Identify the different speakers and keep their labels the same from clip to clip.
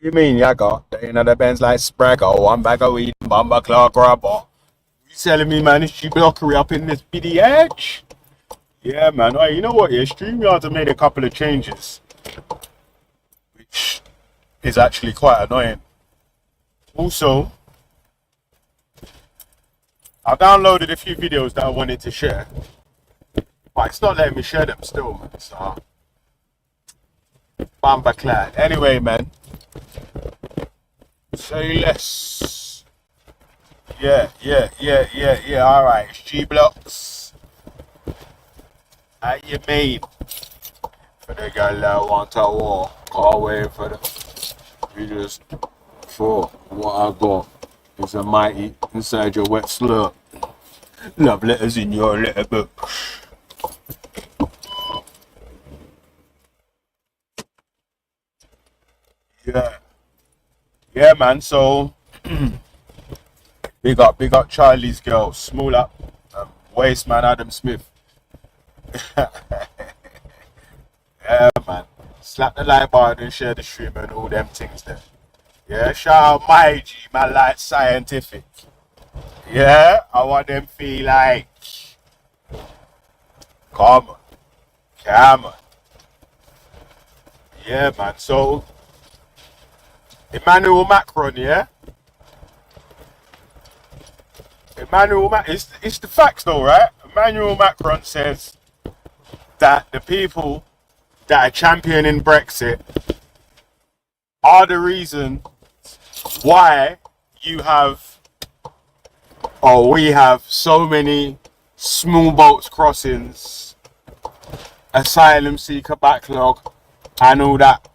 Speaker 1: You mean, Yaga? They ain't the Benz like Spragger, one bag of weed, bumper clock grabber. You telling me, man, it's G-Blockery up in this BD edge? Yeah, man. Hey, you know what? Yeah, StreamYards have made a couple of changes, which is actually quite annoying. Also, I downloaded a few videos that I wanted to share, but it's not letting me share them still, man. So, bumper clad. Anyway, man. Say less. Yeah. All right, it's G-Blocks. How you mean? For the girl that want to walk, call wait for them. You just for what I got is a mighty inside your wet slurp. Love letters in your letter book. Yeah. Yeah, man. So big up Charlie's girl, small up, waist man, Adam Smith. Yeah, man. Slap the like button and share the stream and all them things there. Yeah, shout out my G, my light scientific. Yeah, I want them feel like, come on, come on. Yeah, man. So Emmanuel Macron, yeah. It's the facts though, right? Emmanuel Macron says that the people that are championing Brexit are the reason why you have, or we have, so many small boats crossings, asylum seeker backlog, and all that.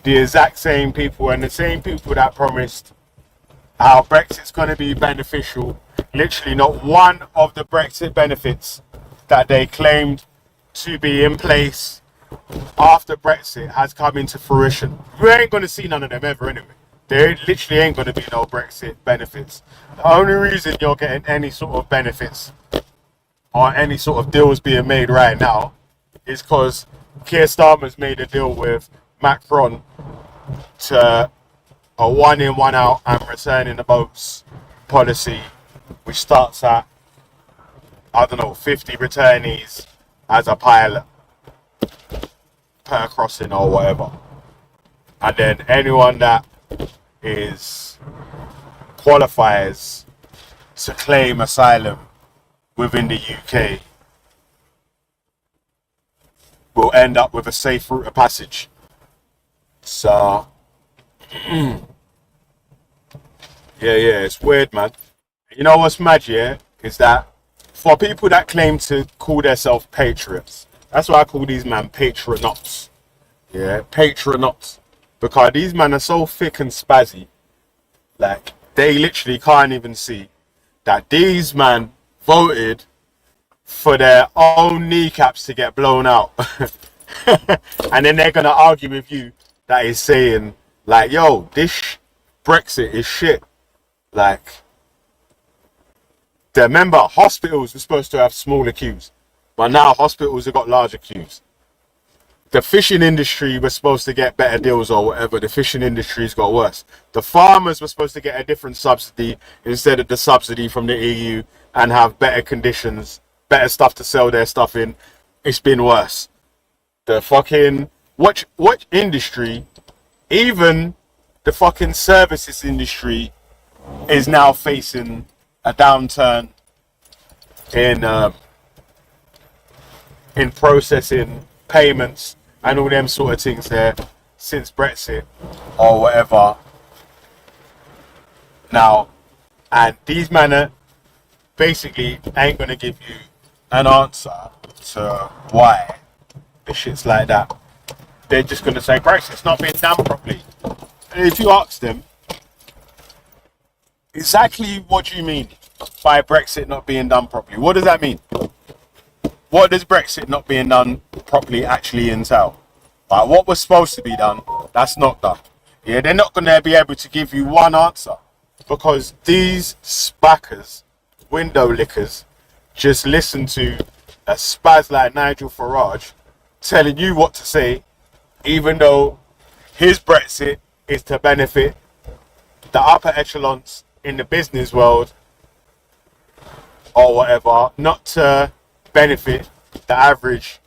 Speaker 1: The exact same people and the same people that promised how Brexit's going to be beneficial. Literally not one of the Brexit benefits that they claimed to be in place after Brexit has come into fruition. We ain't going to see none of them ever anyway. There literally ain't going to be no Brexit benefits. The only reason you're getting any sort of benefits or any sort of deals being made right now is because Keir Starmer's made a deal with Macron to a one in, one out and return in the boats policy, which starts at, I don't know, 50 returnees as a pilot per crossing or whatever. And then anyone that qualifies to claim asylum within the UK will end up with a safe route of passage. So, yeah, it's weird, man. You know what's mad, yeah? Is that for people that claim to call themselves patriots, that's why I call these men patriots. Yeah, patriots. Because these men are so thick and spazzy, like, they literally can't even see that these men voted for their own kneecaps to get blown out. And then they're going to argue with you that is saying, like, yo, this Brexit is shit. Like, remember, hospitals were supposed to have smaller queues, but now hospitals have got larger queues. The fishing industry was supposed to get better deals or whatever. The fishing industry's got worse. The farmers were supposed to get a different subsidy instead of the subsidy from the EU and have better conditions, better stuff to sell their stuff in. It's been worse. The fucking what industry, even the fucking services industry, is now facing a downturn in processing payments and all them sort of things there since Brexit or whatever. Now, and these men basically ain't gonna give you an answer to why the shit's like that. They're just gonna say Brexit's not being done properly. And if you ask them, exactly what do you mean by Brexit not being done properly? What does that mean? What does Brexit not being done properly actually entail? Like, what was supposed to be done, that's not done. Yeah, they're not going to be able to give you one answer because these spackers, window lickers, just listen to a spaz like Nigel Farage telling you what to say, even though his Brexit is to benefit the upper echelons in the business world or whatever, not to benefit the average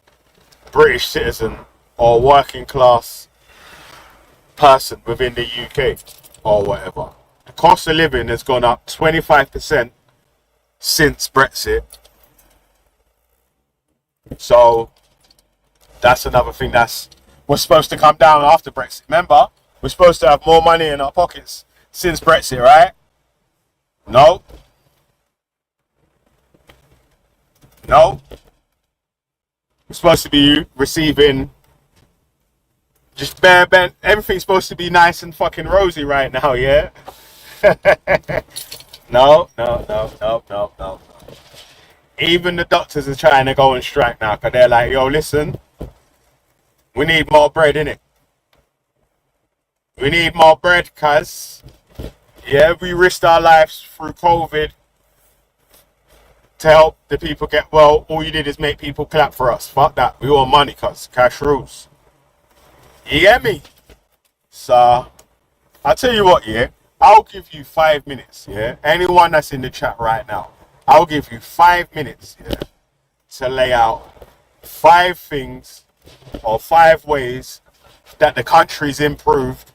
Speaker 1: British citizen or working class person within the UK or whatever. The cost of living has gone up 25% since Brexit. So that's another thing that's was supposed to come down after Brexit. Remember, we're supposed to have more money in our pockets since Brexit, right? No. No. We're supposed to be receiving just bare bent. Everything's supposed to be nice and fucking rosy right now, yeah? No. Even the doctors are trying to go on strike now because they're like, yo, listen, we need more bread, innit? We need more bread because, yeah, we risked our lives through COVID to help the people get well. All you did is make people clap for us. Fuck that. We want money because cash rules. You get me? So, I'll tell you what, yeah? I'll give you 5 minutes, yeah? Anyone that's in the chat right now, I'll give you 5 minutes, yeah, to lay out 5 things or 5 ways that the country's improved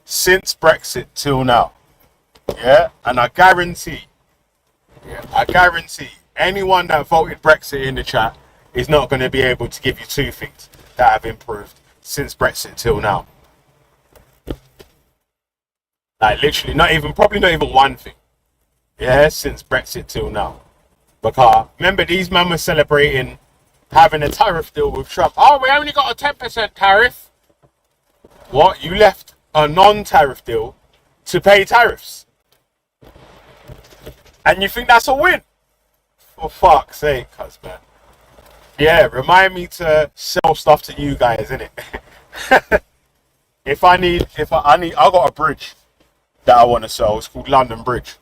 Speaker 1: since Brexit till now. Yeah? And I guarantee, anyone that voted Brexit in the chat is not going to be able to give you 2 things that have improved since Brexit till now. Like literally, probably not even 1 thing. Yeah, since Brexit till now. Because remember, these men were celebrating having a tariff deal with Trump. Oh, we only got a 10% tariff. What? You left a non-tariff deal to pay tariffs. And you think that's a win? For fuck's sake, cuz, man. Yeah, remind me to sell stuff to you guys, innit? I got a bridge that I want to sell. It's called London Bridge.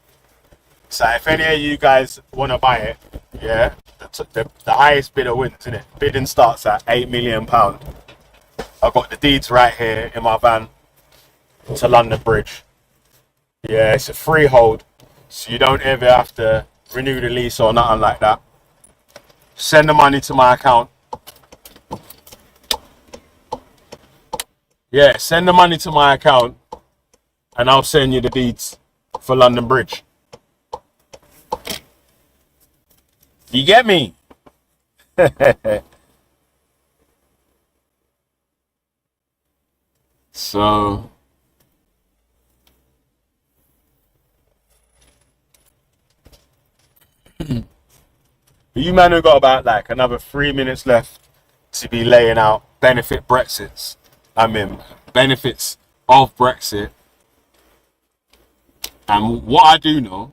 Speaker 1: So if any of you guys want to buy it, yeah, the highest bidder wins, innit? Bidding starts at £8 million. I've got the deeds right here in my van to London Bridge. Yeah, it's a freehold, so you don't ever have to renew the lease or nothing like that. Send the money to my account. Yeah, send the money to my account and I'll send you the deeds for London Bridge. You get me? So you man who got about like another 3 minutes left to be laying out benefits of Brexit. And what I do know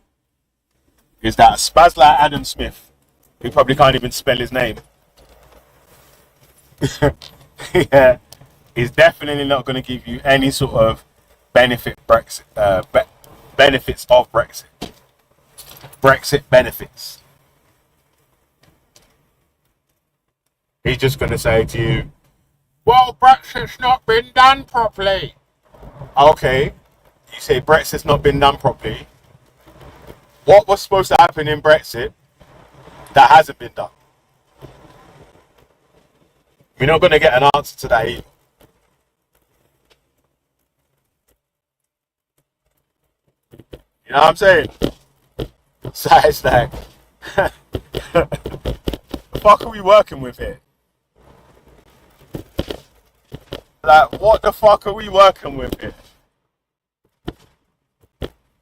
Speaker 1: is that a spaz like Adam Smith, who probably can't even spell his name, yeah, is definitely not going to give you any sort of benefits of Brexit. Brexit benefits. He's just going to say to you, well, Brexit's not been done properly. Okay, you say Brexit's not been done properly. What was supposed to happen in Brexit that hasn't been done? We're not going to get an answer to that either. You know what I'm saying? So it's like, the fuck are we working with here? Like, what the fuck are we working with here?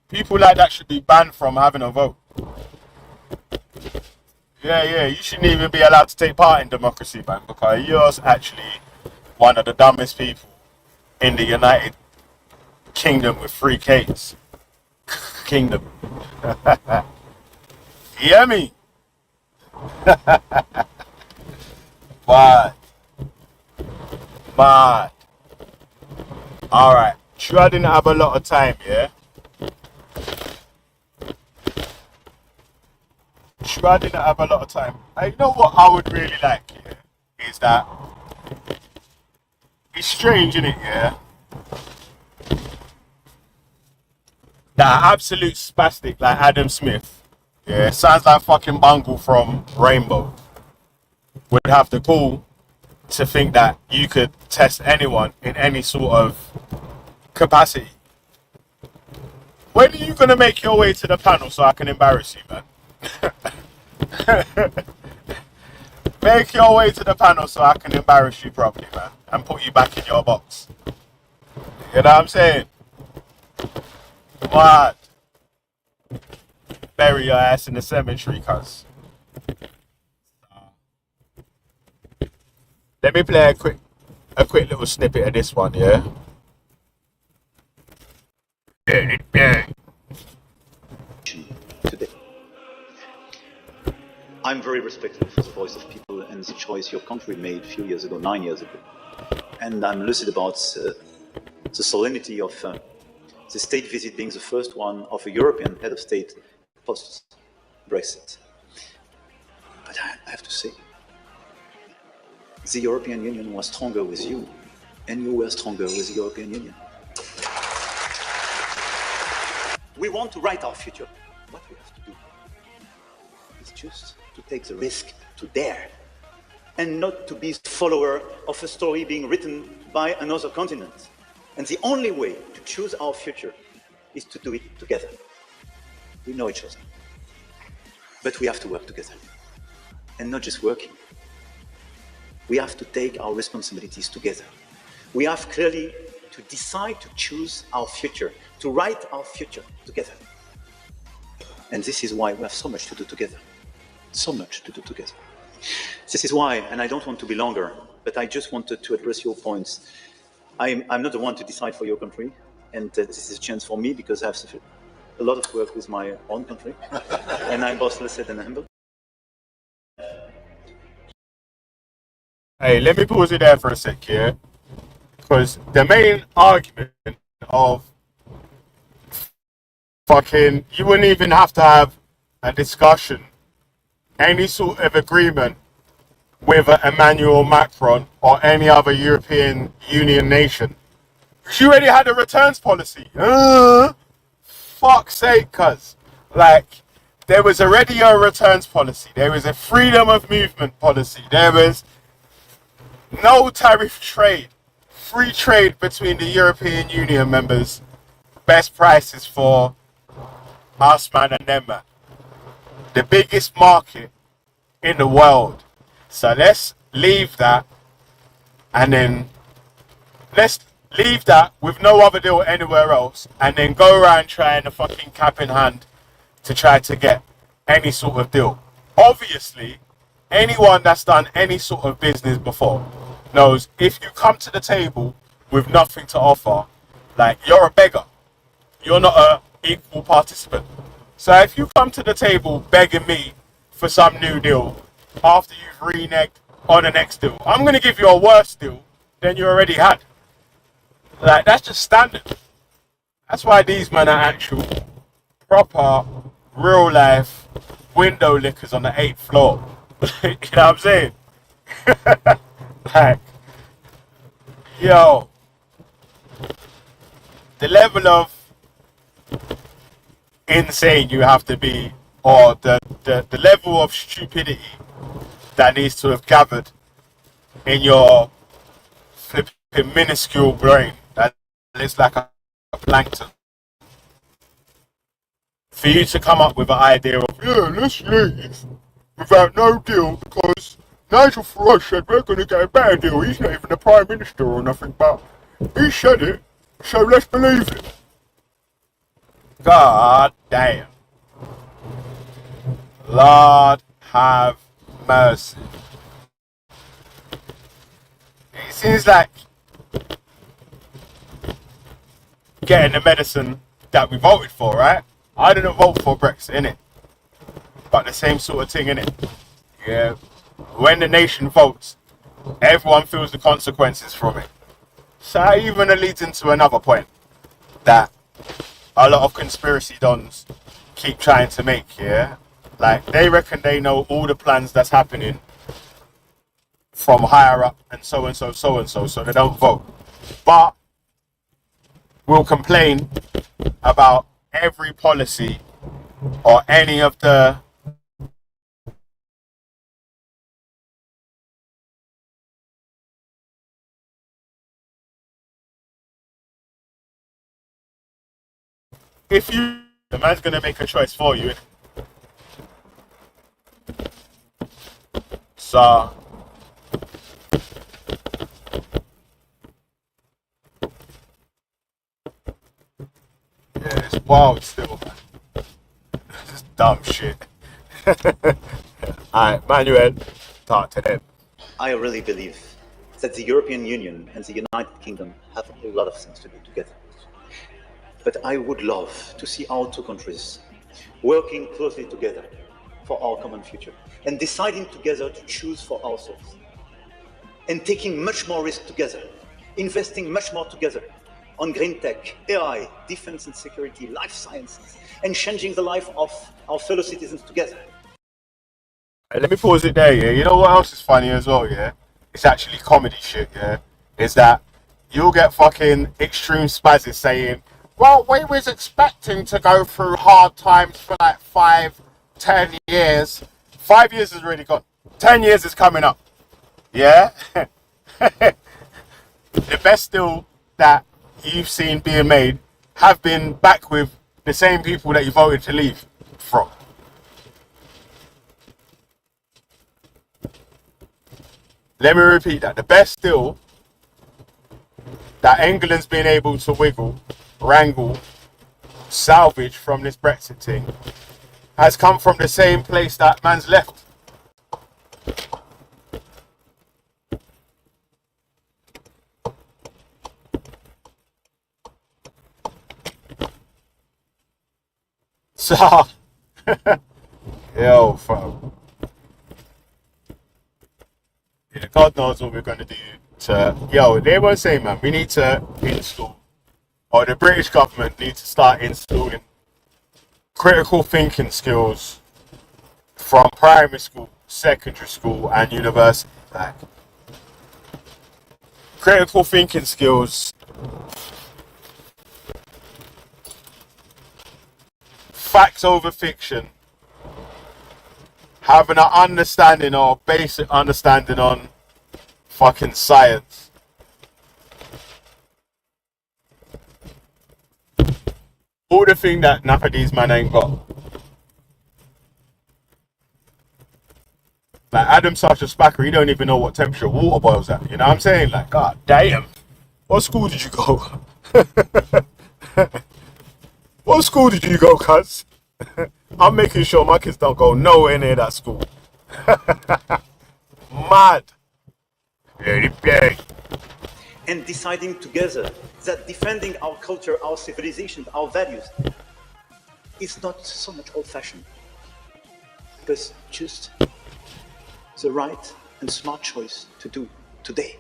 Speaker 1: People like that should be banned from having a vote. Yeah, you shouldn't even be allowed to take part in democracy, man, because you're actually one of the dumbest people in the United Kingdom with 3 Ks. Kingdom. You hear me? Mad. Alright. Sure, I didn't have a lot of time, yeah? You know what I would really like, yeah? Is that it's strange, isn't it, yeah? that are absolute spastic, like Adam Smith, yeah, sounds like fucking Bungle from Rainbow, would have the gall to think that you could test anyone in any sort of capacity. When are you gonna make your way to the panel so I can embarrass you, man? Make your way to the panel so I can embarrass you properly, man, and put you back in your box. You know what I'm saying? What? Bury your ass in the cemetery, cuz. Let me play a quick little snippet of this one, yeah?
Speaker 2: Today. I'm very respectful for the voice of people and the choice your country made a few years ago, 9 years ago. And I'm lucid about the solemnity of the state visit being the first one of a European head of state post-Brexit. But I have to say, the European Union was stronger with you, and you were stronger with the European Union. We want to write our future. What we have to do is just to take the risk, to dare, and not to be a follower of a story being written by another continent. And the only way to choose our future is to do it together. We know each other, but we have to work together, and not just working. We have to take our responsibilities together. We have clearly to decide to choose our future, to write our future together. And this is why we have so much to do together. So much to do together. This is why, and I don't want to be longer, but I just wanted to address your points. I'm not the one to decide for your country, and this is a chance for me because I have a lot of work with my own country, and I'm both blessed and humble.
Speaker 1: Hey, let me pause it there for a sec, yeah? Because the main argument of fucking, you wouldn't even have to have a discussion, any sort of agreement with Emmanuel Macron or any other European Union nation. She already had a returns policy. Fuck's sake, cuz. Like, there was already a returns policy. There was a freedom of movement policy. There was no tariff trade. Free trade between the European Union members. Best prices for us, man, and them, man. The biggest market in the world. So let's leave that, and then let's leave that with no other deal anywhere else, and then go around trying a fucking cap in hand to try to get any sort of deal. Obviously, anyone that's done any sort of business before knows if you come to the table with nothing to offer, like, you're a beggar. You're not a equal participant. So if you come to the table begging me for some new deal after you've reneged on the next deal, I'm going to give you a worse deal than you already had. Like, that's just standard. That's why these men are actual, proper, real life window lickers on the 8th floor. You know what I'm saying? Like, yo, the level of insane you have to be, or the level of stupidity that needs to have gathered in your flipping minuscule brain that looks like a plankton, for you to come up with an idea of, yeah, let's leave without no deal because Nigel Farage said we're going to get a better deal. He's not even the Prime Minister or nothing, but he said it, so let's believe it. God damn. Lord have mercy. It seems like getting the medicine that we voted for, right? I didn't vote for Brexit, innit? But the same sort of thing, innit? Yeah. When the nation votes, everyone feels the consequences from it. So that even leads into another point that a lot of conspiracy dons keep trying to make, yeah? Like, they reckon they know all the plans that's happening from higher up and so, so they don't vote. But we'll complain about every policy or any of the if you the man's gonna make a choice for you. So yeah, it's wild still, man. This is dumb shit. Alright, Manuel, talk to them.
Speaker 2: I really believe that the European Union and the United Kingdom have a lot of things to do together. But I would love to see our two countries working closely together for our common future and deciding together to choose for ourselves and taking much more risk together, investing much more together on green tech, AI, defense and security, life sciences, and changing the life of our fellow citizens together.
Speaker 1: Let me pause it there, yeah. You know what else is funny as well, yeah? It's actually comedy shit, yeah? Is that you'll get fucking extreme spazzes saying, well, we was expecting to go through hard times for like 5-10 years. 5 years is already gone. 10 years is coming up. Yeah? The best deal that you've seen being made have been back with the same people that you voted to leave from. Let me repeat that. The best deal that England's been able to wrangle, salvage from this Brexit thing has come from the same place that man's left. So, yo, fam. Yeah, God knows what we're going to do to... Yo, they were saying, man, we need to install, or the British government needs to start installing critical thinking skills from primary school, secondary school, and university. Like, critical thinking skills, facts over fiction, having an understanding or basic understanding on fucking science. All the thing that nowadays man ain't got. Like Adam Sasha Spacker, he don't even know what temperature water boils at. You know what I'm saying? Like, god damn. What school did you go? What school did you go, cuz? I'm making sure my kids don't go nowhere near that school. Mad.
Speaker 2: And deciding together that defending our culture, our civilizations, our values is not so much old-fashioned, but just the right and smart choice to do today,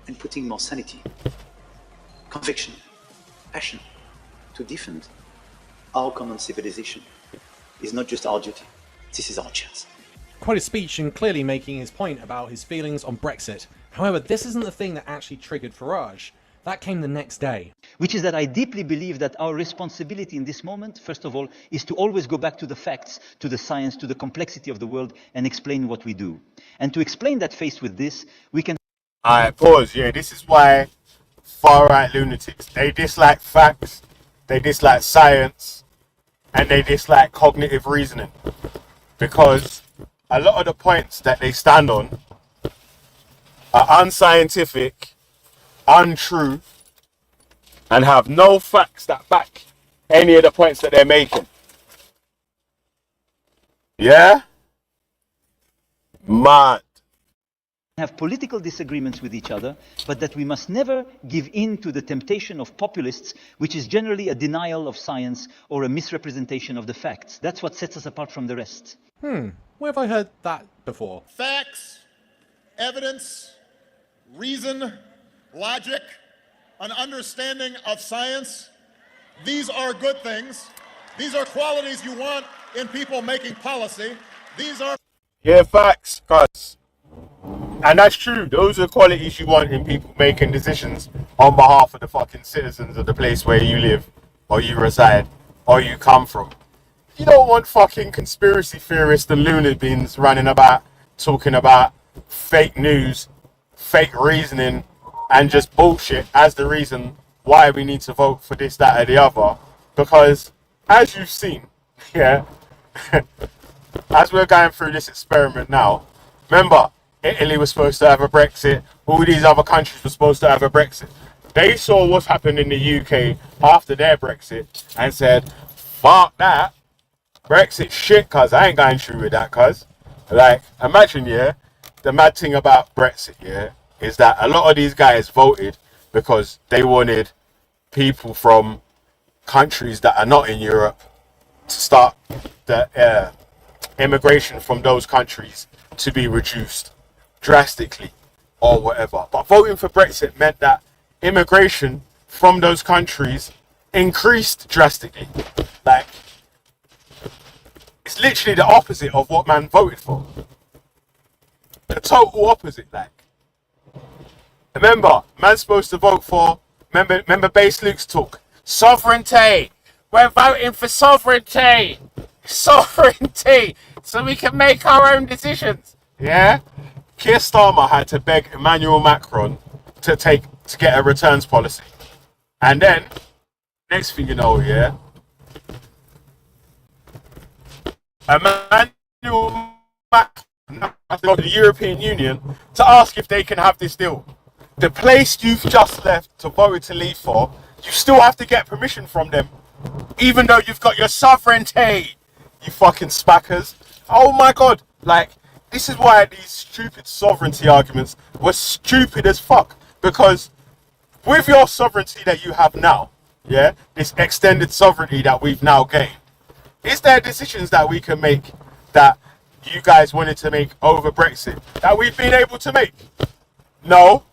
Speaker 2: and putting more sanity, conviction, passion to defend our common civilization is not just our duty, this is our chance.
Speaker 3: Quite a speech and clearly making his point about his feelings on Brexit. However, this isn't the thing that actually triggered Farage. That came the next day.
Speaker 4: Which is that I deeply believe that our responsibility in this moment, first of all, is to always go back to the facts, to the science, to the complexity of the world, and explain what we do. And to explain that faced with this, we can...
Speaker 1: Alright, pause. Yeah, this is why far-right lunatics, they dislike facts, they dislike science, and they dislike cognitive reasoning. Because a lot of the points that they stand on are unscientific, untrue, and have no facts that back any of the points that they're making. Yeah? Mad.
Speaker 4: have political disagreements with each other, but that we must never give in to the temptation of populists, which is generally a denial of science or a misrepresentation of the facts. That's what sets us apart from the rest.
Speaker 3: Where have I heard that before?
Speaker 5: Facts, evidence, reason, logic, an understanding of science. These are good things. These are qualities you want in people making policy. These are...
Speaker 1: Yeah, facts, cuz. And that's true. Those are qualities you want in people making decisions on behalf of the fucking citizens of the place where you live. or you reside, or you come from. You don't want fucking conspiracy theorists and loony bins running about talking about fake news, fake reasoning, and just bullshit as the reason why we need to vote for this, that, or the other. Because, as you've seen, yeah, as we're going through this experiment now, remember, Italy was supposed to have a Brexit, all these other countries were supposed to have a Brexit. They saw what's happened in the UK after their Brexit and said, fuck that, Brexit shit, cuz I ain't going through with that, cuz. Like, imagine, yeah, the mad thing about Brexit, yeah, is that a lot of these guys voted because they wanted people from countries that are not in Europe to start the immigration from those countries to be reduced drastically or whatever. But voting for Brexit meant that immigration from those countries increased drastically. Like, it's literally the opposite of what man voted for. The total opposite, like. Remember, man's supposed to vote for, remember Base Luke's talk, sovereignty. We're voting for sovereignty. Sovereignty. So we can make our own decisions. Yeah? Keir Starmer had to beg Emmanuel Macron to get a returns policy. And then, next thing you know, yeah, Emmanuel Macron has to go to the European Union to ask if they can have this deal. The place you've just left to vote to leave for, you still have to get permission from them, even though you've got your sovereignty, you fucking spackers. Oh my god, like, this is why these stupid sovereignty arguments were stupid as fuck, because with your sovereignty that you have now, yeah, this extended sovereignty that we've now gained, is there decisions that we can make that you guys wanted to make over Brexit that we've been able to make? No.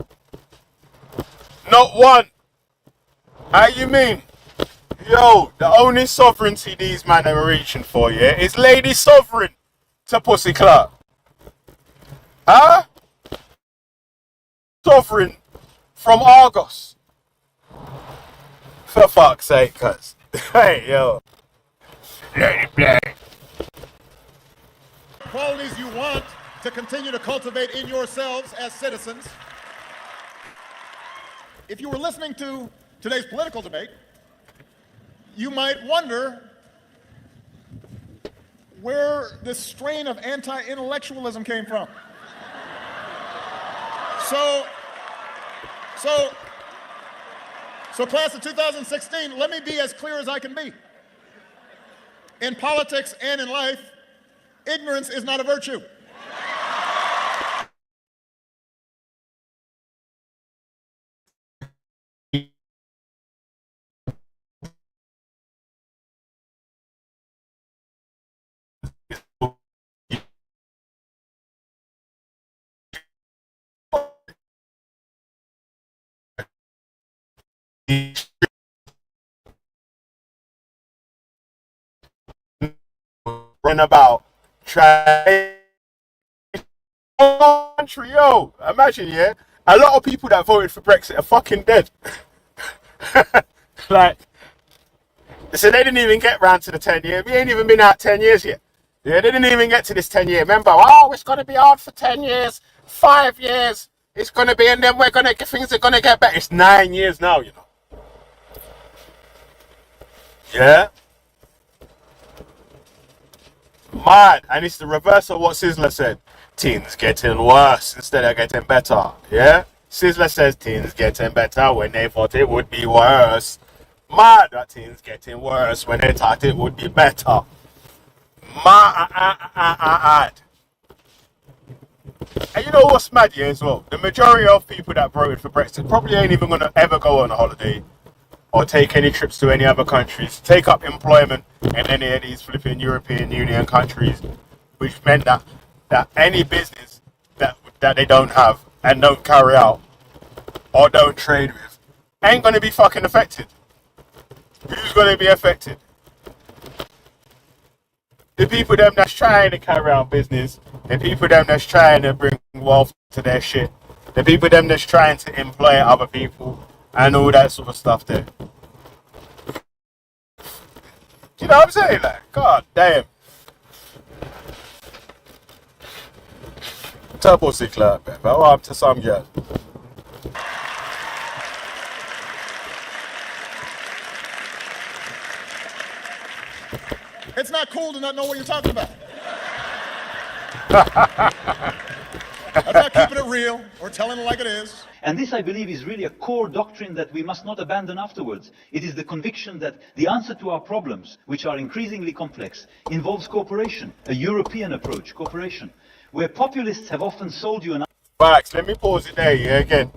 Speaker 1: Not one. How you mean? Yo, the only sovereignty these men are reaching for, yeah, is Lady Sovereign to Pussy Club. Huh? Sovereign from Argos. For fuck's sake, cuz. Hey, yo. Lady Play.
Speaker 5: Qualities you want to continue to cultivate in yourselves as citizens. If you were listening to today's political debate, you might wonder where this strain of anti-intellectualism came from. So class of 2016, let me be as clear as I can be. In politics and in life, ignorance is not a virtue.
Speaker 1: Run about try country, yo. Imagine, yeah, a lot of people that voted for Brexit are fucking dead. Like, so they didn't even get round to the 10 year. We ain't even been out 10 years yet. Yeah, they didn't even get to this 10 year. Remember, oh, it's gonna be hard for 10 years, 5 years. It's gonna be, and then things are gonna get better. It's 9 years now, you know. Yeah. Mad, and it's the reverse of what Sizzler said. Things getting worse instead of getting better. Yeah? Sizzler says things getting better when they thought it would be worse. Mad that things getting worse when they thought it would be better. Mad. And you know what's mad here as well? The majority of people that voted for Brexit probably ain't even gonna ever go on a holiday or take any trips to any other countries, take up employment in any of these flipping European Union countries, which meant that any business that they don't have and don't carry out or don't trade with ain't going to be fucking affected. Who's going to be affected? The people them that's trying to carry out business, the people them that's trying to bring wealth to their shit, the people them that's trying to employ other people, and all that sort of stuff there. You know what I'm saying? Like, god damn. Turbo cycler, man. But what up to some girl?
Speaker 5: It's not cool to not know what you're talking about. That's not keeping it real or telling it like it is.
Speaker 4: And this, I believe, is really a core doctrine that we must not abandon afterwards. It is the conviction that the answer to our problems, which are increasingly complex, involves cooperation, a European approach, cooperation, where populists have often sold you an...
Speaker 1: Facts, let me pause it there, yeah, again.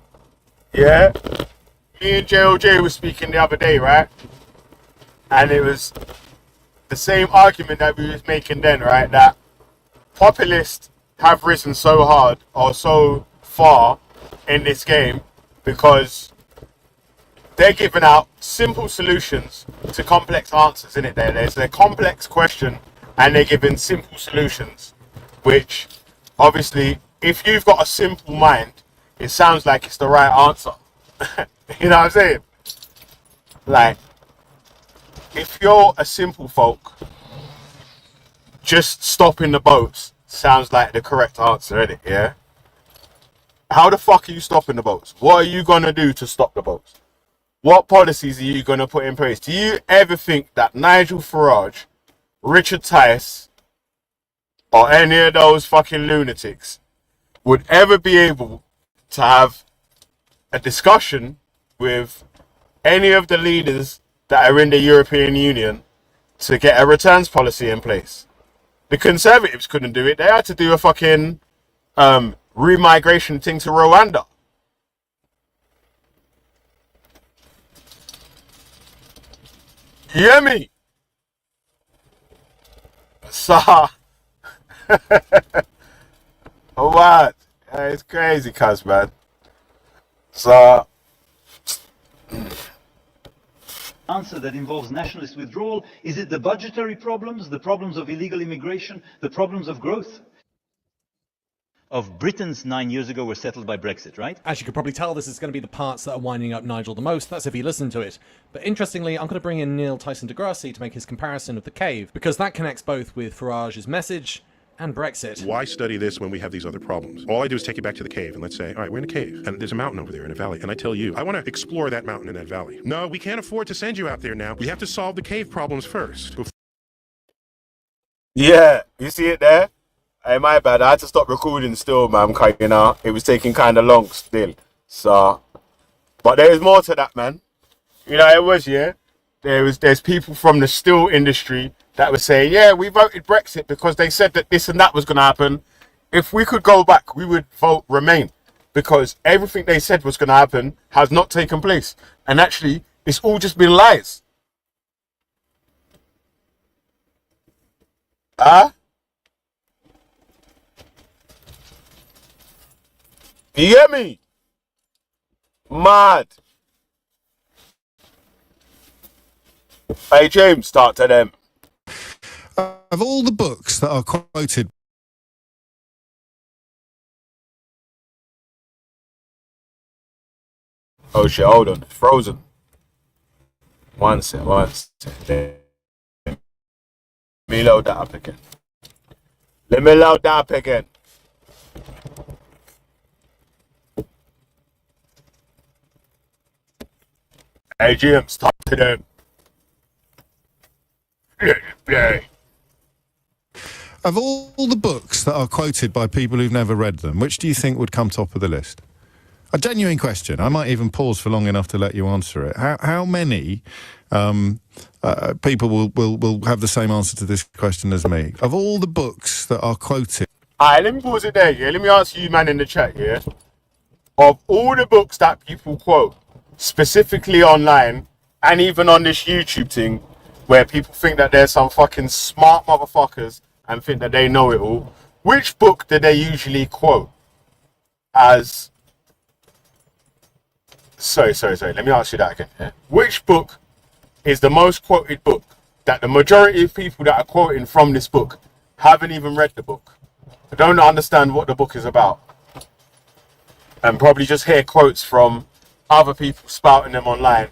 Speaker 1: Yeah? Me and JOJ was speaking the other day, right? And it was the same argument that we was making then, right? That populists have risen so hard or so far in this game because they're giving out simple solutions to complex answers, in it there. There's a complex question and they're giving simple solutions, which obviously, if you've got a simple mind, it sounds like it's the right answer. You know what I'm saying? Like, if you're a simple folk, just stopping the boats sounds like the correct answer, innit? Yeah? How the fuck are you stopping the boats? What are you gonna do to stop the boats? What policies are you gonna put in place? Do you ever think that Nigel Farage, Richard Tice, or any of those fucking lunatics would ever be able to have a discussion with any of the leaders that are in the European Union to get a returns policy in place? The Conservatives couldn't do it. They had to do a fucking remigration thing to Rwanda. You hear me? So, what? It's crazy, cuz, man. So,
Speaker 4: answer that involves nationalist withdrawal? Is it the budgetary problems, the problems of illegal immigration, the problems of growth? Of Britain's 9 years ago were settled by Brexit, right?
Speaker 3: As you can probably tell, this is going to be the parts that are winding up Nigel the most. That's if you listen to it. But interestingly, I'm going to bring in Neil Tyson deGrasse to make his comparison of the cave, because that connects both with Farage's message and Brexit.
Speaker 6: Why study this when we have these other problems? All I do is take you back to the cave and let's say, all right, we're in a cave and there's a mountain over there in a valley. And I tell you, I want to explore that mountain in that valley. No, we can't afford to send you out there now. We have to solve the cave problems first.
Speaker 1: yeah, you see it there? Hey, my bad. I had to stop recording still, man. You know, it was taking kind of long still. So, but there is more to that, man. You know, it was, yeah. There's people from the steel industry that were saying, yeah, we voted Brexit because they said that this and that was going to happen. If we could go back, we would vote Remain because everything they said was going to happen has not taken place. And actually, it's all just been lies. Huh? You hear me? Mad. Hey, James, start to them.
Speaker 7: Of all the books that are quoted...
Speaker 1: Oh shit, hold on. It's frozen. One sec. Let me load that up again. Hey, James, talk to them. Yeah.
Speaker 7: Of all the books that are quoted by people who've never read them, which do you think would come top of the list? A genuine question. I might even pause for long enough to let you answer it. How many people will have the same answer to this question as me? Of all the books that are quoted...
Speaker 1: Alright, let me pause it there, yeah? Let me ask you, man, in the chat, yeah? Of all the books that people quote, specifically online, and even on this YouTube thing, where people think that there's some fucking smart motherfuckers and think that they know it all, which book do they usually quote as... Sorry. Let me ask you that again. Yeah? Which book is the most quoted book that the majority of people that are quoting from this book haven't even read the book? I don't understand what the book is about. And probably just hear quotes from other people spouting them online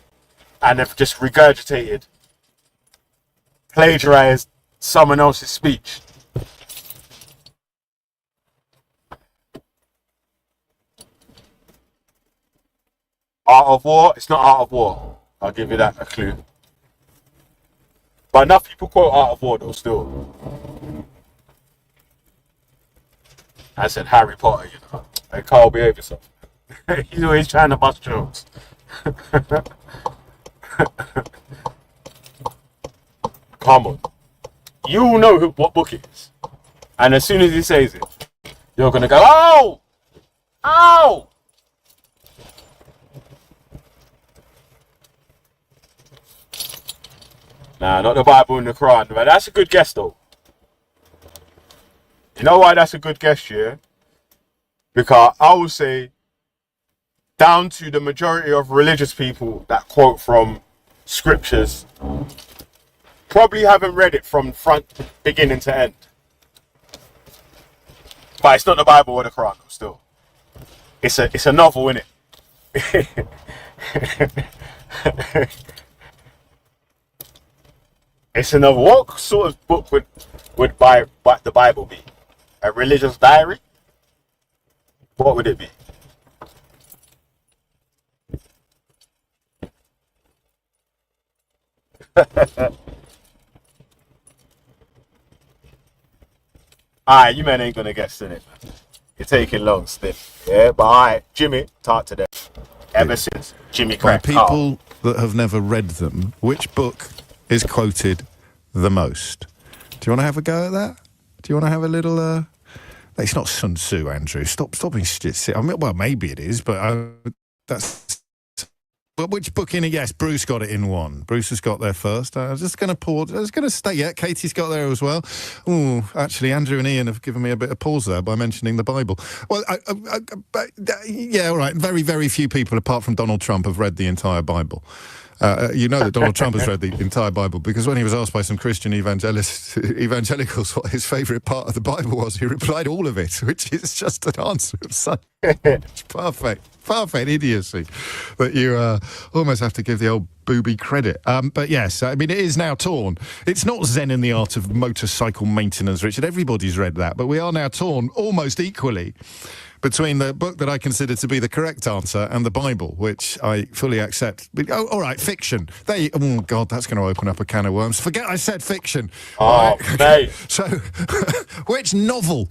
Speaker 1: and have just regurgitated plagiarized someone else's speech. Art of War? It's not Art of War. I'll give you that a clue. But enough people quote Art of War though still. I said Harry Potter, you know. Hey, Carl, behave yourself. He's always trying to bust jokes. Come on. You know what book it is. And as soon as he says it, you're going to go, oh! Oh! Nah, not the Bible and the Quran. But that's a good guess, though. You know why that's a good guess, yeah? Because I will say, down to the majority of religious people that quote from scriptures, probably haven't read it from front, beginning to end. But it's not the Bible or the Quran, though, still. It's a novel, innit? It's a novel. What sort of book would the Bible be? A religious diary? What would it be? Alright, you men ain't gonna guess in it. You're taking long stiff. Yeah, but alright, Jimmy, talk to them. Ever since Jimmy
Speaker 7: By
Speaker 1: cracked
Speaker 7: people that have never read them, which book is quoted the most? Do you want to have a go at that? Do you want to have a little... It's not Sun Tzu, Andrew. Stop being shit. I mean, well, maybe it is, but that's... But which book in it? Yes, Bruce got it in one. Bruce has got there first. I was just going to pause. I was going to stay. Yeah, Katie's got there as well. Oh, actually, Andrew and Ian have given me a bit of pause there by mentioning the Bible. Well, yeah, all right. Very, very few people, apart from Donald Trump, have read the entire Bible. You know that Donald Trump has read the entire Bible, because when he was asked by some Christian evangelicals what his favourite part of the Bible was, he replied all of it, which is just an answer of such perfect idiocy that you almost have to give the old booby credit. But yes, I mean, it is now torn. It's not Zen and the Art of Motorcycle Maintenance, Richard. Everybody's read that, but we are now torn almost equally between the book that I consider to be the correct answer and the Bible, which I fully accept. Oh, all right, fiction. Oh, God, that's going to open up a can of worms. Forget I said fiction.
Speaker 1: Oh,
Speaker 7: right.
Speaker 1: mate.
Speaker 7: So, which novel?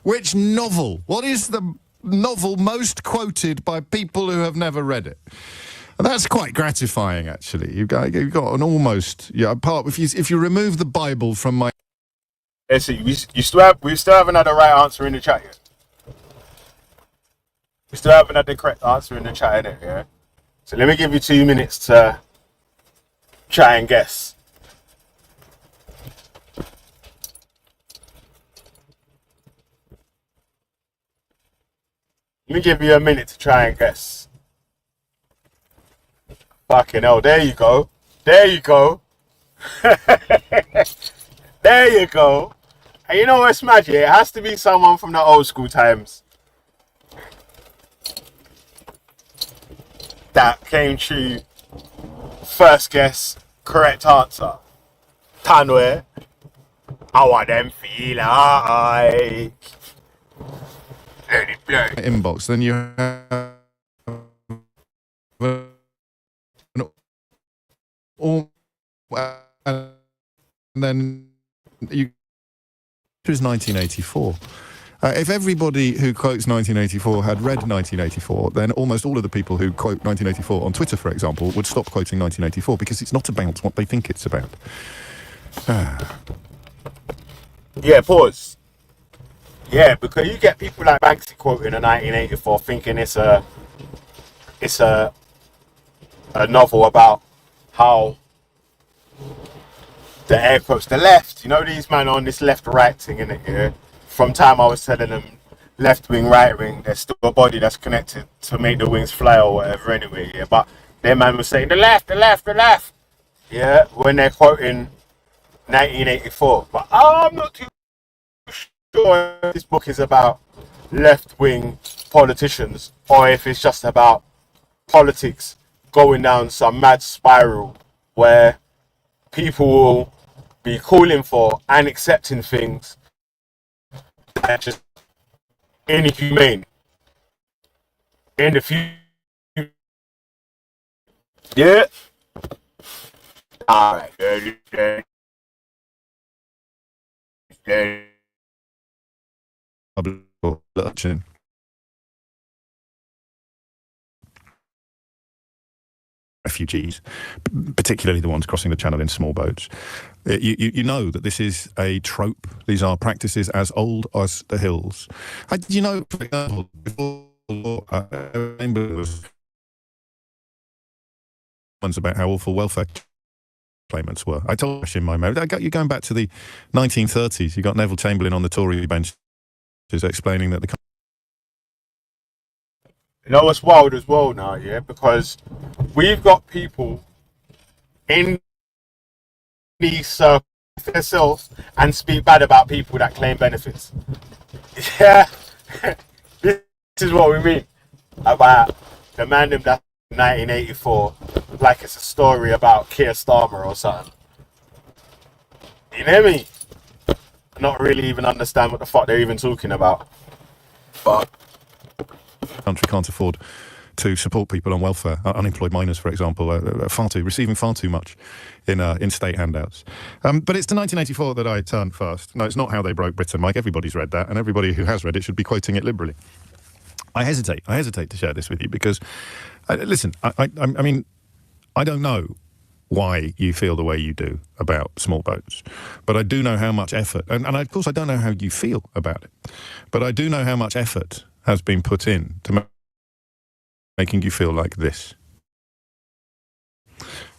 Speaker 7: What is the novel most quoted by people who have never read it? And that's quite gratifying, actually. You've got an almost... Yeah, apart... If you remove the Bible from my...
Speaker 1: Let's see, we still haven't had the right answer in the chat yet. We still haven't had the correct answer in the chat, innit, yeah? So let me give you 2 minutes to try and guess. Let me give you a minute to try and guess. Fucking hell, there you go. There you go. There you go. And you know what's magic? It has to be someone from the old school times that came true. First guess, correct answer. Tanwe, I want them feel like. Let it play.
Speaker 7: Inbox, then you have and then you choose 1984. If everybody who quotes 1984 had read 1984, then almost all of the people who quote 1984 on Twitter, for example, would stop quoting 1984, because it's not about what they think it's about.
Speaker 1: Yeah, pause. Yeah, because you get people like Banksy quoting a 1984 thinking it's a novel about how the air quotes the left. You know, these men on this left-right thing, innit, yeah? From time I was telling them left wing, right wing, there's still a body that's connected to make the wings fly or whatever anyway, yeah. But their man was saying the left, yeah, when they're quoting 1984. But I'm not too sure if this book is about left wing politicians or if it's just about politics going down some mad spiral where people will be calling for and accepting things that are just inhumane in the future. Yeah. All right.
Speaker 7: Lurching. Refugees, particularly the ones crossing the channel in small boats. You know that this is a trope. These are practices as old as the hills. You know, for example, before was ones about how awful welfare claimants were. I told you in my mail. You're going back to the 1930s. You got Neville Chamberlain on the Tory bench explaining that the.
Speaker 1: You know what's wild as well now, yeah? Because we've got people in these circles themselves and speak bad about people that claim benefits. Yeah, this is what we mean about the man them that 1984, like it's a story about Keir Starmer or something. You know me? Not really even understand what the fuck they're even talking about. But
Speaker 7: country can't afford to support people on welfare. Unemployed miners, for example, are receiving far too much in state handouts. But it's to 1984 that I turn first. No, it's not How They Broke Britain, Mike. Everybody's read that, and everybody who has read it should be quoting it liberally. I hesitate to share this with you because, listen, I mean, I don't know why you feel the way you do about small boats, but I do know how much effort, and of course I don't know how you feel about it, but I do know how much effort has been put in to making you feel like this.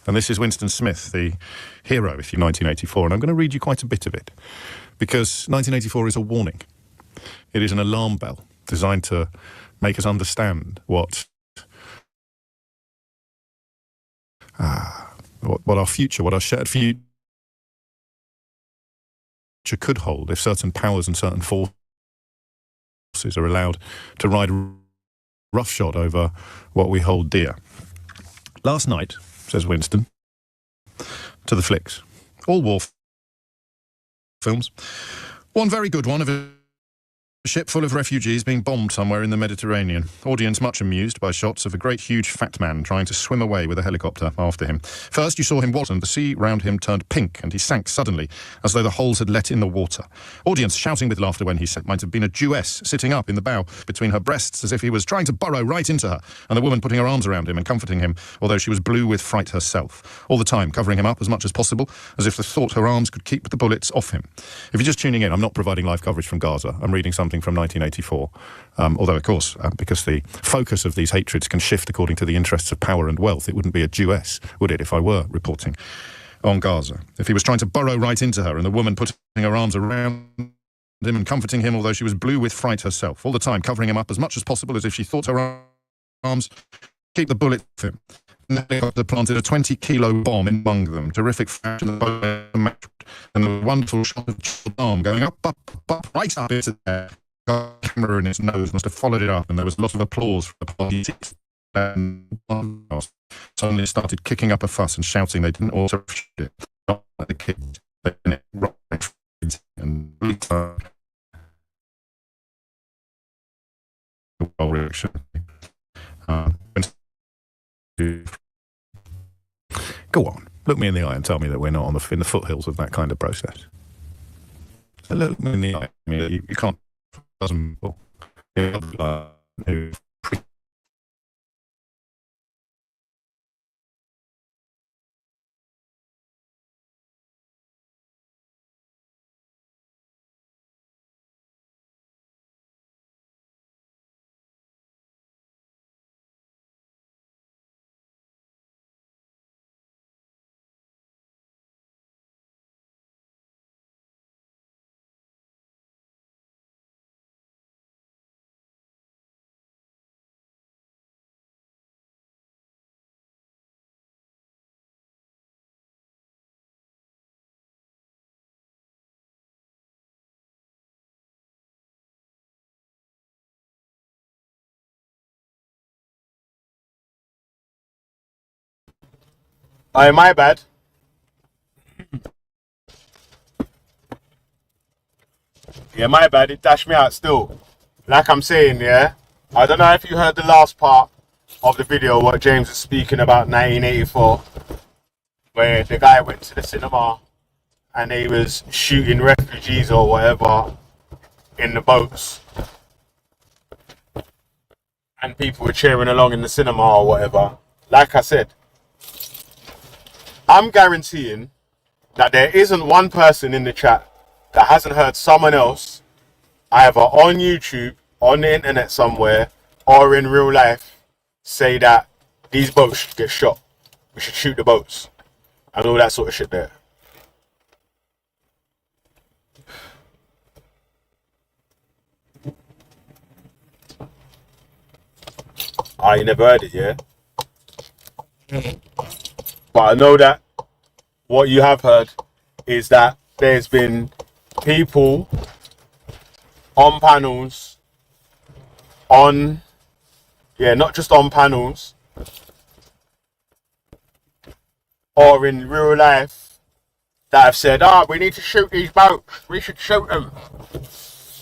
Speaker 7: And this is Winston Smith, the hero, if you're 1984, and I'm going to read you quite a bit of it, because 1984 is a warning. It is an alarm bell designed to make us understand what our future, what our shared future could hold if certain powers and certain forces are allowed to ride roughshod over what we hold dear. Last night, says Winston, to the flicks, all war films, one very good one of a ship full of refugees being bombed somewhere in the Mediterranean. Audience much amused by shots of a great huge fat man trying to swim away with a helicopter after him. First you saw him walk and the sea round him turned pink and he sank suddenly as though the holes had let in the water. Audience shouting with laughter when he said might have been a Jewess sitting up in the bow between her breasts as if he was trying to burrow right into her, and the woman putting her arms around him and comforting him, although she was blue with fright herself, all the time covering him up as much as possible as if the thought her arms could keep the bullets off him. If you're just tuning in, I'm not providing live coverage from Gaza. I'm reading something from 1984. Although, of course, because the focus of these hatreds can shift according to the interests of power and wealth, it wouldn't be a Jewess, would it, if I were reporting on Gaza? If he was trying to burrow right into her and the woman putting her arms around him and comforting him, although she was blue with fright herself, all the time covering him up as much as possible as if she thought her arms keep the bullet off him. And the helicopter planted a 20-kilo bomb in among them, terrific fashion, and the wonderful shot of the arm going up, right up into there. The camera in his nose must have followed it up, and there was a lot of applause from the party. And suddenly started kicking up a fuss and shouting they didn't also shoot it. Not like the kids. They didn't rock and go on, look me in the eye and tell me that we're not in the foothills of that kind of process. So look me in the eye. I mean, you can't.
Speaker 1: my bad. Yeah, my bad. It dashed me out still. Like I'm saying, yeah. I don't know if you heard the last part of the video what James was speaking about 1984, where the guy went to the cinema and he was shooting refugees or whatever in the boats, and people were cheering along in the cinema or whatever. Like I said, I'm guaranteeing that there isn't one person in the chat that hasn't heard someone else, either on YouTube, on the internet somewhere, or in real life, say that these boats should get shot. We should shoot the boats. And all that sort of shit there. Ah, you never heard it, yeah? But I know that what you have heard is that there's been people on panels, not just on panels, or in real life, that have said, we need to shoot these boats. We should shoot them.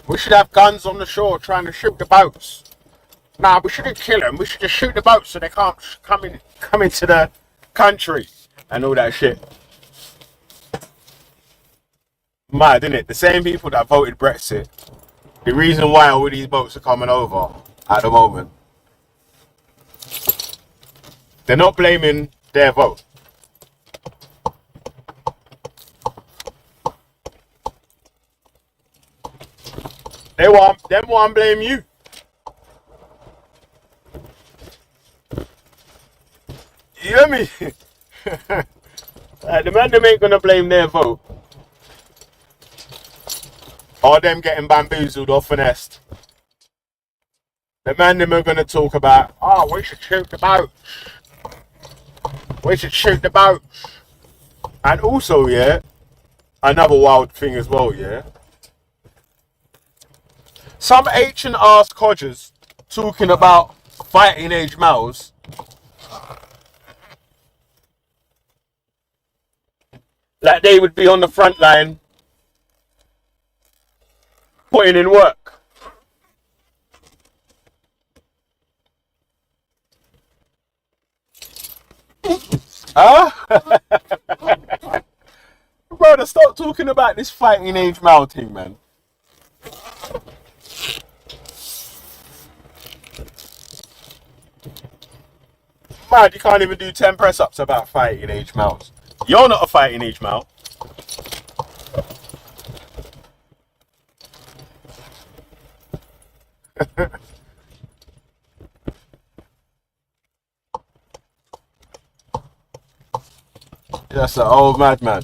Speaker 1: We should have guns on the shore trying to shoot the boats. Nah, we shouldn't kill them. We should just shoot the boats so they can't come into the country and all that shit. Mad, isn't it? The same people that voted Brexit, the reason why all these boats are coming over at the moment, they're not blaming their vote. They want to blame you. You hear me? The man them ain't gonna blame their vote or them getting bamboozled or finessed. The man them are gonna talk about, we should shoot the boats. We should shoot the boats. And also, yeah, another wild thing as well, yeah. Some ancient ass codgers talking about fighting age males. Like they would be on the front line putting in work. Huh? Brother, stop talking about this fighting age male thing, man. Man, you can't even do 10 press-ups about fighting age males. You're not a fighting age male. That's an old madman.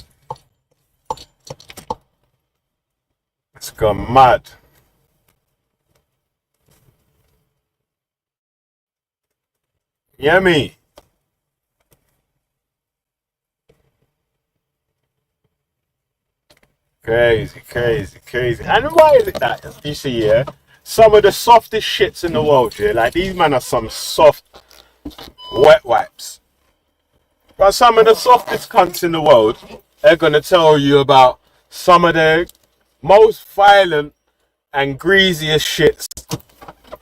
Speaker 1: It's gone mad. Yeah, me. Crazy, crazy, crazy. And why is it that, you see, yeah, some of the softest shits in the world, yeah, like these men are some soft wet wipes. But some of the softest cunts in the world, they're going to tell you about some of the most violent and greasiest shits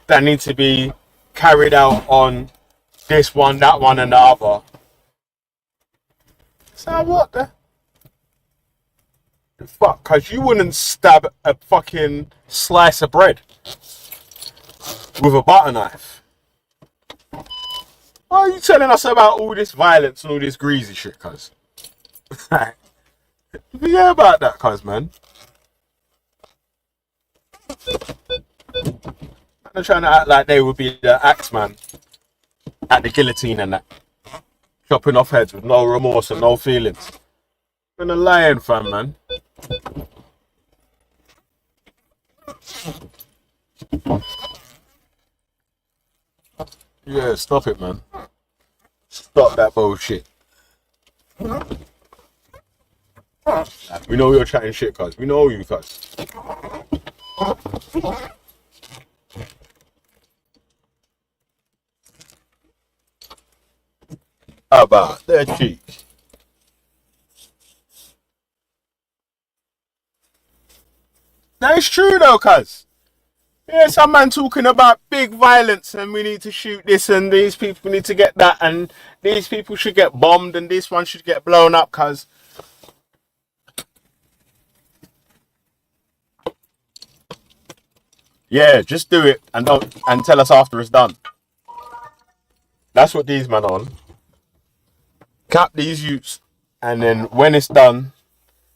Speaker 1: that need to be carried out on this one, that one, and the other. So what the fuck? Because you wouldn't stab a fucking slice of bread with a butter knife. Why are you telling us about all this violence and all this greasy shit, cuz? Yeah, about that, cuz, man. They're trying to act like they would be the axeman at the guillotine and that. Chopping off heads with no remorse and no feelings. Been a lion, fam, man. Yeah, stop it, man. Stop that bullshit. We know you're chatting shit, cuz. We know you, cuz. How about that cheek? Now it's true though, cuz. Yeah, some man talking about big violence and we need to shoot this and these people need to get that and these people should get bombed and this one should get blown up, cuz. Yeah, just do it and don't and tell us after it's done. That's what these man on. Cap these youths and then when it's done,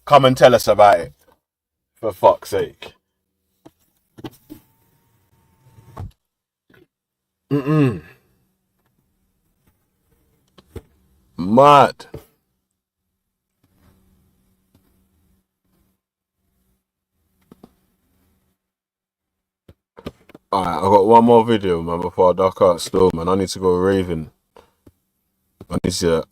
Speaker 1: come and tell us about it. For fuck's sake. Mad. Alright, I got one more video, man, before I duck out still, man. I need to go raving. I need to...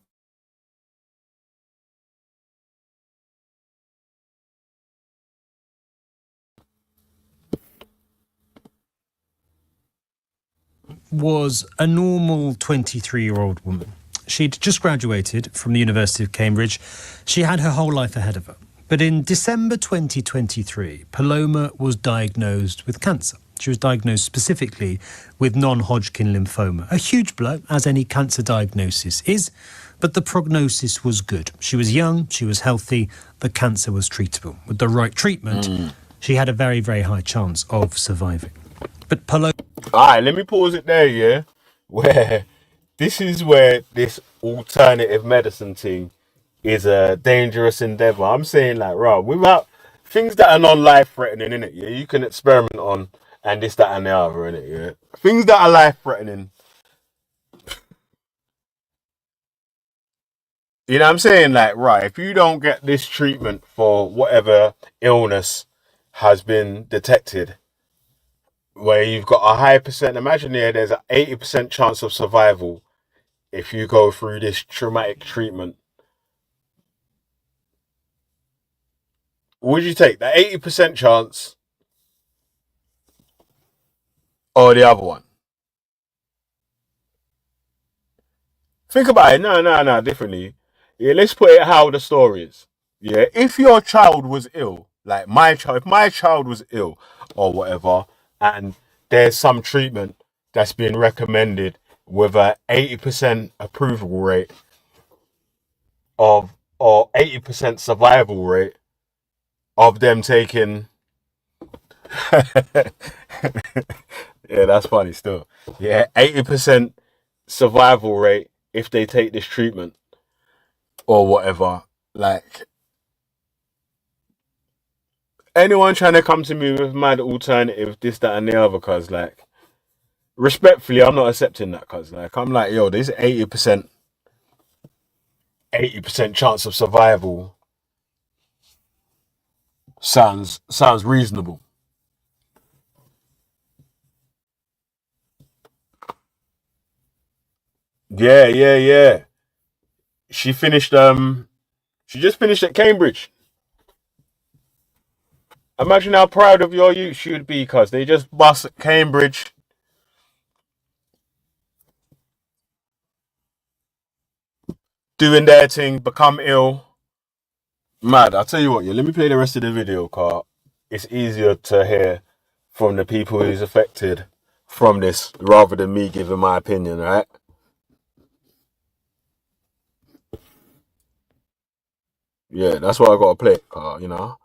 Speaker 8: Was a normal 23-year-old woman. She'd just graduated from the University of Cambridge. She had her whole life ahead of her. But in December 2023, Paloma was diagnosed with cancer. She was diagnosed specifically with non-Hodgkin lymphoma. A huge blow, as any cancer diagnosis is, but the prognosis was good. She was young, she was healthy, the cancer was treatable. With the right treatment, she had a very, very high chance of surviving. But Paloma...
Speaker 1: Alright, let me pause it there, yeah? Where this is where this alternative medicine thing is a dangerous endeavor. I'm saying like, right, without things that are non-life threatening, innit? Yeah, you can experiment on and this, that, and the other, innit? Yeah, things that are life threatening. You know what I'm saying? Like, right, if you don't get this treatment for whatever illness has been detected, where you've got a high percent, imagine here, there's an 80% chance of survival if you go through this traumatic treatment. Would you take the 80% chance or the other one? Think about it. No, differently. Yeah, let's put it how the story is. Yeah, if your child was ill, like my child, if my child was ill or whatever, and there's some treatment that's been recommended with a 80% approval rate of, or 80% survival rate of them taking... Yeah, that's funny still. Yeah, 80% survival rate if they take this treatment or whatever. Like, anyone trying to come to me with mad alternative, this, that, and the other, cuz, like, respectfully, I'm not accepting that, cuz, like, I'm like, yo, this 80% chance of survival sounds reasonable. Yeah. She finished, she just finished at Cambridge. Imagine how proud of your youth she would be, cuz they just bust at Cambridge. Doing their thing, become ill. Mad, I'll tell you what, yeah, let me play the rest of the video, car. It's easier to hear from the people who's affected from this rather than me giving my opinion, right? Yeah, that's why I gotta play it, car, you know.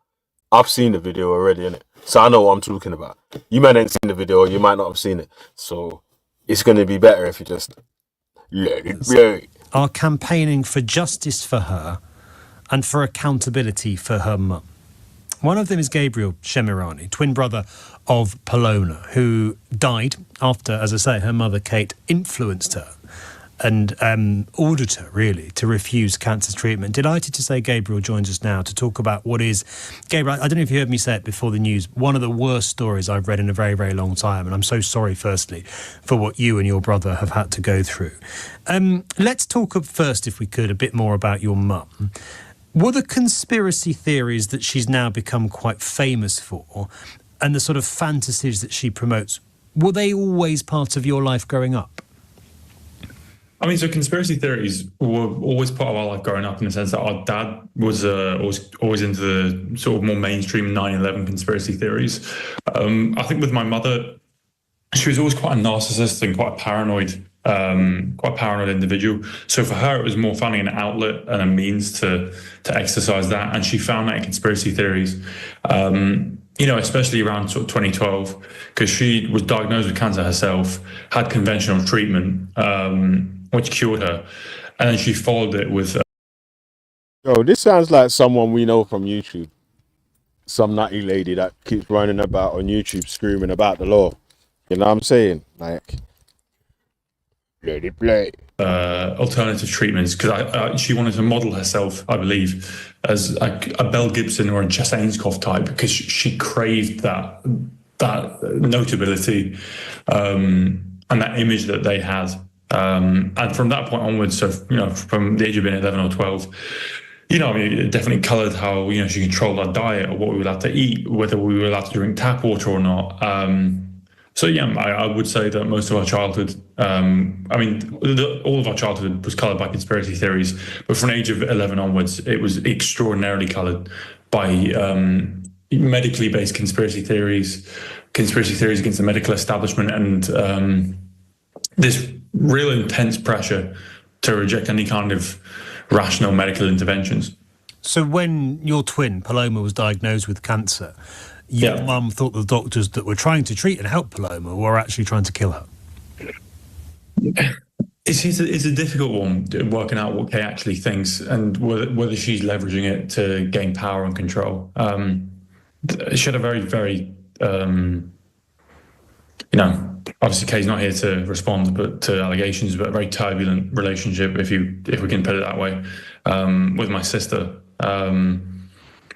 Speaker 1: I've seen the video already, innit? So I know what I'm talking about. You might ain't seen the video, or you might not have seen it. So it's gonna be better if you just let it play.
Speaker 8: Are campaigning for justice for her and for accountability for her mum. One of them is Gabriel Shemirani, twin brother of Paloma, who died after, as I say, her mother Kate influenced her and ordered her, really, to refuse cancer treatment. Delighted to say Gabriel joins us now to talk about what is... Gabriel, I don't know if you heard me say it before the news, one of the worst stories I've read in a very, very long time, and I'm so sorry, firstly, for what you and your brother have had to go through. Let's talk first, if we could, a bit more about your mum. Were the conspiracy theories that she's now become quite famous for, and the sort of fantasies that she promotes, were they always part of your life growing up?
Speaker 9: I mean, so conspiracy theories were always part of our life growing up, in the sense that our dad was always into the sort of more mainstream 9/11 conspiracy theories. I think with my mother, she was always quite a narcissist and quite a paranoid individual. So for her, it was more finding an outlet and a means to exercise that, and she found that in conspiracy theories. Especially around sort of 2012, because she was diagnosed with cancer herself, had conventional treatment, which cured her, and then she followed it with.
Speaker 1: Yo, this sounds like someone we know from YouTube. Some nutty lady that keeps running about on YouTube screaming about the law. You know what I'm saying? Like, play.
Speaker 9: Alternative treatments, because she wanted to model herself, I believe, as a Mel Gibson or a Jess Ainscough type, because she craved that notability and that image that they had. And from that point onwards, so from the age of being 11 or 12, it definitely coloured how she controlled our diet, or what we were allowed to eat, whether we were allowed to drink tap water or not. So yeah, I would say that most of our childhood, all of our childhood was coloured by conspiracy theories. But from the age of 11 onwards, it was extraordinarily coloured by medically based conspiracy theories against the medical establishment, and this real intense pressure to reject any kind of rational medical interventions.
Speaker 8: So when your twin, Paloma, was diagnosed with cancer, your mum thought the doctors that were trying to treat and help Paloma were actually trying to kill her.
Speaker 9: It's a difficult one, working out what Kay actually thinks and whether she's leveraging it to gain power and control. She had a very, very, obviously Kay's not here to respond to allegations, but a very turbulent relationship, if we can put it that way, with my sister.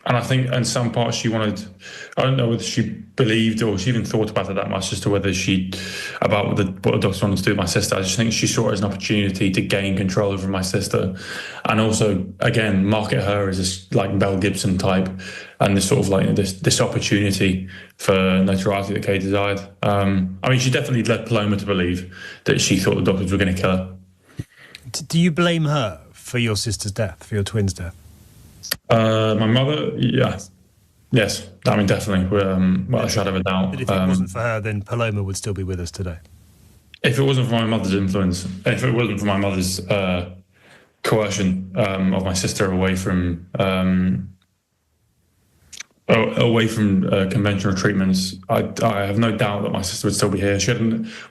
Speaker 9: And I think in some parts she wanted, I don't know whether she believed or she even thought about it that much as to whether about what the doctor wanted to do with my sister. I just think she saw it as an opportunity to gain control over my sister, and also, again, market her as this like Mel Gibson type, and this sort of like this opportunity for notoriety that Kay desired. She definitely led Paloma to believe that she thought the doctors were going to kill her.
Speaker 8: Do you blame her for your sister's death, for your twin's death?
Speaker 9: My mother, yes, definitely, without a shadow of a doubt.
Speaker 8: But if it wasn't for her, then Paloma would still be with us today.
Speaker 9: If it wasn't for my mother's influence, and if it wasn't for my mother's coercion of my sister away from conventional treatments, I have no doubt that my sister would still be here.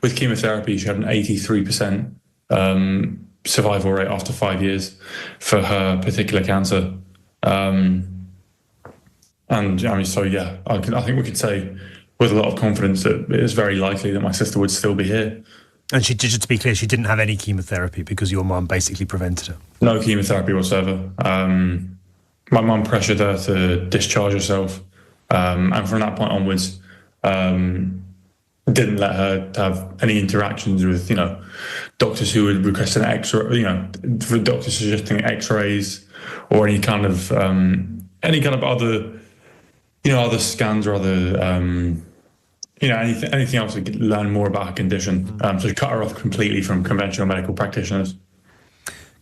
Speaker 9: With chemotherapy, she had an 83% survival rate after 5 years for her particular cancer. I think we could say with a lot of confidence that it is very likely that my sister would still be here.
Speaker 8: And just to be clear, she didn't have any chemotherapy because your mum basically prevented her?
Speaker 9: No chemotherapy whatsoever. My mum pressured her to discharge herself, and from that point onwards, didn't let her have any interactions with, doctors who would request an X-ray, for doctors suggesting X-rays or any kind of other, other scans or other, anything else to learn more about her condition. So cut her off completely from conventional medical practitioners.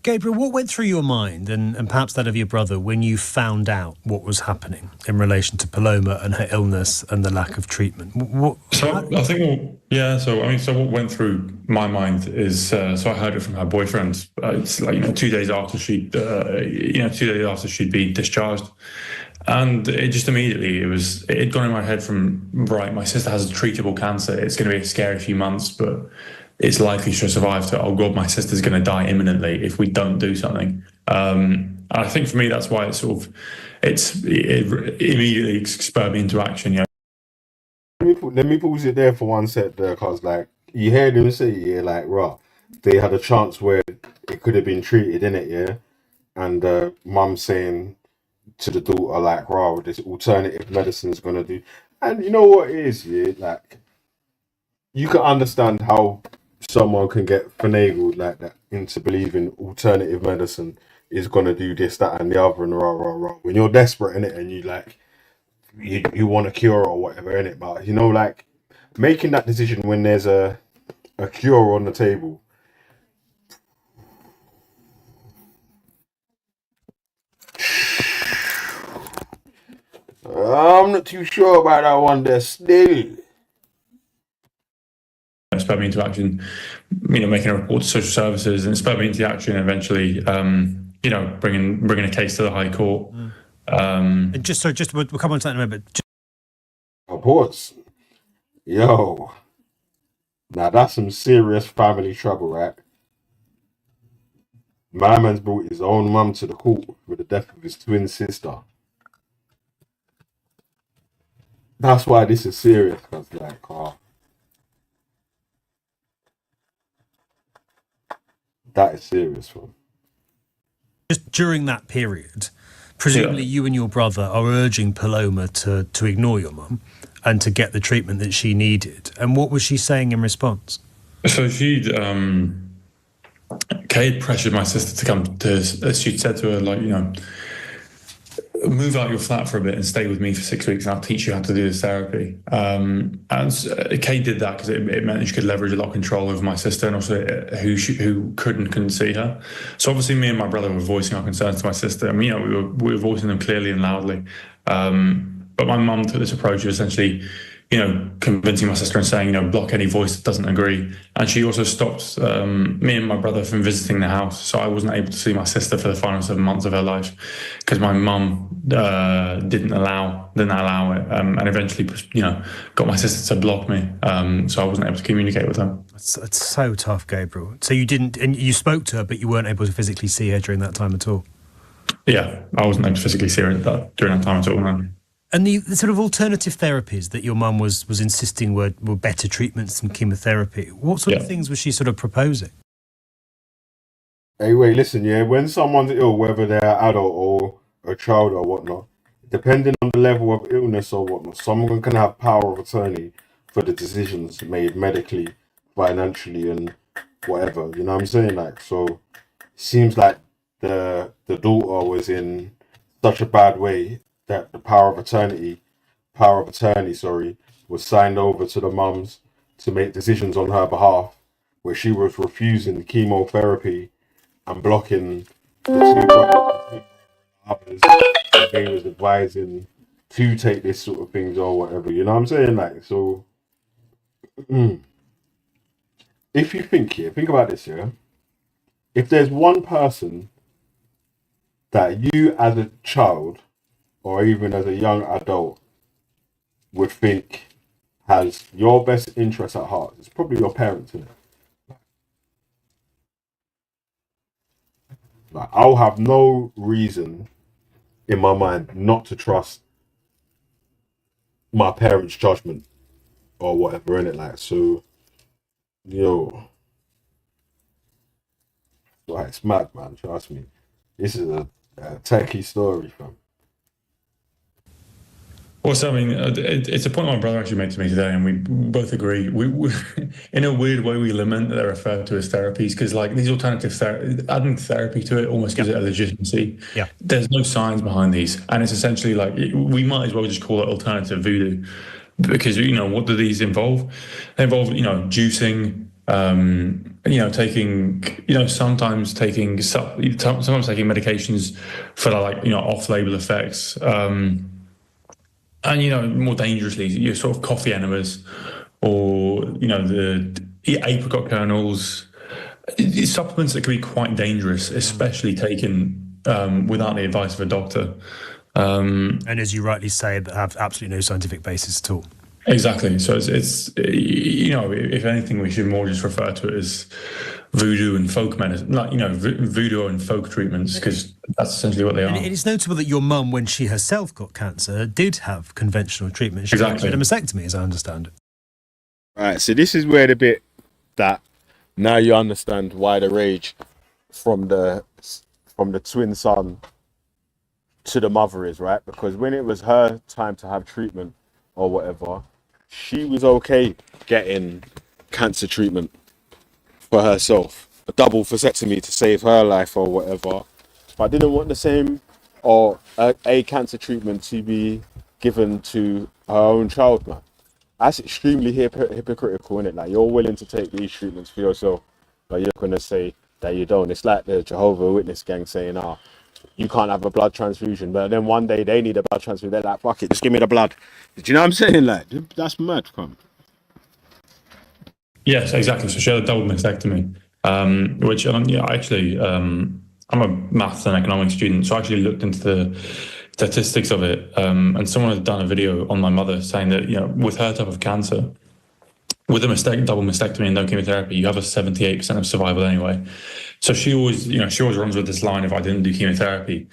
Speaker 8: Gabriel, what went through your mind, and perhaps that of your brother, when you found out what was happening in relation to Paloma and her illness and the lack of treatment? What went through my mind is, so I heard it from her boyfriend. It's like 2 days after she'd been discharged, and it just immediately it had gone in my head from, right, my sister has a treatable cancer. It's going to be a scary few months, but it's likely she'll survive to, oh God, my sister's going to die imminently if we don't do something. And I think for me, that's why it immediately spurred me into action.
Speaker 1: Let me pause it there for one sec there, because you heard him say, they had a chance where it could have been treated, innit, yeah? And mum saying to the daughter, this alternative medicine's going to do. And you know what it is, yeah? You can understand how someone can get finagled like that into believing alternative medicine is going to do this, that, and the other, and rah. When you're desperate in it and you want a cure or whatever in it, but making that decision when there's a cure on the table, I'm not too sure about that one there still.
Speaker 9: Spurred me into action, making a report to social services, and spurred me into action. And eventually, bringing a case to the High Court.
Speaker 8: And just we'll come on to that in a moment.
Speaker 1: Reports, yo. Now that's some serious family trouble, right? My man's brought his own mum to the court for the death of his twin sister. That's why this is serious, because that is serious, man.
Speaker 8: Just during that period, presumably you and your brother are urging Paloma to ignore your mum and to get the treatment that she needed. And what was she saying in response?
Speaker 9: So Kay had pressured my sister to come to, she'd said to her, move out your flat for a bit and stay with me for 6 weeks and I'll teach you how to do this therapy. And Kay did that because it meant she could leverage a lot of control over my sister and also who couldn't see her. So obviously me and my brother were voicing our concerns to my sister. And, we were voicing them clearly and loudly. But my mum took this approach of essentially, convincing my sister and saying, block any voice that doesn't agree. And she also stopped me and my brother from visiting the house. So I wasn't able to see my sister for the final 7 months of her life because my mum didn't allow it. And eventually, got my sister to block me. So I wasn't able to communicate with her.
Speaker 8: It's so tough, Gabriel. So you didn't, and you spoke to her, but you weren't able to physically see her during that time at all?
Speaker 9: Yeah, I wasn't able to physically see her during that time at all, no.
Speaker 8: And the sort of alternative therapies that your mum was insisting were better treatments than chemotherapy, what sort of things was she sort of proposing?
Speaker 1: Hey, wait, listen, when someone's ill, whether they're an adult or a child or whatnot, depending on the level of illness or whatnot, someone can have power of attorney for the decisions made medically, financially, and whatever. You know what I'm saying? So it seems like the daughter was in such a bad way that the power of attorney, was signed over to the mums to make decisions on her behalf, where she was refusing chemotherapy and blocking the two others, and they was advising to take this sort of things or whatever. You know what I'm saying? So if you think about this, if there's one person that you as a child or even as a young adult would think has your best interest at heart, it's probably your parents, isn't it? I'll have no reason in my mind not to trust my parents' judgment or whatever, innit? So, it's mad, man, trust me. This is a techie story, fam.
Speaker 9: Also, it's a point my brother actually made to me today, and we both agree. We in a weird way, we lament that they're referred to as therapies because, these alternative adding therapy to it almost gives it a legitimacy.
Speaker 8: Yeah,
Speaker 9: there's no science behind these, and it's essentially we might as well just call it alternative voodoo because what do these involve? They involve juicing. Sometimes taking medications for off-label effects. And, more dangerously, your sort of coffee enemas or, the apricot kernels, supplements that can be quite dangerous, especially taken without the advice of a doctor.
Speaker 8: And as you rightly say, that have absolutely no scientific basis at all.
Speaker 9: Exactly. So it's if anything, we should more just refer to it as voodoo and folk medicine, voodoo and folk treatments, because that's essentially what they are.
Speaker 8: And it's notable that your mum, when she herself got cancer, did have conventional treatment. She had a mastectomy, as I understand it.
Speaker 1: Right, so this is where the bit that now you understand why the rage from the twin son to the mother is, right? Because when it was her time to have treatment or whatever, she was okay getting cancer treatment for herself, a double vasectomy to save her life or whatever, but didn't want the same or a cancer treatment to be given to her own child, man. That's extremely hypocritical, isn't it? You're willing to take these treatments for yourself, but you're going to say that you don't. It's like the Jehovah's Witness gang saying, you can't have a blood transfusion. But then one day they need a blood transfusion. They're like, fuck it, just give me the blood. Do you know what I'm saying? Like, that's mad, fam.
Speaker 9: Yes, exactly. So she had a double mastectomy, which I'm a maths and economics student, so I actually looked into the statistics of it. And someone had done a video on my mother saying that, with her type of cancer, with a double mastectomy and no chemotherapy, you have a 78% of survival anyway. So she always runs with this line of, I didn't do chemotherapy.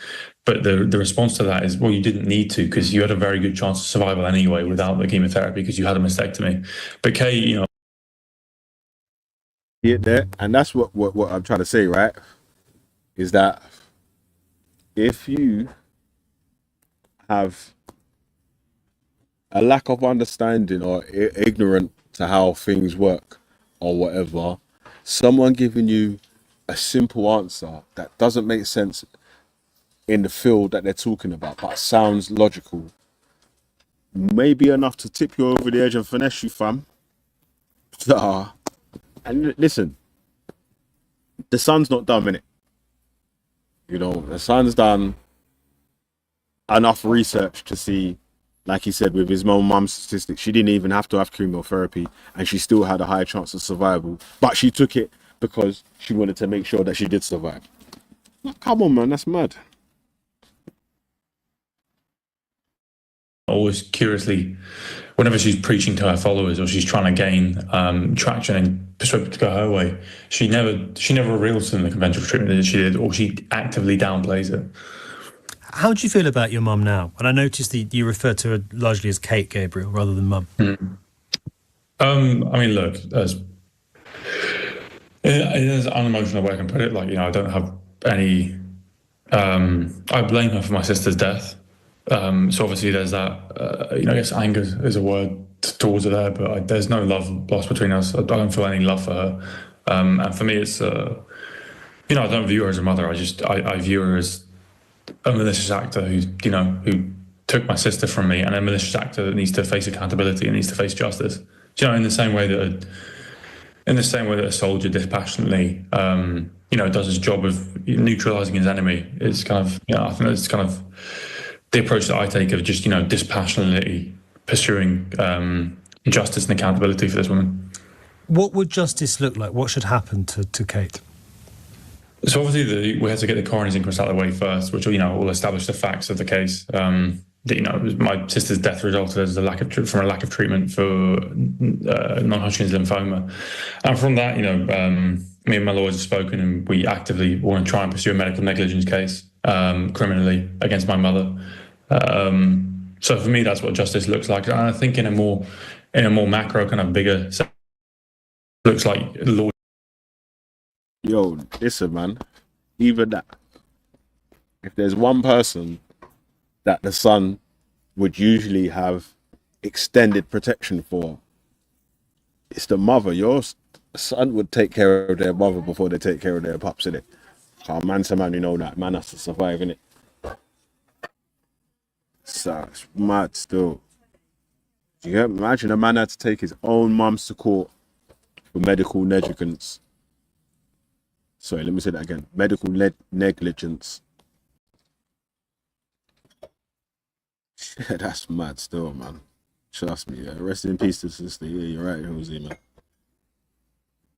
Speaker 9: But the response to that is, well, you didn't need to, because you had a very good chance of survival anyway without the chemotherapy, because you had a mastectomy. But Kay,
Speaker 1: Yeah, there, and that's what I'm trying to say, right? Is that if you have a lack of understanding or ignorant to how things work or whatever, someone giving you a simple answer that doesn't make sense in the field that they're talking about but sounds logical may be enough to tip you over the edge and finesse you, fam. And listen, the son's not dumb, innit? The son's done enough research to see, like he said, with his mum's statistics, she didn't even have to have chemotherapy and she still had a high chance of survival. But she took it because she wanted to make sure that she did survive. Come on, man, that's mad.
Speaker 9: always curiously, whenever she's preaching to her followers or she's trying to gain traction and persuade people to go her way, she never reveals to them the conventional treatment that she did, or she actively downplays it.
Speaker 8: How do you feel about your mum now? And I noticed that you refer to her largely as Kate Gabriel rather than mum.
Speaker 9: I mean, look, it is unemotional way I can put it. Like, I don't have any. I blame her for my sister's death. So obviously there's that. I guess anger is a word towards her there, but there's no love lost between us. I don't feel any love for her. And for me, it's I don't view her as a mother. I view her as a malicious actor who took my sister from me, and a malicious actor that needs to face accountability and needs to face justice. In the same way that a soldier dispassionately, does his job of neutralizing his enemy. It's kind of, I think that's kind of the approach that I take of just, dispassionately pursuing justice and accountability for this woman.
Speaker 8: What would justice look like? What should happen to Kate?
Speaker 9: So obviously we had to get the coroner's inquest out of the way first, which will establish the facts of the case. My sister's death resulted as from a lack of treatment for non-Hodgkin's lymphoma, and from that, me and my lawyers have spoken, and we actively want to try and pursue a medical negligence case criminally against my mother. So for me, that's what justice looks like, and I think in a more macro kind of bigger sense, looks like law.
Speaker 1: Yo, listen, man. Even that, if there's one person that the son would usually have extended protection for, it's the mother. Your son would take care of their mother before they take care of their pups, innit? Man to man, that man has to survive, innit? So it's mad still. You can imagine a man had to take his own mums to court for medical negligence. Sorry, let me say that again. Medical negligence. Yeah, that's mad still, man. Trust me. Yeah. Rest in peace to sister. Yeah, you're right, Jose, man.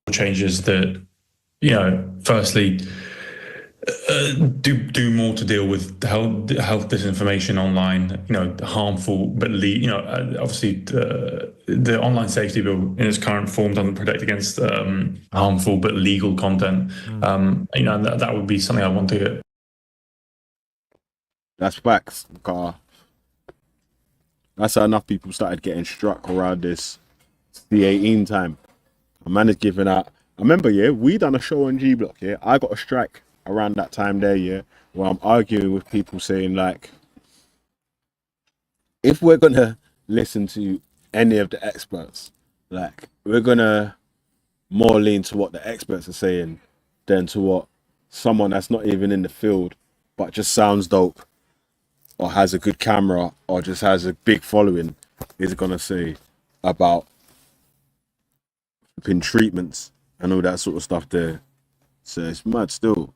Speaker 9: Changes that, firstly, do more to deal with health disinformation online. Harmful, but obviously the online safety bill in its current form doesn't protect against harmful but legal content. That would be something I want to get.
Speaker 1: That's facts, Car. That's how enough people started getting struck around this C18 time. A man is giving out. I remember, we done a show on G Block. I got a strike around that time there, where I'm arguing with people saying, like, if we're gonna listen to any of the experts, like, we're gonna more lean to what the experts are saying than to what someone that's not even in the field but just sounds dope or has a good camera or just has a big following is gonna say about pin treatments and all that sort of stuff there. So it's mad still.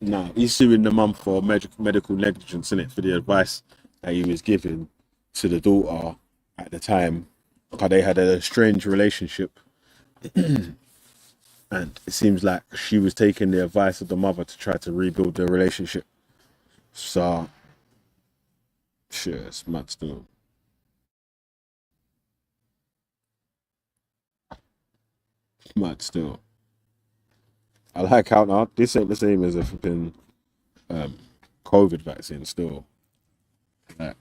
Speaker 1: Nah, he's suing the mum for medical negligence in it for the advice that he was giving to the daughter at the time, because they had a strange relationship, and it seems like she was taking the advice of the mother to try to rebuild the relationship. So, shit, it's mad still. Mad still. I like how now this ain't the same as a flipping COVID vaccine still. Like,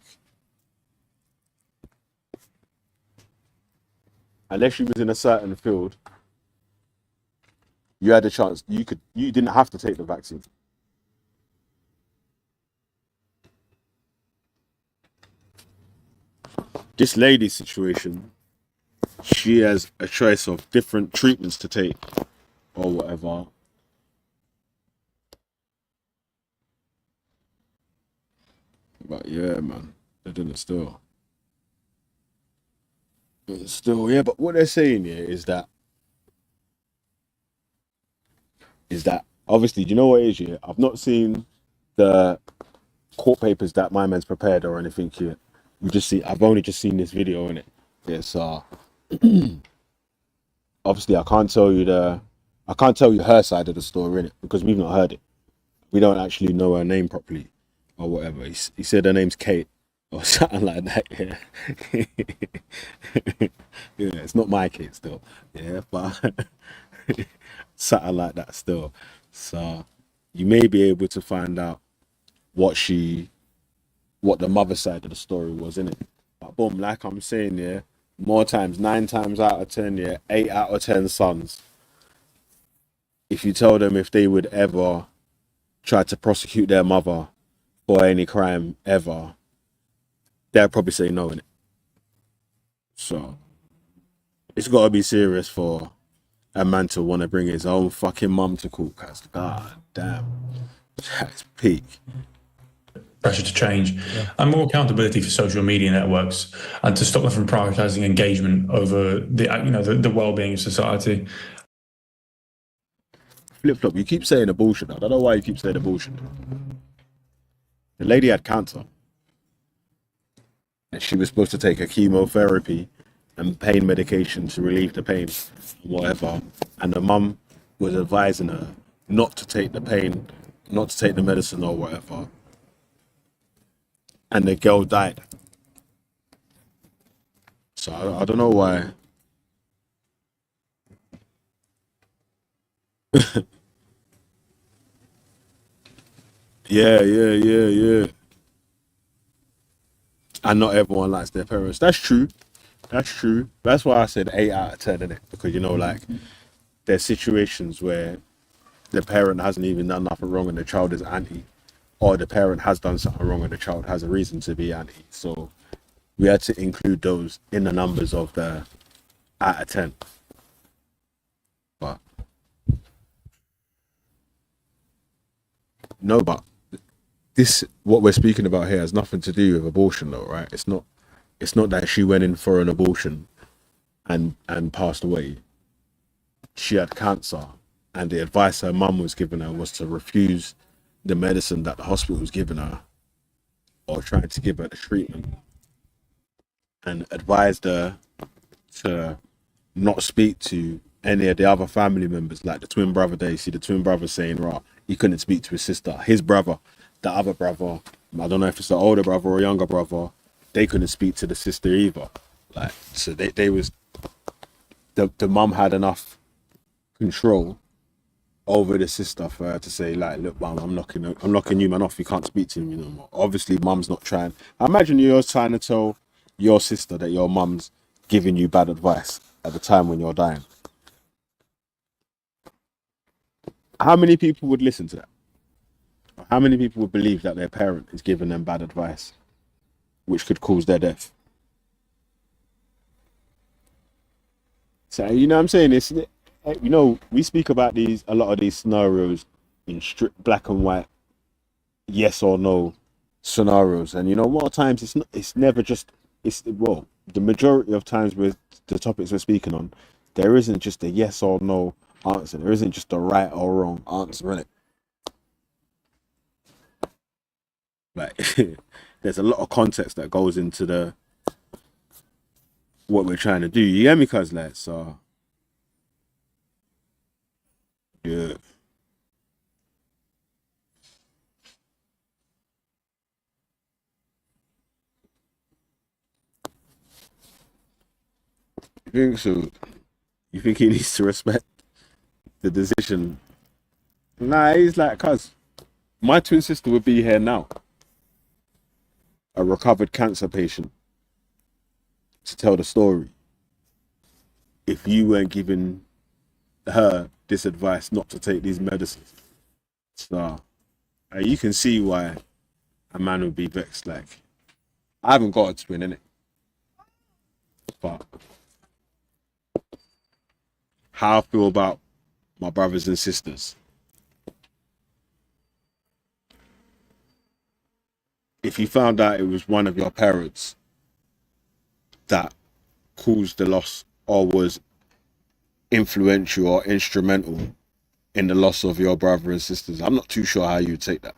Speaker 1: unless you was in a certain field, you had a chance. You didn't have to take the vaccine. This lady's situation, she has a choice of different treatments to take or whatever. But yeah, man, they didn't still. But still, yeah. But what they're saying here is that obviously, do you know what it is here? I've not seen the court papers that my man's prepared or anything yet. I've only just seen this video in it. Yeah, so obviously I can't tell you her side of the story in it because we've not heard it. We don't actually know her name properly or whatever. He said her name's Kate or something like that. Yeah, yeah, it's not my Kate still. Yeah, but something like that still. So you may be able to find out what the mother side of the story was in it. But boom, like I'm saying, yeah, more times, 9 times out of 10, yeah, 8 out of 10 sons, if you tell them if they would ever try to prosecute their mother for any crime ever, they'll probably say no in it. So it's got to be serious for a man to want to bring his own fucking mum to court. Cause god damn, that's peak.
Speaker 9: Pressure to change, and more accountability for social media networks, and to stop them from prioritizing engagement over the well-being of society.
Speaker 1: Flip flop. You keep saying abortion. I don't know why you keep saying abortion. The lady had cancer, and she was supposed to take a chemotherapy and pain medication to relieve the pain, whatever. And the mum was advising her not to take the pain, not to take the medicine or whatever. And the girl died. So I don't know why. Yeah. And not everyone likes their parents. That's true. That's true. That's why I said 8 out of 10 in it, because like there's situations where the parent hasn't even done nothing wrong and the child is anti, or the parent has done something wrong and the child has a reason to be anti. So we had to include those in the numbers of the out of 10. But no, but this what we're speaking about here has nothing to do with abortion though, right? It's not that she went in for an abortion and passed away. She had cancer, and the advice her mum was giving her was to refuse the medicine that the hospital was giving her, or trying to give her the treatment, and advised her to not speak to any of the other family members, like the twin brother. There, you see the twin brother saying, right, he couldn't speak to his sister. His brother, the other brother, I don't know if it's the older brother or younger brother, they couldn't speak to the sister either. Like, so they was the mum had enough control over the sister for her to say, like, look, mum, I'm knocking you man off. You can't speak to me no more. Obviously, mum's not trying. I imagine you're trying to tell your sister that your mum's giving you bad advice at the time when you're dying. How many people would listen to that? How many people would believe that their parent is giving them bad advice, which could cause their death? So, you know what I'm saying? It's, we speak about a lot of these scenarios in strict black and white, yes or no scenarios. And, more times it's never just, the majority of times with the topics we're speaking on, there isn't just a yes or no answer. There isn't just a right or wrong answer in it. Like, there's a lot of context that goes into the what we're trying to do. You get me, cuz, like, so yeah. You think so? You think he needs to respect the decision? Nah, he's like, cuz, my twin sister would be here now, a recovered cancer patient, to tell the story if you weren't giving her this advice not to take these medicines. So you can see why a man would be vexed. Like, I haven't got a twin, innit? But how I feel about my brothers and sisters. If you found out it was one of your parents that caused the loss or was influential or instrumental in the loss of your brother and sisters, I'm not too sure how you would take that.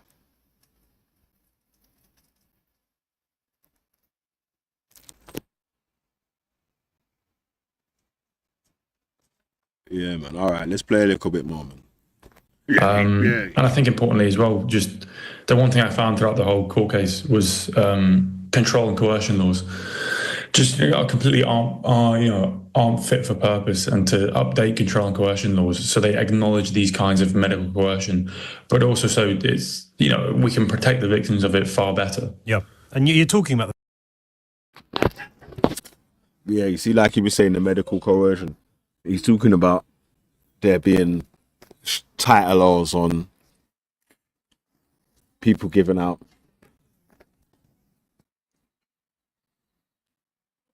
Speaker 1: Yeah, man. All right, let's play a little bit more, man.
Speaker 9: And I think importantly as well, just the one thing I found throughout the whole court case was control and coercion laws. Just completely aren't fit for purpose, and to update control and coercion laws so they acknowledge these kinds of medical coercion, but also so it's we can protect the victims of it far better.
Speaker 8: Yeah, and you're talking about
Speaker 1: Yeah, you see, like he was saying, the medical coercion. He's talking about there being tighter laws on people giving out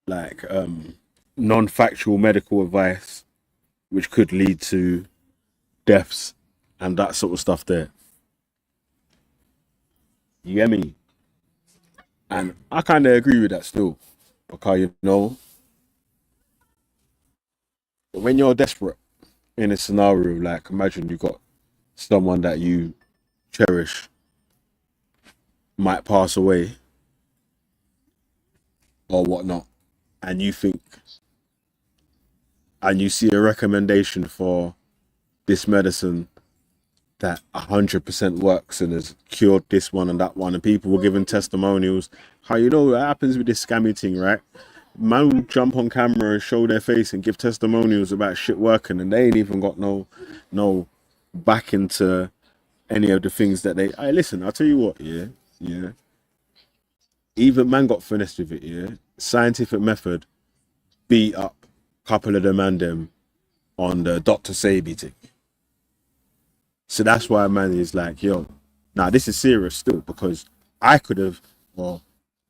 Speaker 1: like non-factual medical advice which could lead to deaths and that sort of stuff there. You get me? And I kind of agree with that still, because when you're desperate in a scenario, like, imagine you got someone that you cherish might pass away or whatnot, and you think, and you see a recommendation for this medicine that 100% works and has cured this one and that one, and people were giving testimonials. How what happens with this scammy thing, right? Man will jump on camera and show their face and give testimonials about shit working, and they ain't even got no back into any of the things that they. Listen, I'll tell you what, yeah. Even man got finessed with it, yeah. Scientific method beat up a couple of the man them on the Dr. Sabi thing. So that's why man is like, yo, now this is serious still, because I could have, or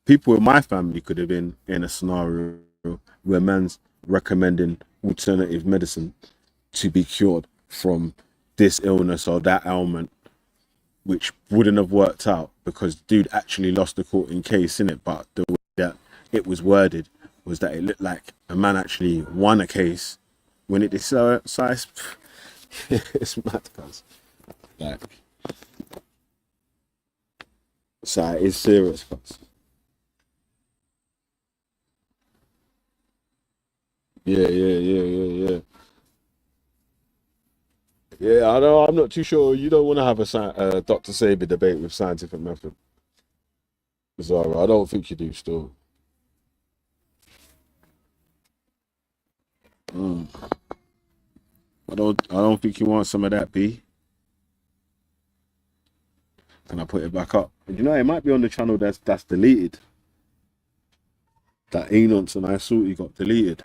Speaker 1: people in my family could have been in a scenario where man's recommending alternative medicine to be cured from this illness or that ailment, which wouldn't have worked out because dude actually lost the court in case, innit? But the way that it was worded was that it looked like a man actually won a case when it is so it's mad, cuz. Like, so it's serious, cuz. Yeah. Yeah, I know. I'm not too sure. You don't want to have a Dr. Sabi debate with scientific method, Zara. I don't think you do. Still, I don't think you want some of that. B. Can I put it back up? And it might be on the channel that's deleted. That Enonce and I Salty got deleted.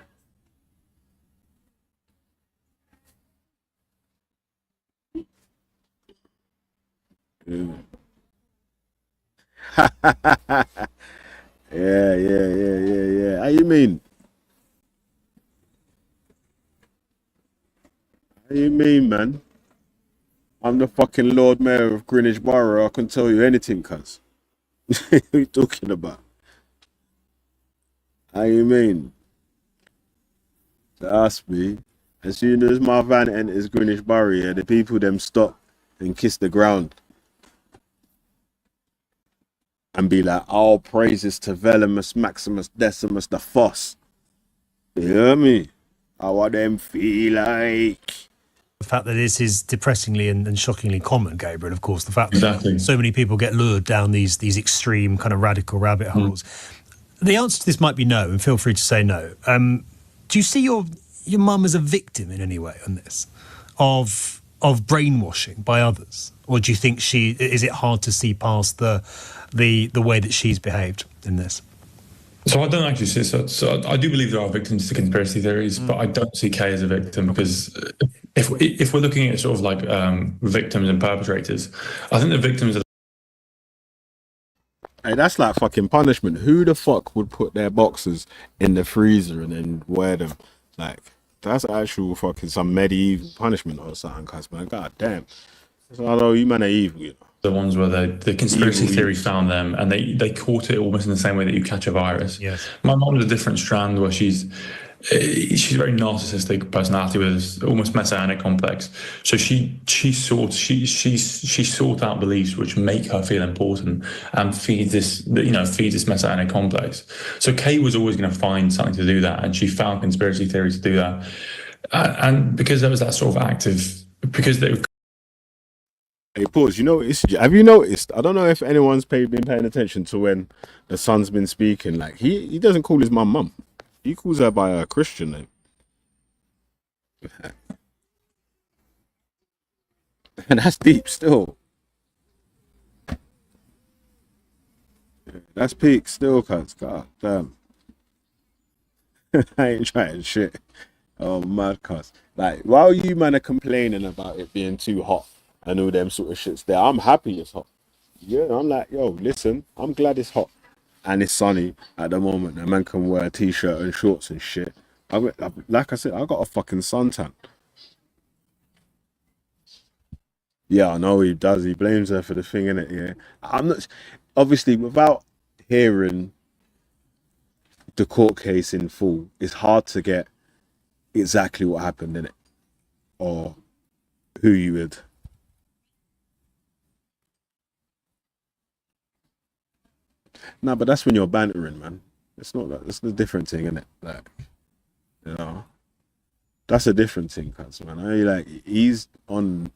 Speaker 1: Yeah. Yeah. How you mean? How you mean, man? I'm the fucking Lord Mayor of Greenwich Borough. I can tell you anything, cuz. What are you talking about? How you mean? Ask me. As soon as my van enters Greenwich Borough, yeah, the people them stop and kiss the ground. and be like, all praises to Velimus Maximus Decimus the Foss. You hear me? How them feel like?
Speaker 8: The fact that this is depressingly and shockingly common, Gabriel, of course, the fact that
Speaker 9: Exactly.
Speaker 8: so many people get lured down these extreme kind of radical rabbit holes. The answer to this might be no, and feel free to say no. Do you see your mum as a victim in any way on this of brainwashing by others, or do you think is it hard to see past the way that she's behaved in this?
Speaker 9: So I don't actually see so I do believe there are victims to conspiracy theories, but I don't see Kay as a victim because if we're looking at sort of like victims and perpetrators, I think the victims are.
Speaker 1: Hey, that's like fucking punishment. Who the fuck would put their boxers in the freezer and then wear them? Like, that's actual fucking some medieval punishment or something, cuz, man. God damn. Although you man are evil, you know.
Speaker 9: The ones where the conspiracy theory found them and they caught it almost in the same way that you catch a virus.
Speaker 8: Yes.
Speaker 9: My mom's a different strand where she's a very narcissistic personality with almost messianic complex. So she sought out beliefs which make her feel important and feeds this messianic complex. So Kay was always going to find something to do that, and she found conspiracy theories to do that. And because there was that sort of because they.
Speaker 1: Hey, pause. Have you noticed? I don't know if anyone's been paying attention to when the son's been speaking. Like, he doesn't call his mum. He calls her by a Christian name. And that's deep still. That's peak still, cuz. God damn. I ain't trying shit. Oh, mad cuz. Like, while you man are complaining about it being too hot and all them sort of shits there, I'm happy it's hot. Yeah, I'm like, yo, listen, I'm glad it's hot and it's sunny at the moment. A man can wear a t-shirt and shorts and shit. Like I said, I got a fucking suntan. Yeah, I know he does. He blames her for the thing, innit? Yeah. I'm not, obviously, without hearing the court case in full, it's hard to get exactly what happened, innit? Or who you would. No, but that's when you're bantering, man. It's not that. It's a different thing, isn't it? Like, you know, that's a different thing, cuz, man. He's on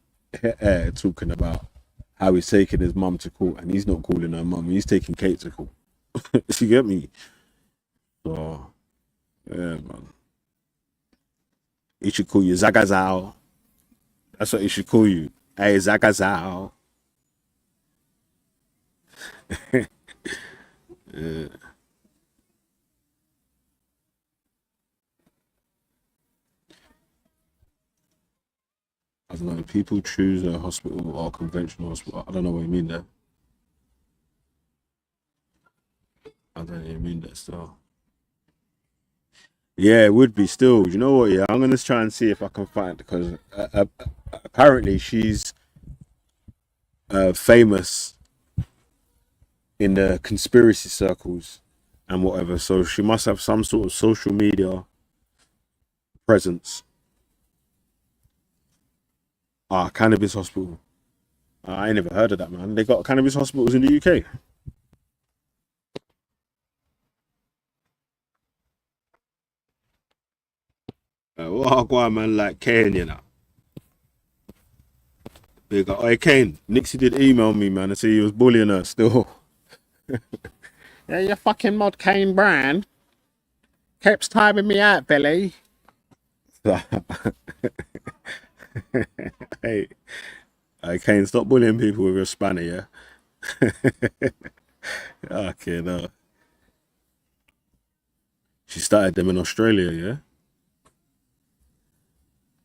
Speaker 1: air talking about how he's taking his mum to court, and he's not calling her mum. He's taking Kate to court. You get me? So, yeah, man. He should call you Zagazao. That's what he should call you. Hey, Zagazao. Yeah. I don't know. People choose a hospital or conventional hospital. I don't know what you mean there. I don't even mean that still. Yeah, it would be still. You know what? Yeah, I'm gonna try and see if I can find, because apparently she's famous in the conspiracy circles and whatever. So she must have some sort of social media presence. Cannabis hospital. I ain't never heard of that, man. They got cannabis hospitals in the UK. What a man like Kane, you know. Big up. Hey, Kane, Nixie did email me, man, and say he was bullying her still. Yeah, you fucking mod Kane Brand. Keeps timing me out, Billy. Hey, Kane, stop bullying people with your spanner, yeah? Okay, no. She started them in Australia, yeah?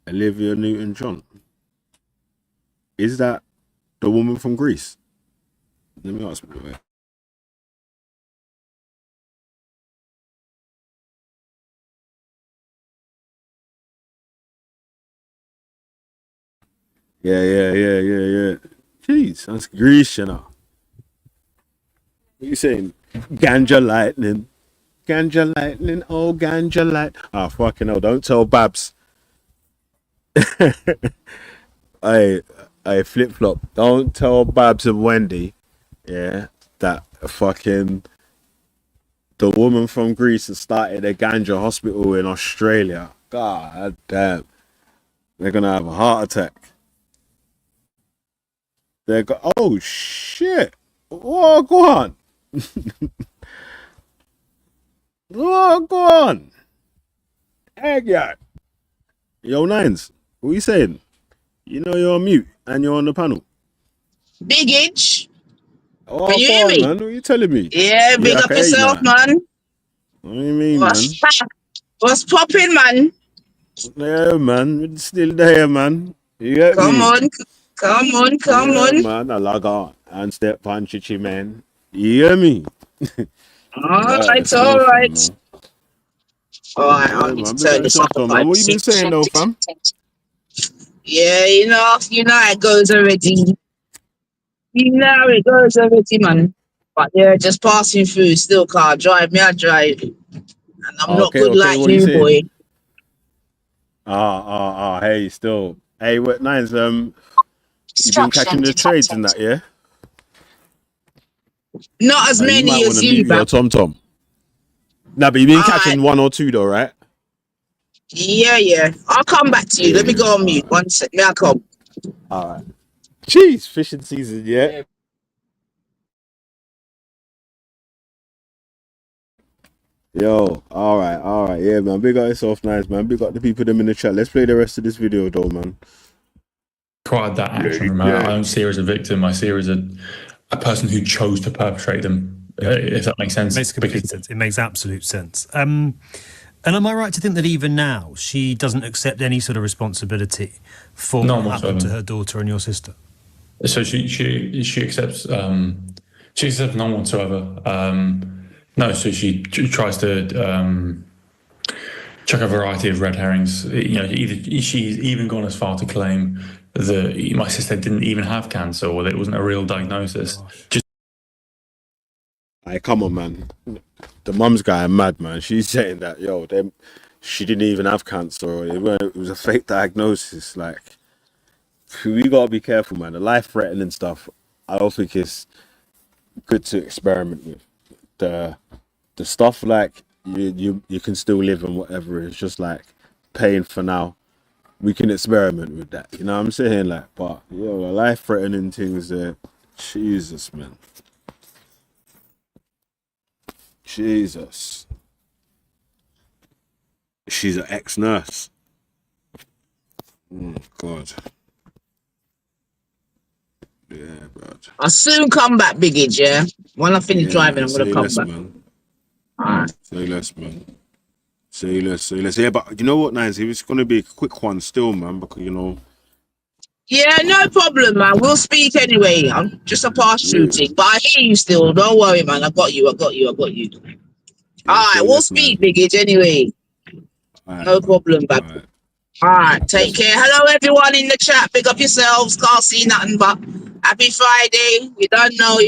Speaker 1: Olivia Newton-John. Is that the woman from Greece? Let me ask you. Yeah. Jeez, that's Greece, you know. What you saying? Ganja lightning. Ganja lightning, oh ganja light. Ah, fucking hell, don't tell Babs. I flip flop. Don't tell Babs and Wendy, yeah, that fucking the woman from Greece that started a ganja hospital in Australia. God damn. They're gonna have a heart attack. Oh shit. Oh, go on. Oh, go on. Hey, yeah. Yo, Nines, what you saying? You know you're on mute and you're on the panel.
Speaker 10: Big H.
Speaker 1: Oh,
Speaker 10: Can you
Speaker 1: go
Speaker 10: hear
Speaker 1: on,
Speaker 10: me?
Speaker 1: man. What are you telling me?
Speaker 10: Yeah, big
Speaker 1: I
Speaker 10: up
Speaker 1: can hear you
Speaker 10: yourself,
Speaker 1: now.
Speaker 10: man.
Speaker 1: What do you mean, man?
Speaker 10: What's popping, man?
Speaker 1: Yeah, man. It's still there, man. You get
Speaker 10: Come
Speaker 1: me?
Speaker 10: on, come on, come
Speaker 1: Yeah,
Speaker 10: on.
Speaker 1: man. I log on and step on chichi, man. You hear me?
Speaker 10: Alright,
Speaker 1: Still, fam,
Speaker 10: alright.
Speaker 1: man.
Speaker 10: Alright,
Speaker 1: Yeah,
Speaker 10: I need to
Speaker 1: man. Big
Speaker 10: turn
Speaker 1: up
Speaker 10: this up
Speaker 1: yourself,
Speaker 10: a
Speaker 1: though, man.
Speaker 10: five,
Speaker 1: What you been
Speaker 10: six.
Speaker 1: saying, though, fam?
Speaker 10: Yeah, you know how it goes already. You know how it goes already, man. But they're just passing through, still can't drive me, I drive. And I'm not
Speaker 1: Okay,
Speaker 10: good
Speaker 1: okay.
Speaker 10: like
Speaker 1: What you
Speaker 10: you,
Speaker 1: saying?
Speaker 10: boy.
Speaker 1: Hey, still. Hey, what, Nines, you been catching the trades and that, yeah?
Speaker 10: Not as
Speaker 1: You might
Speaker 10: many
Speaker 1: want
Speaker 10: as
Speaker 1: to
Speaker 10: you,
Speaker 1: mute
Speaker 10: man.
Speaker 1: your tom-tom. Nah, but you been
Speaker 10: Alright,
Speaker 1: catching 1 or 2, though, right?
Speaker 10: yeah. I'll come back to you. Let me
Speaker 1: Yeah,
Speaker 10: go on mute. 1 sec. May I come?
Speaker 1: all right. Jeez, fishing season, yeah? Yo, all right, yeah, man. Big up yourself, Nice, man. Big up the people them in the chat. Let's play the rest of this video, though, man.
Speaker 9: Required that action from her. I don't see her as a victim. I see her as a person who chose to perpetrate them, if that makes sense.
Speaker 8: It makes complete sense. It makes absolute sense. And am I right to think that even now she doesn't accept any sort of responsibility for what happened to her daughter and your sister?
Speaker 9: So she accepts none whatsoever. No, so she tries to chuck a variety of red herrings. You know, she's even gone as far to claim that my sister didn't even have cancer or that it wasn't a real diagnosis.
Speaker 1: Hey, come on, man. The mum's guy mad, man. She's saying that, she didn't even have cancer or it was a fake diagnosis. Like, we gotta be careful, man. The life-threatening stuff, I don't think it's good to experiment with. The stuff like you can still live and whatever. It's just like pain for now. We can experiment with that. You know what I'm saying? Like, but the life-threatening things, Jesus, man. Jesus. She's an ex-nurse. Oh, God. Yeah, bro.
Speaker 10: I'll soon come back, Big Age, yeah? When I finish driving, I'm going to come back.
Speaker 1: Man.
Speaker 10: Alright.
Speaker 1: Say less, man. Say less. Yeah, but you know what, Nines? It's going to be a quick one still, man, because,
Speaker 10: Yeah, no problem, man. We'll speak anyway. I'm just a pass shooting. But I hear you still. Don't worry, man. I got you. Alright, we'll speak, Big Age, anyway. No problem, man. Alright, take care. Hello, everyone in the chat. Pick up yourselves. Can't see nothing but happy Friday. You don't know.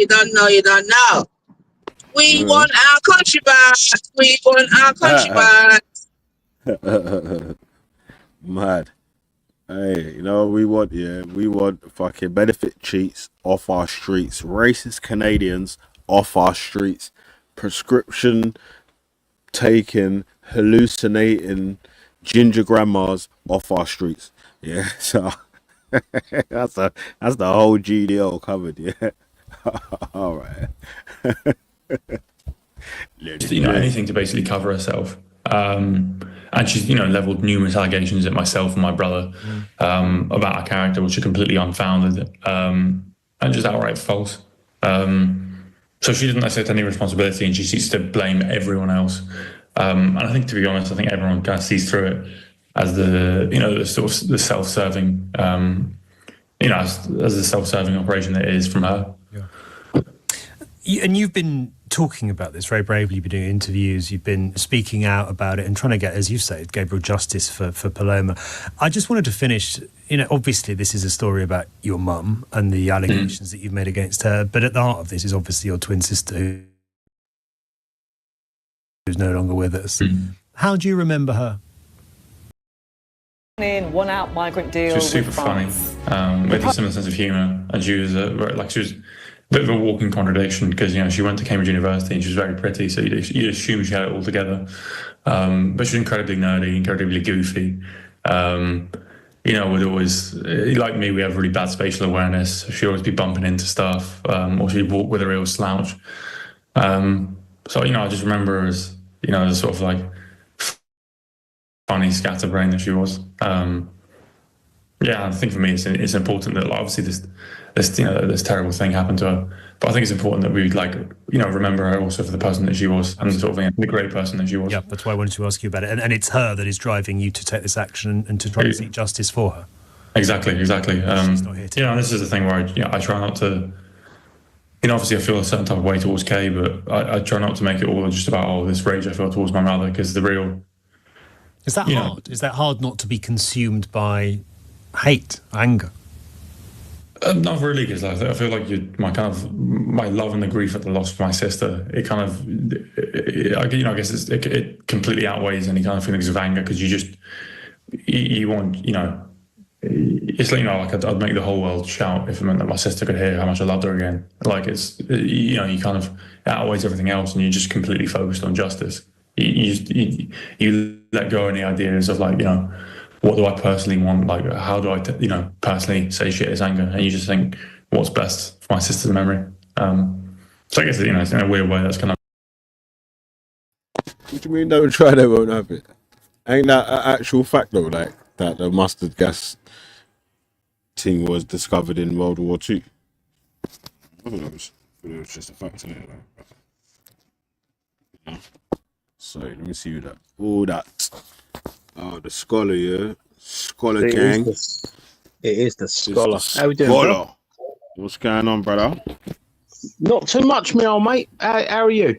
Speaker 10: We want our country back. We want our country back.
Speaker 1: Mad. Hey, we want fucking benefit cheats off our streets, racist Canadians off our streets, prescription taking, hallucinating ginger grandmas off our streets. Yeah, so that's the whole GDO covered. Yeah, all right.
Speaker 9: Anything to basically cover herself. And she's, leveled numerous allegations at myself and my brother about our character, which are completely unfounded and just outright false. So she doesn't accept any responsibility, and she seeks to blame everyone else. And I think, to be honest, everyone kind of sees through it as the sort of the self-serving, as the self-serving operation that it is from her.
Speaker 8: Yeah. And you've been talking about this very bravely. You've been doing interviews, you've been speaking out about it and trying to get, as you say, Gabriel, justice for Paloma. I just wanted to finish, obviously this is a story about your mum and the allegations that you've made against her, but at the heart of this is obviously your twin sister who's no longer with us. How do you remember her?
Speaker 11: In one-out migrant deal.
Speaker 9: She was super funny, with a similar sense of humour, and she was bit of a walking contradiction because, you know, she went to Cambridge University and she was very pretty, so you'd assume she had it all together. But she's incredibly nerdy, incredibly goofy. You know, would always, like me, we have really bad spatial awareness. She'd always be bumping into stuff, or she'd walk with a real slouch. So, you know, I just remember her as, you know, the sort of like funny scatterbrain that she was. Yeah, I think for me it's important that, like, obviously this you know, this terrible thing happened to her, but I think it's important that we, like, you know, remember her also for the person that she was and sort of, you know, the great person that she was.
Speaker 8: Yeah, that's why I wanted to ask you about it, and it's her that is driving you to take this action and to try to seek justice for her.
Speaker 9: Exactly.
Speaker 8: She's not here
Speaker 9: You know, this is the thing where I try not to. You know, obviously I feel a certain type of way towards Kay, but I try not to make it all just about this rage I feel towards my mother, because the real.
Speaker 8: Is that hard? Is that hard not to be consumed by hate, anger?
Speaker 9: Not really, because I feel like my love and the grief at the loss of my sister, it kind of, I guess it completely outweighs any kind of feelings of anger, because you want, you know, it's like, you know, like I'd make the whole world shout if it meant that my sister could hear how much I loved her again. Like, it's, you know, you kind of, it outweighs everything else, and you're just completely focused on justice. You let go of any ideas of, like, you know, what do I personally want? Like, how do I, you know, personally satiate this anger? And you just think, what's best for my sister's memory? So I guess, you know, in a weird way, that's kind of.
Speaker 1: What do you mean don't try, they won't have it? Ain't that an actual fact though? Like, that the mustard gas thing was discovered in World War II? I thought it was just a fact, innit? Like, sorry, let me see who that. Oh, that. Oh, the scholar, yeah. Scholar gang.
Speaker 11: It is the scholar.
Speaker 1: How we doing, bro? What's going on, brother?
Speaker 11: Not too much, me old mate. How are you?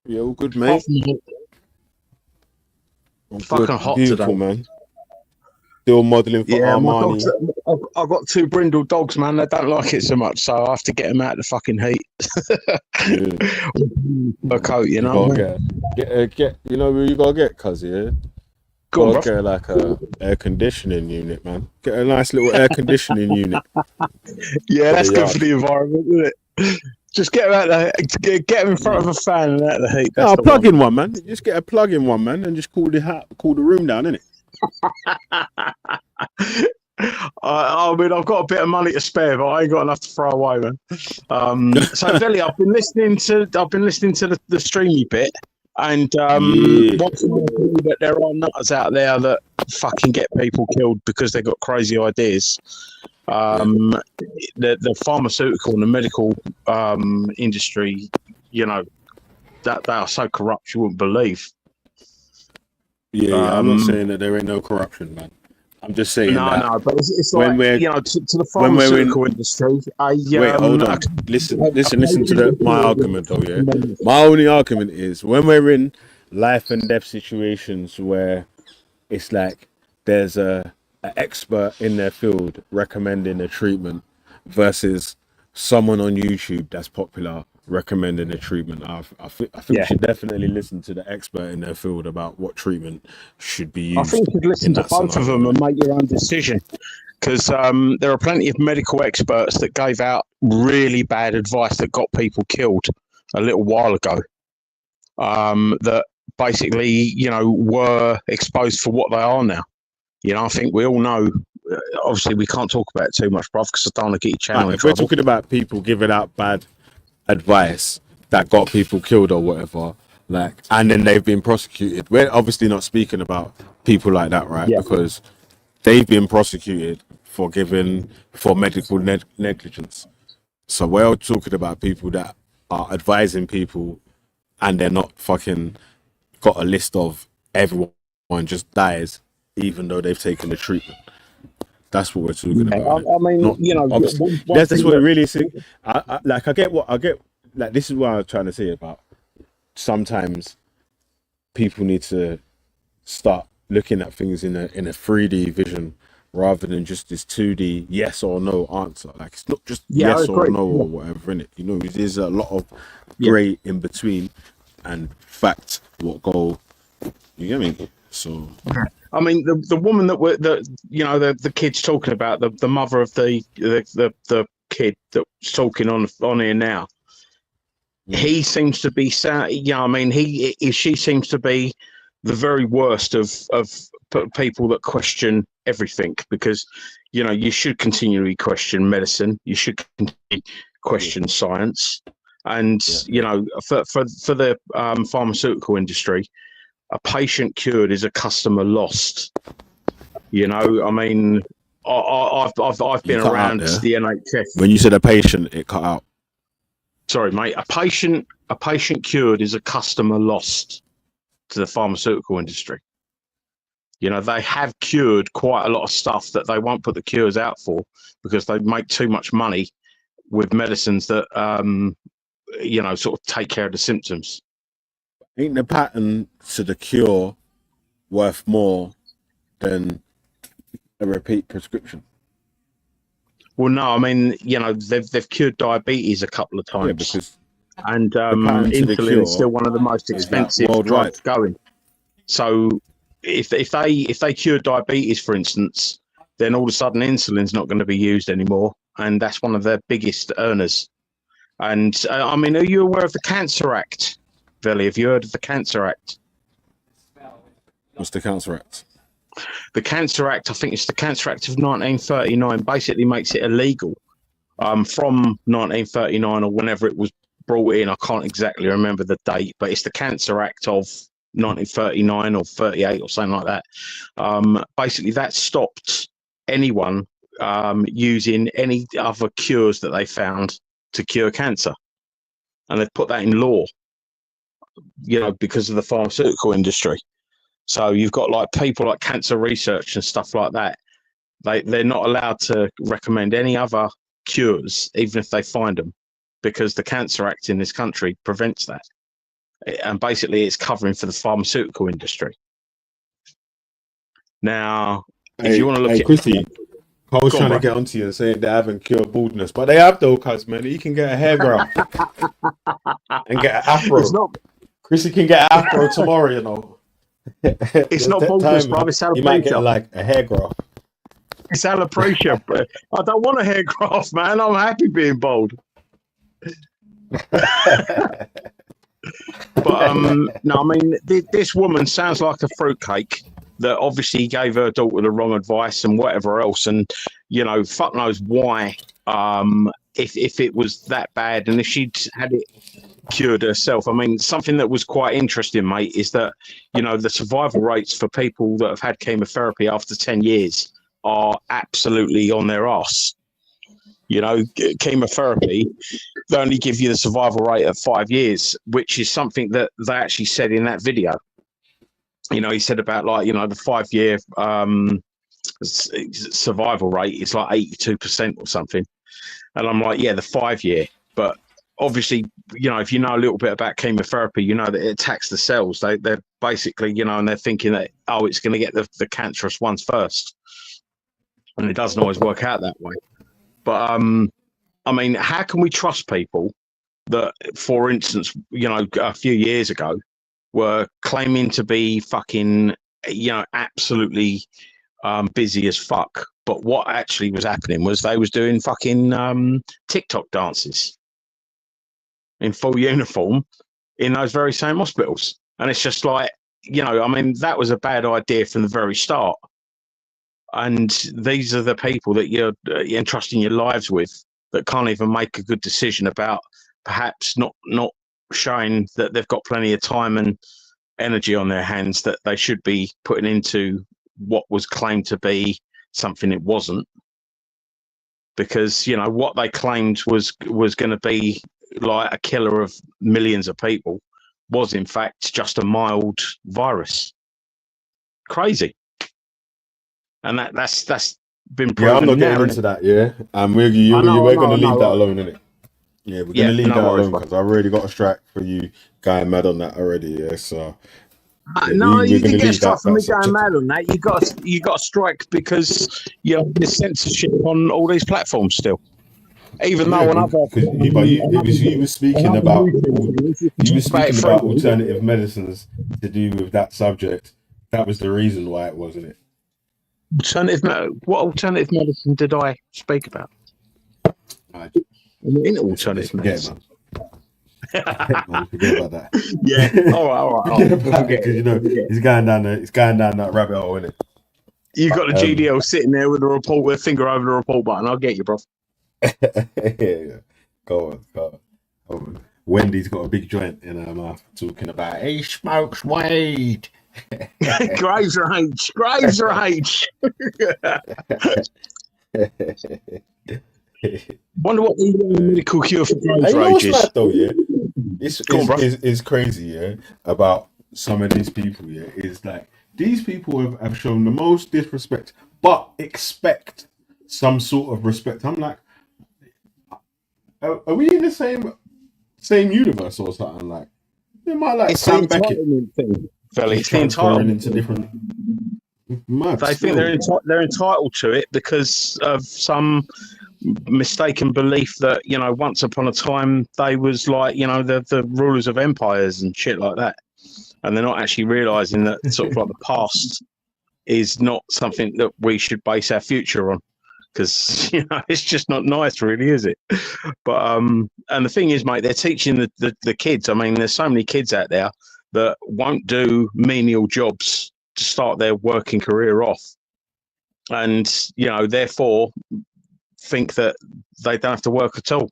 Speaker 1: Yeah, all good, mate.
Speaker 11: Fucking hot today,
Speaker 1: man. Still modelling for Armani.
Speaker 11: I've got two brindle dogs, man. They don't like it so much, so I have to get them out of the fucking heat. A coat, you know.
Speaker 1: Get. You know who you gotta get, cuz, yeah.
Speaker 11: Go on,
Speaker 1: get like a air conditioning unit, man. Get a nice little air conditioning unit.
Speaker 11: Yeah, that's good for the environment, isn't it? Just get them out there, get them in front of a fan and out of the heat.
Speaker 1: No, plug-in one, man. Just get a plug-in one, man, and just cool the room down, innit?
Speaker 11: I mean, I've got a bit of money to spare, but I ain't got enough to throw away, man. So, Billy, I've been listening to the streamy bit, and want to know that there are nutters out there that fucking get people killed because they got crazy ideas. The pharmaceutical and the medical industry, you know, that they are so corrupt you wouldn't believe.
Speaker 1: Yeah, I'm not saying that there ain't no corruption, man. I'm just saying
Speaker 11: no, but it's like, you know, to the pharmaceutical industry.
Speaker 1: Wait, hold on. Listen to my argument, though. Yeah, my only argument is when we're in life and death situations where it's like there's an expert in their field recommending a treatment versus someone on YouTube that's popular recommending a treatment. I think you should definitely listen to the expert in their field about what treatment should be used.
Speaker 11: I think you should listen to both of them and make your own decision, because there are plenty of medical experts that gave out really bad advice that got people killed a little while ago, that basically, you know, were exposed for what they are now. You know, I think we all know. Obviously, we can't talk about it too much, bruv, because I don't want to get your channel in trouble.
Speaker 1: If we're talking about people giving out bad advice that got people killed or whatever, like, and then they've been prosecuted, we're obviously not speaking about people like that, right? Yeah. Because they've been prosecuted for medical negligence. So we're talking about people that are advising people and they're not fucking got a list of everyone just dies even though they've taken the treatment. That's what we're talking about.
Speaker 11: I mean, you know,
Speaker 1: that's what it really is. I get. Like, this is what I was trying to say about sometimes people need to start looking at things in a 3D vision rather than just this 2D yes or no answer. Like, it's not just yes or no or whatever, innit? You know, there's a lot of grey in between and facts what go. You get me? So.
Speaker 11: I mean, the woman that the kids talking about, the mother of the kid that's talking on here now, he seems to be, she seems to be the very worst of people that question everything, because, you know, you should continually question medicine. You should continue question science. And, you know, for the pharmaceutical industry, a patient cured is a customer lost. You know, I mean, I've been around the NHS.
Speaker 1: When you said a patient, it cut out.
Speaker 11: Sorry, mate. A patient cured is a customer lost to the pharmaceutical industry. You know, they have cured quite a lot of stuff that they won't put the cures out for, because they make too much money with medicines that, you know, sort of take care of the symptoms.
Speaker 1: Ain't the patent to the cure worth more than a repeat prescription?
Speaker 11: Well, no, I mean, you know, they've cured diabetes a couple of times, and insulin is still one of the most expensive drugs going. So if they cure diabetes, for instance, then all of a sudden insulin's not going to be used anymore, and that's one of their biggest earners. And I mean, are you aware of the Cancer Act, Veli? Have you heard of the Cancer Act?
Speaker 1: What's the Cancer Act?
Speaker 11: The Cancer Act, I think it's the Cancer Act of 1939, basically makes it illegal from 1939 or whenever it was brought in. I can't exactly remember the date, but it's the Cancer Act of 1939 or 38 or something like that. Basically, that stopped anyone using any other cures that they found to cure cancer. And they've put that in law, you know, because of the pharmaceutical industry. So you've got like people like cancer research and stuff like that. They're not allowed to recommend any other cures, even if they find them, because the Cancer Act in this country prevents that. And basically it's covering for the pharmaceutical industry. Now, if you want to look at
Speaker 1: Chrissy, I was trying to get onto you and saying they haven't cured baldness, but they have though, cuz, man. You can get a hair graft and get an afro. Chrissy can get an afro tomorrow, you know.
Speaker 11: It's not baldness, bro. It's alopecia.
Speaker 1: You might get like a hair graft.
Speaker 11: It's alopecia, bro. I don't want a hair graft, man. I'm happy being bald. But no, I mean, this woman sounds like a fruitcake that obviously gave her daughter the wrong advice and whatever else, and you know, fuck knows why. If it was that bad, and if she'd had it cured herself. I mean, something that was quite interesting, mate, is that, you know, the survival rates for people that have had chemotherapy after 10 years are absolutely on their ass. You know, chemotherapy, they only give you the survival rate of 5 years, which is something that they actually said in that video. You know, he said about, like, you know, the 5-year survival rate is like 82% or something. And I'm like, yeah, the 5-year. But obviously, you know, if you know a little bit about chemotherapy, you know that it attacks the cells. They're basically, you know, and they're thinking that, oh, it's going to get the cancerous ones first. And it doesn't always work out that way. But, I mean, how can we trust people that, for instance, you know, a few years ago were claiming to be fucking, you know, absolutely busy as fuck. But what actually was happening was they was doing fucking TikTok dances in full uniform in those very same hospitals. And it's just like, you know, I mean, that was a bad idea from the very start. And these are the people that you're entrusting your lives with that can't even make a good decision about perhaps not showing that they've got plenty of time and energy on their hands that they should be putting into what was claimed to be something it wasn't. Because, you know, what they claimed was going to be like a killer of millions of people was in fact just a mild virus. Crazy. And that's been proven.
Speaker 1: Yeah, I'm not getting into that, yeah. And we're going to leave that alone, innit? Yeah, we're going to leave that alone because I already got a strike for you going mad on that already, yeah. So
Speaker 11: no, you didn't get a strike for me going mad on that. You got a strike because there's censorship on all these platforms still. Even though
Speaker 1: you were speaking about alternative medicines to do with that subject. That was the reason why it wasn't it.
Speaker 11: What alternative medicine did I speak about?
Speaker 1: Alright,
Speaker 11: We're into alternative
Speaker 1: forget
Speaker 11: means.
Speaker 1: it, man. Forget about that.
Speaker 11: Yeah. All right.
Speaker 1: Forget about it,
Speaker 11: Forget
Speaker 1: because
Speaker 11: it.
Speaker 1: you know he's going down that rabbit hole, isn't it?
Speaker 11: You got the GDL sitting there with a finger over the report button. I'll get you, bro.
Speaker 1: Yeah. Go on. Wendy's got a big joint in her mouth talking about he smokes weed.
Speaker 11: Graves are H. Wonder what the medical cure for Graves
Speaker 1: You know
Speaker 11: rage
Speaker 1: what's
Speaker 11: is.
Speaker 1: mad though, yeah? It's crazy, yeah, about some of these people, yeah, is like these people have shown the most disrespect, but expect some sort of respect. I'm like, are we in the same universe or something? Like, they might like
Speaker 11: It's
Speaker 1: Sam
Speaker 11: the
Speaker 1: Beckett.
Speaker 11: entitlement thing, Philly. It's the
Speaker 1: Transferring
Speaker 11: entitlement
Speaker 1: into different. Mad
Speaker 11: They think they're entitled to it because of some mistaken belief that, you know, once upon a time they was like, you know, the rulers of empires and shit like that, and they're not actually realizing that sort of like the past is not something that we should base our future on, because, you know, it's just not nice, really, is it? But and the thing is, mate, they're teaching the kids. I mean, there's so many kids out there that won't do menial jobs to start their working career off, and, you know, therefore think that they don't have to work at all.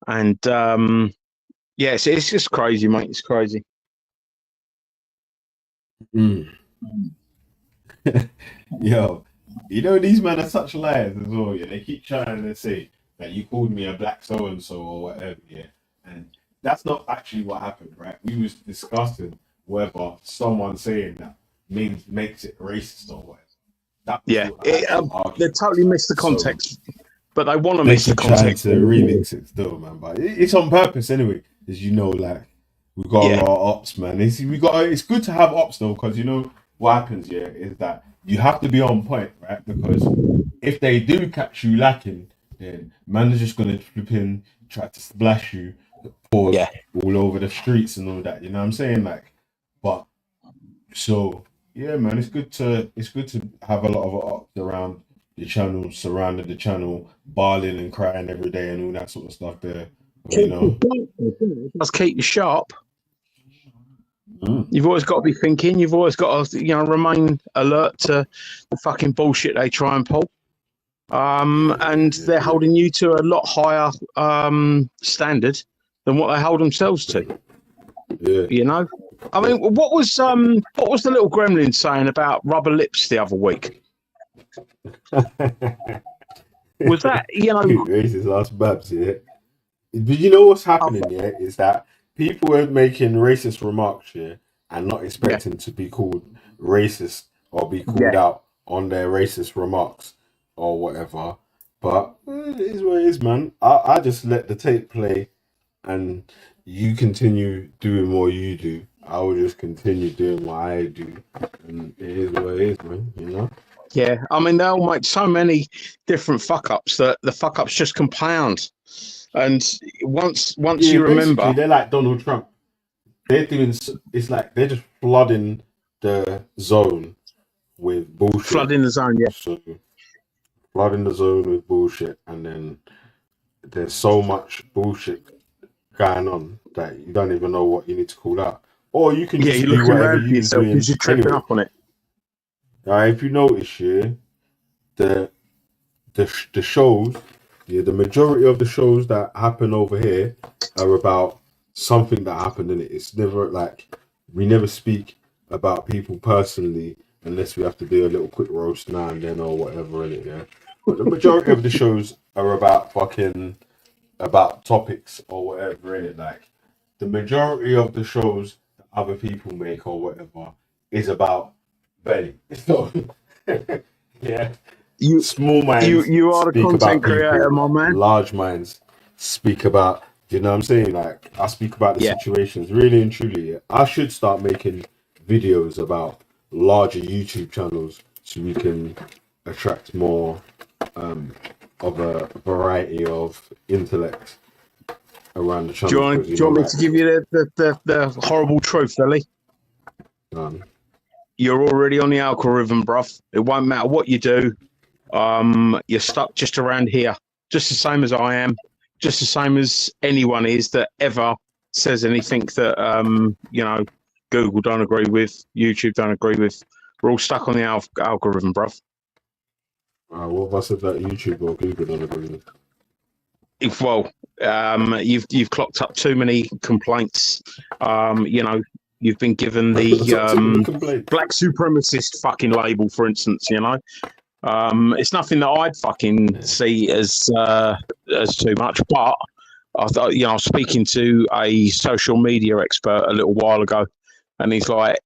Speaker 11: And yes, it's just crazy, mate. It's crazy.
Speaker 1: Yo, you know these men are such liars as well. Yeah, they keep trying to say that you called me a black so and so or whatever. Yeah, and that's not actually what happened, right? We was discussing whether someone saying that makes it racist or whatever.
Speaker 11: They totally missed the context, but they want to
Speaker 1: They
Speaker 11: miss the
Speaker 1: keep trying
Speaker 11: context.
Speaker 1: to remix it still, man. But it's on purpose anyway, as you know. Like, we got a lot of ops, man. It's good to have ops though, because you know what happens. Yeah, is that you have to be on point, right? Because if they do catch you lacking, then man is just gonna flip in, try to splash you, all over the streets and all that. You know what I'm saying? Like, but so yeah, man, it's good to have a lot of ops around the channel, surrounding the channel, bawling and crying every day and all that sort of stuff there. You know,
Speaker 11: Let's keep you sharp. You've always got to be thinking. You've always got to, you know, remain alert to the fucking bullshit they try and pull. And they're holding you to a lot higher standard than what they hold themselves to.
Speaker 1: Yeah.
Speaker 11: You know, I mean, what was the little gremlin saying about rubber lips the other week? Was that, you know,
Speaker 1: racist last babs, yeah. But you know what's happening, yeah, is that people are making racist remarks, yeah, and not expecting to be called racist or be called out on their racist remarks or whatever. But it is what it is, man. I just let the tape play, and you continue doing what you do. I will just continue doing what I do, and it is what it is, man. You know.
Speaker 11: Yeah, I mean, they'll make so many different fuck ups that the fuck ups just compound. And once you remember,
Speaker 1: they're like Donald Trump. They're doing. It's like they're just flooding the zone with bullshit.
Speaker 11: Flooding the zone, yeah.
Speaker 1: So, flooding the zone with bullshit, and then there's so much bullshit going on that you don't even know what you need to call out, or you can just
Speaker 11: you're
Speaker 1: do
Speaker 11: looking
Speaker 1: whatever
Speaker 11: around
Speaker 1: you're
Speaker 11: yourself
Speaker 1: doing.
Speaker 11: because you're tripping
Speaker 1: Anyway.
Speaker 11: up on it.
Speaker 1: If you notice, yeah, the shows, yeah, the majority of the shows that happen over here are about something that happened in it. It's never like we never speak about people personally unless we have to do a little quick roast now and then or whatever in it, yeah. But the majority of the shows are about topics or whatever in it. Like the majority of the shows that other people make or whatever is about belly. So yeah. Small minds
Speaker 11: you are the content creator, my man.
Speaker 1: Large minds speak about, you know what I'm saying? Like, I speak about the situations, really and truly. Yeah. I should start making videos about larger YouTube channels so we can attract more of a variety of intellect around the channel.
Speaker 11: Do you want me to give you the horrible truth, Ellie? You're already on the algorithm, bruv. It won't matter what you do. You're stuck just around here. just the same as I am, just the same as anyone is that ever says anything that Google don't agree with, YouTube don't agree with. We're all stuck on the algorithm, bruv.
Speaker 1: What have I said that YouTube or Google don't agree with?
Speaker 11: You've clocked up too many complaints. You've been given the black supremacist fucking label, for instance. It's nothing that I'd fucking see as too much. But I was speaking to a social media expert a little while ago, and he's like,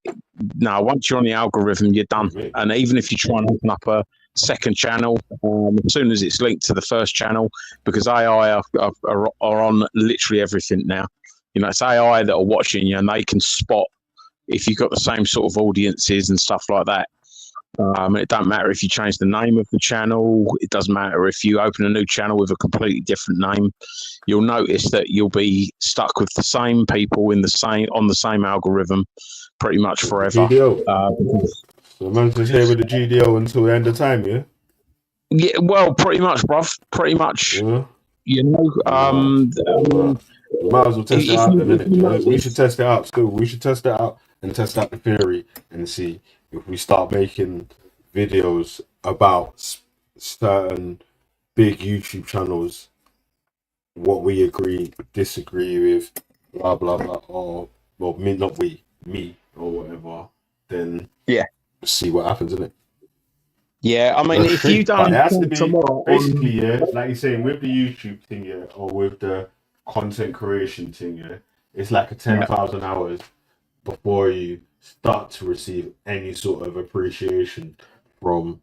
Speaker 11: "No, once you're on the algorithm, you're done. And even if you try and open up a second channel, as soon as it's linked to the first channel, because AI are on literally everything now. It's AI that are watching you, and they can spot if you've got the same sort of audiences and stuff like that. It don't matter if you change the name of the channel. It doesn't matter if you open a new channel with a completely different name. You'll notice that you'll be stuck with the same people on the same algorithm pretty much forever.
Speaker 1: GDO. So man just here with the GDO until the end of time, yeah?
Speaker 11: Yeah, well, pretty much, bruv. Pretty much.
Speaker 1: Yeah.
Speaker 11: We
Speaker 1: might as well test it out in a minute. We should test it out still. We should test it out and test out the theory and see if we start making videos about certain big YouTube channels, what we agree, disagree with, blah blah blah, or well, me or whatever. Then see what happens, innit?
Speaker 11: Yeah, I mean, if you don't,
Speaker 1: it has to be basically, like you're saying with the YouTube thing, or with the content creation thing, it's like a 10,000 hours before you start to receive any sort of appreciation from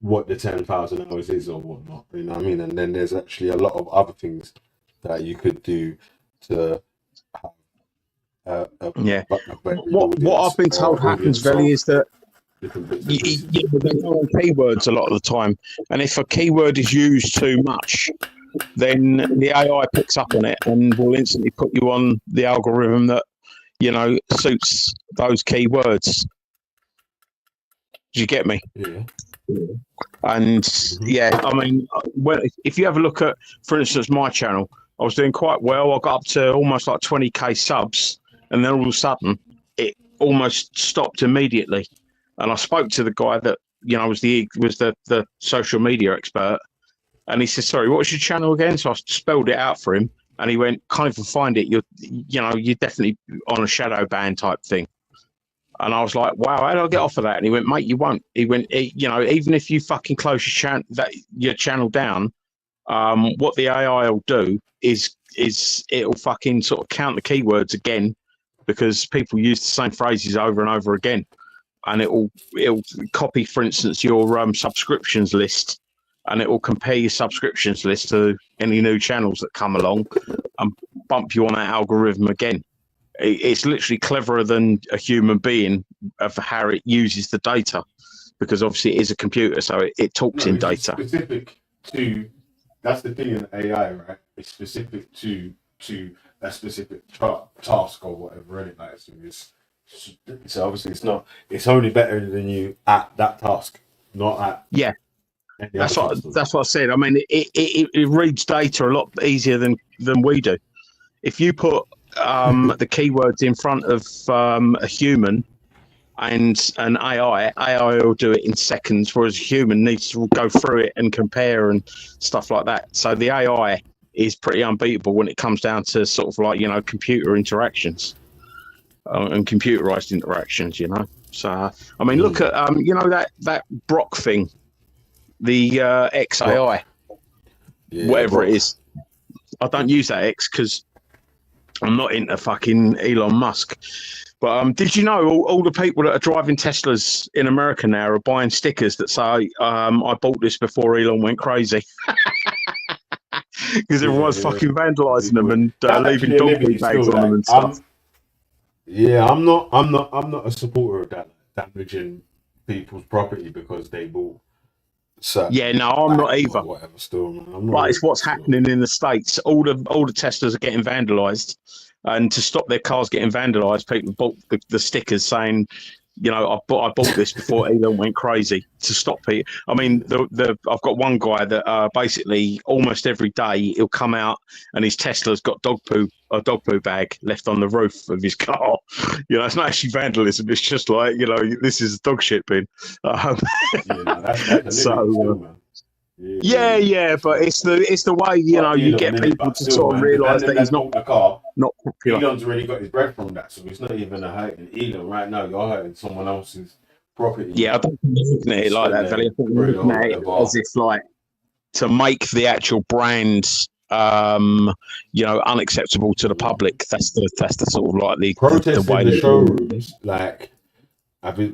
Speaker 1: what the 10,000 hours is or whatnot. You know what I mean? And then there's actually a lot of other things that you could do to have
Speaker 11: what I've been told happens, Velly, is that they go on keywords a lot of the time, and if a keyword is used too much, then the AI picks up on it and will instantly put you on the algorithm that suits those keywords. Do you get me?
Speaker 1: Yeah.
Speaker 11: And I mean, if you have a look at, for instance, my channel, I was doing quite well. I got up to almost like 20k subs, and then all of a sudden, it almost stopped immediately. And I spoke to the guy that was the social media expert, and he said, "Sorry, what's your channel again?" So I spelled it out for him, and he went, "Can't even find it. You're definitely on a shadow ban type thing." And I was like, "Wow, how do I get off of that?" And he went, "Mate, you won't." He went, "Even if you fucking close your channel down, what the AI will do is it'll fucking sort of count the keywords again, because people use the same phrases over and over again." And it'll copy, for instance, your subscriptions list, and it will compare your subscriptions list to any new channels that come along and bump you on that algorithm again. It's literally cleverer than a human being of how it uses the data, because obviously it is a computer, so it talks in data.
Speaker 1: Specific to, that's the thing in AI, right? It's specific to a specific task or whatever, isn't it? Like, so obviously it's only better than you at that task, not at that's what I said. I mean, it reads data a lot easier than we do. If you put the keywords in front of a human and an AI will do it in seconds, whereas a human needs to go through it and compare and stuff like that. So the AI is pretty unbeatable when it comes down to sort of like computer interactions. And computerized interactions, So I mean, look at that Brock thing, the XAI, whatever it is. I don't use that X because I'm not into fucking Elon Musk. But did you know all the people that are driving Teslas in America now are buying stickers that say, "I bought this before Elon went crazy." Because everyone's fucking vandalizing them and leaving dog food bags on them and stuff. I'm not a supporter of that, damaging people's property because they bought certain.
Speaker 11: I'm not either.
Speaker 1: Whatever, still, man. I'm not.
Speaker 11: But it's what's happening in the States. All the Teslas are getting vandalised, and to stop their cars getting vandalised, people bought the stickers saying, I bought this before Elon went crazy to stop it. I mean, I've got one guy that basically almost every day he'll come out and his Tesla's got a dog poo bag left on the roof of his car. It's not actually vandalism. It's just like, this is a dog shit bin.
Speaker 1: That's
Speaker 11: So. Yeah, but it's the way you get people to sort of realise that he's not
Speaker 1: the car.
Speaker 11: Not popular.
Speaker 1: Elon's already got his bread from that, so it's not even a hurting Elon right now. You're hurting someone else's property.
Speaker 11: Yeah, I don't think they're looking at it like that, Veli. I think they're looking at it as if like to make the actual brands unacceptable to the public. That's the sort of like the way
Speaker 1: in the showrooms, like.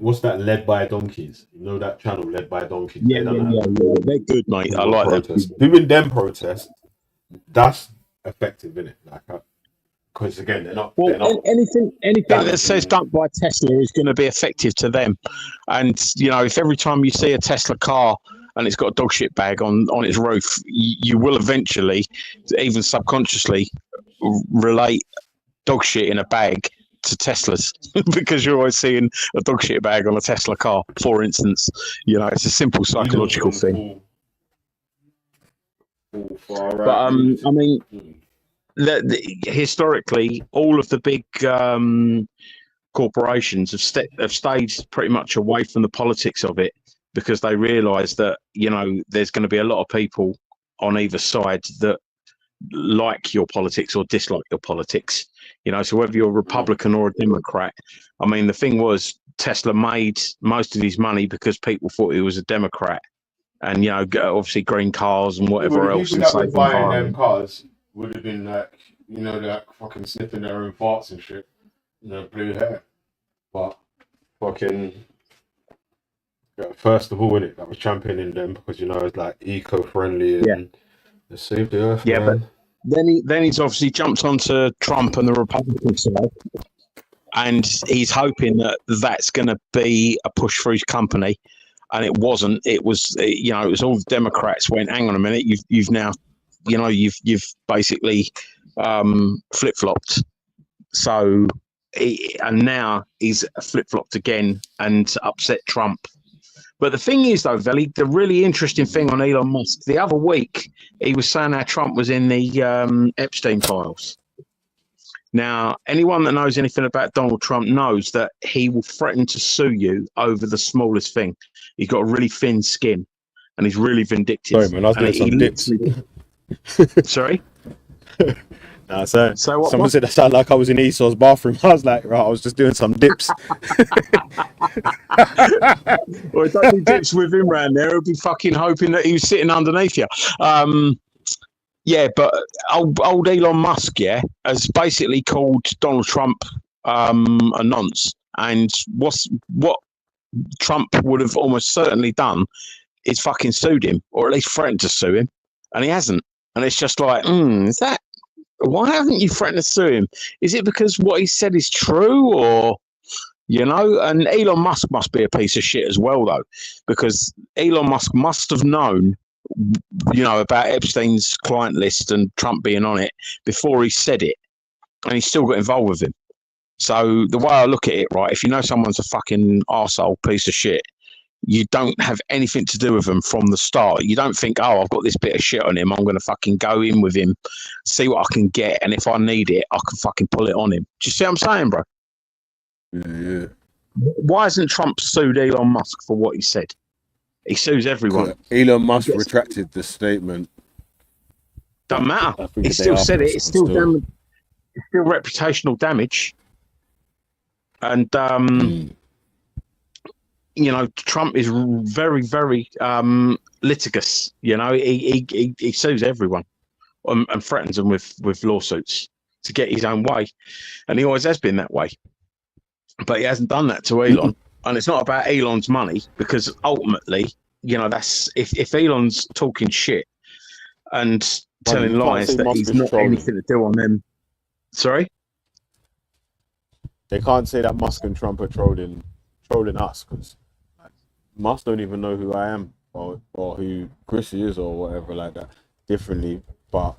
Speaker 1: What's that? Led by Donkeys. You know that channel, Led by Donkeys?
Speaker 11: Yeah. They're good, mate. I like them.
Speaker 1: Doing them protests, that's effective, isn't it? Because again, they're not.
Speaker 11: Anything that says done by Tesla is going to be effective to them. And if every time you see a Tesla car and it's got a dog shit bag on its roof, you will eventually, even subconsciously, relate dog shit in a bag to Teslas because you're always seeing a dog shit bag on a Tesla car, for instance. It's a simple psychological thing. But I mean, historically, all of the big corporations have stayed pretty much away from the politics of it because they realise that there's going to be a lot of people on either side that like your politics or dislike your politics. So whether you're a Republican or a Democrat, I mean, the thing was Tesla made most of his money because people thought he was a Democrat, and obviously green cars and whatever else.
Speaker 1: People that were buying them cars would have been like, like fucking sniffing their own farts and shit, blue hair. But fucking first of all, innit, that was championing them because it's like eco-friendly and they saved the earth.
Speaker 11: Yeah,
Speaker 1: man.
Speaker 11: but. Then he's obviously jumped onto Trump and the Republican side, and he's hoping that that's going to be a push for his company, and it wasn't. It was it was all the Democrats went, hang on a minute, you've now you've basically flip flopped. So and now he's flip flopped again and upset Trump. But the thing is, though, Veli, the really interesting thing on Elon Musk, the other week, he was saying how Trump was in the Epstein files. Now, anyone that knows anything about Donald Trump knows that he will threaten to sue you over the smallest thing. He's got a really thin skin, and he's really vindictive.
Speaker 1: Sorry, man, I was doing some dips.
Speaker 11: Sorry?
Speaker 1: Nah, so someone
Speaker 11: what?
Speaker 1: said that sounded like I was in Esau's bathroom. I was like, right, I was just doing some dips.
Speaker 11: Well, don't do dips with him round there. He'll be fucking hoping that he was sitting underneath you. Yeah, but old Elon Musk, has basically called Donald Trump a nonce. And what Trump would have almost certainly done is fucking sued him, or at least threatened to sue him, and he hasn't. And it's just like, is that? Why haven't you threatened to sue him? Is it because what he said is true, or And Elon Musk must be a piece of shit as well, though, because Elon Musk must have known, about Epstein's client list and Trump being on it before he said it, and he still got involved with him. So the way I look at it, right, if you know someone's a fucking arsehole piece of shit, you don't have anything to do with them from the start. You don't think, oh, I've got this bit of shit on him, I'm going to fucking go in with him, see what I can get, and if I need it, I can fucking pull it on him. Do you see what I'm saying, bro?
Speaker 1: Yeah.
Speaker 11: Why hasn't Trump sued Elon Musk for what he said? He sues everyone.
Speaker 1: Elon Musk retracted the statement.
Speaker 11: Doesn't matter. He still said it. It's still reputational damage. And Trump is very, very litigious. He sues everyone and threatens them with lawsuits to get his own way, and he always has been that way. But he hasn't done that to Elon, and it's not about Elon's money, because ultimately, that's if Elon's talking shit and telling lies that he's not anything to do on them. Sorry.
Speaker 1: They can't say that Musk and Trump are trolling us, because Musk don't even know who I am or who Chris is or whatever like that differently. But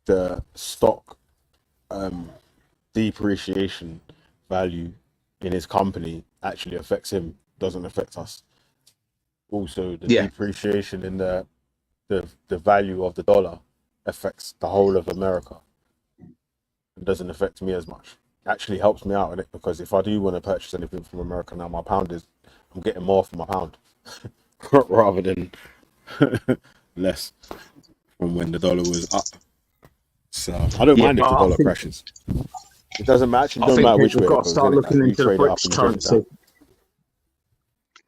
Speaker 1: the stock depreciation value in his company actually affects him, doesn't affect us. Also, the
Speaker 11: Yeah.
Speaker 1: depreciation in the value of the dollar affects the whole of America. It doesn't affect me as much. It actually helps me out in it, because if I do want to purchase anything from America now, I'm getting more for my pound rather than less from when the dollar was up. So I don't mind if the dollar crashes. It doesn't matter. It doesn't matter which way it goes.
Speaker 11: Start looking into the
Speaker 1: trade it up
Speaker 11: BRICS
Speaker 1: and trade it
Speaker 11: currency.
Speaker 1: down.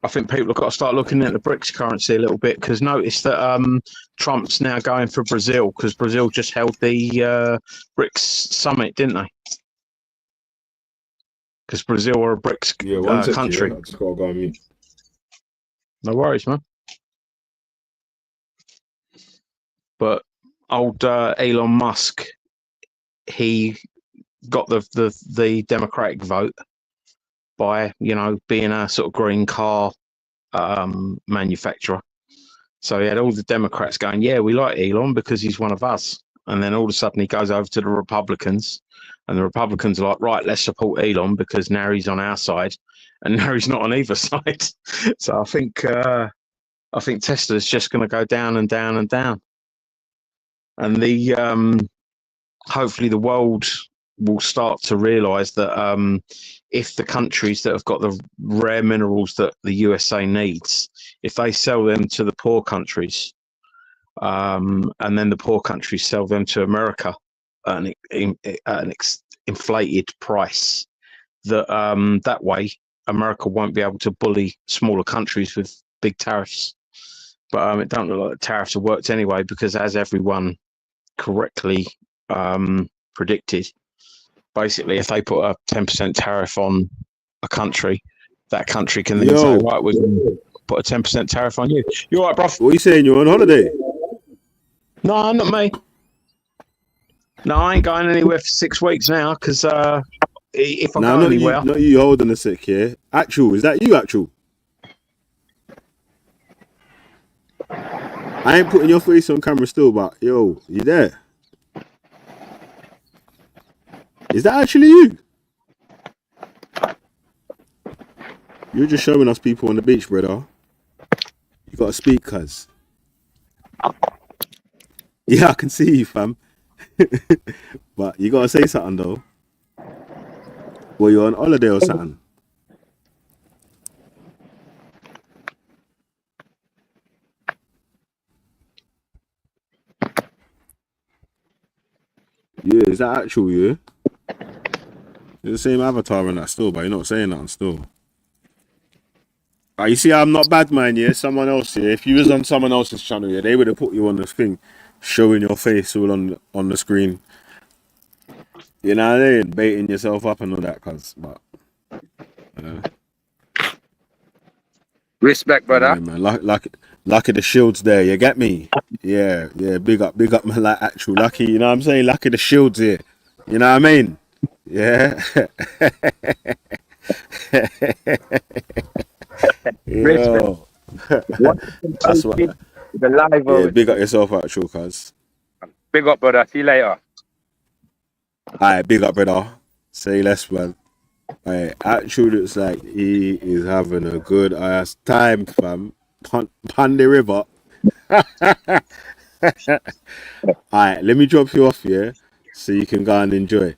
Speaker 11: I think people have got to start looking at the BRICS currency a little bit, because notice that Trump's now going for Brazil, because Brazil just held the BRICS summit, didn't they? Because Brazil are a BRICS country.
Speaker 1: I just gotta go on mute.
Speaker 11: No worries, man. But old Elon Musk, he got the Democratic vote by, you know, being a sort of green car manufacturer. So he had all the Democrats going, yeah, we like Elon because he's one of us. And then all of a sudden he goes over to the Republicans, and the Republicans are like, right, let's support Elon because now he's on our side, and now he's not on either side. So I think Tesla's just going to go down and down and down. And hopefully the world will start to realise that if the countries that have got the rare minerals that the USA needs, if they sell them to the poor countries, and then the poor countries sell them to America at an inflated price, that way America won't be able to bully smaller countries with big tariffs. But it don't look like the tariffs have worked anyway, because as everyone correctly predicted, basically if they put a 10% tariff on a country, that country can then say, right, we're going to put a 10% tariff on you. You all right, bruv?
Speaker 1: What are you saying? You're on holiday?
Speaker 11: No, not me. No, I ain't going anywhere for 6 weeks now, because if I go anywhere...
Speaker 1: Not you, hold on a sec here. Actual, is that you, Actual? I ain't putting your face on camera still, but yo, you there? Is that actually you? You're just showing us people on the beach, brother. You gotta speak, cuz. Yeah, I can see you, fam. But you gotta say something, though. Well, you're on holiday or something? Yeah, is that actual you? It's the same avatar and that still, but you're not saying nothing still. You see, I'm not bad, man, yeah? Someone else, yeah? If you was on someone else's channel, yeah, they would have put you on this thing, showing your face all on the screen. You know what I mean? Baiting yourself up and all that, cuz. But,
Speaker 12: respect, brother.
Speaker 1: Yeah, man. Lucky the shield's there, you get me? Yeah, big up, man, like Actual. Lucky, you know what I'm saying? Lucky the shield's here. You know what I mean? Yeah. Yo. That's what. Yeah, big up yourself, Actual, cuz.
Speaker 12: Big up, brother. See you later.
Speaker 1: Alright, big up, brother. Say less, man. Alright, Actual looks like he is having a good ass time, fam. Pon the river. Alright, let me drop you off, yeah? So you can go and enjoy.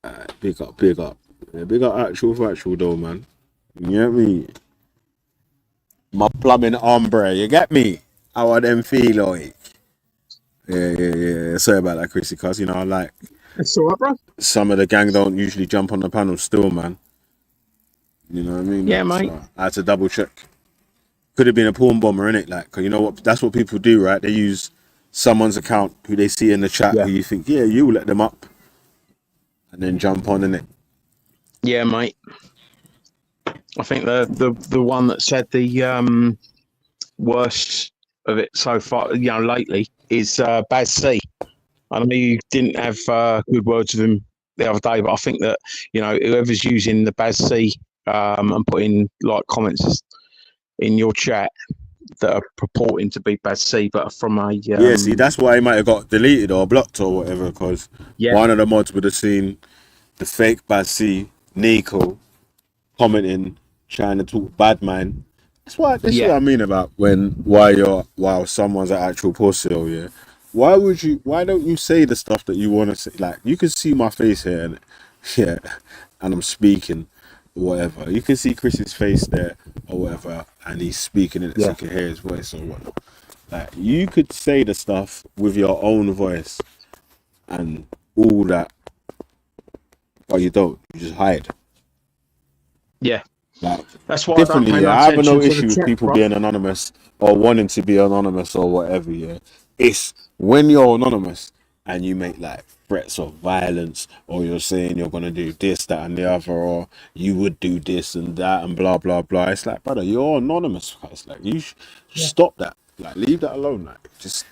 Speaker 1: Alright, big up. Yeah, big up Actual for Actual, though, man. You get me? My plumbing ombre, you get me? How are them feel like? Yeah. Sorry about that, Chrissy, cuz, you know, like,
Speaker 11: It's all right, bro.
Speaker 1: some of the gang don't usually jump on the panel still, man. You know what I mean?
Speaker 11: Yeah,
Speaker 1: Like,
Speaker 11: mate.
Speaker 1: so I had to double check. Could have been a porn bomber, innit? Like, 'cause you know what? That's what people do, right? They use someone's account who they see in the chat, who you think, yeah, you let them up, and then jump on, innit?
Speaker 11: Yeah, mate. I think the one that said the worst of it so far, you know, lately is Baz C. I know you didn't have good words with him the other day, but I think that, you know, whoever's using the Baz C and putting like comments in your chat that are purporting to be Baz C, but are from a
Speaker 1: Yeah, see, that's why he might have got deleted or blocked or whatever, because one of the mods would have seen the fake Basi, Nico, commenting, trying to talk bad mind. This is what I mean about while someone's an actual pussy, yeah. Why don't you say the stuff that you want to say? Like, you can see my face here and yeah, and I'm speaking, whatever. You can see Chris's face there or whatever, and he's speaking it so you can hear his voice or whatnot. Like, you could say the stuff with your own voice and all that, but you don't. You just hide.
Speaker 11: Yeah.
Speaker 1: Like,
Speaker 11: That's why I don't
Speaker 1: differently,
Speaker 11: pay no
Speaker 1: yeah. I have
Speaker 11: attention
Speaker 1: no
Speaker 11: to the
Speaker 1: issue with
Speaker 11: chat,
Speaker 1: people
Speaker 11: bro.
Speaker 1: being anonymous or wanting to be anonymous or whatever, yeah. It's when you're anonymous and you make like threats of violence, or you're saying you're gonna do this, that, and the other, or you would do this and that, and blah blah blah. It's like, brother, you're anonymous. It's like stop that. Like, leave that alone. Like, just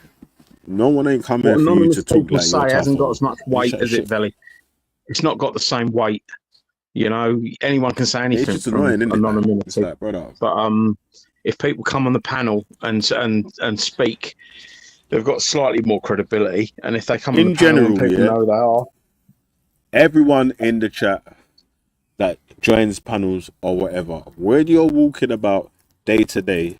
Speaker 1: no one ain't come here
Speaker 11: What
Speaker 1: for you
Speaker 11: anonymous
Speaker 1: to talk
Speaker 11: people
Speaker 1: like you're
Speaker 11: say
Speaker 1: tough
Speaker 11: hasn't got
Speaker 1: or
Speaker 11: as much
Speaker 1: you
Speaker 11: weight
Speaker 1: chat
Speaker 11: as it,
Speaker 1: shit.
Speaker 11: Velly. It's not got the same weight. You know, anyone can say
Speaker 1: It's
Speaker 11: anything
Speaker 1: just
Speaker 11: from
Speaker 1: annoying, isn't it? Like, it's
Speaker 11: anonymity.
Speaker 1: like, brother,
Speaker 11: But if people come on the panel and speak, they've got slightly more credibility. And if they come on the
Speaker 1: in
Speaker 11: panel and
Speaker 1: general,
Speaker 11: people
Speaker 1: yeah,
Speaker 11: know they are,
Speaker 1: everyone in the chat that joins panels or whatever, when you're walking about day to day,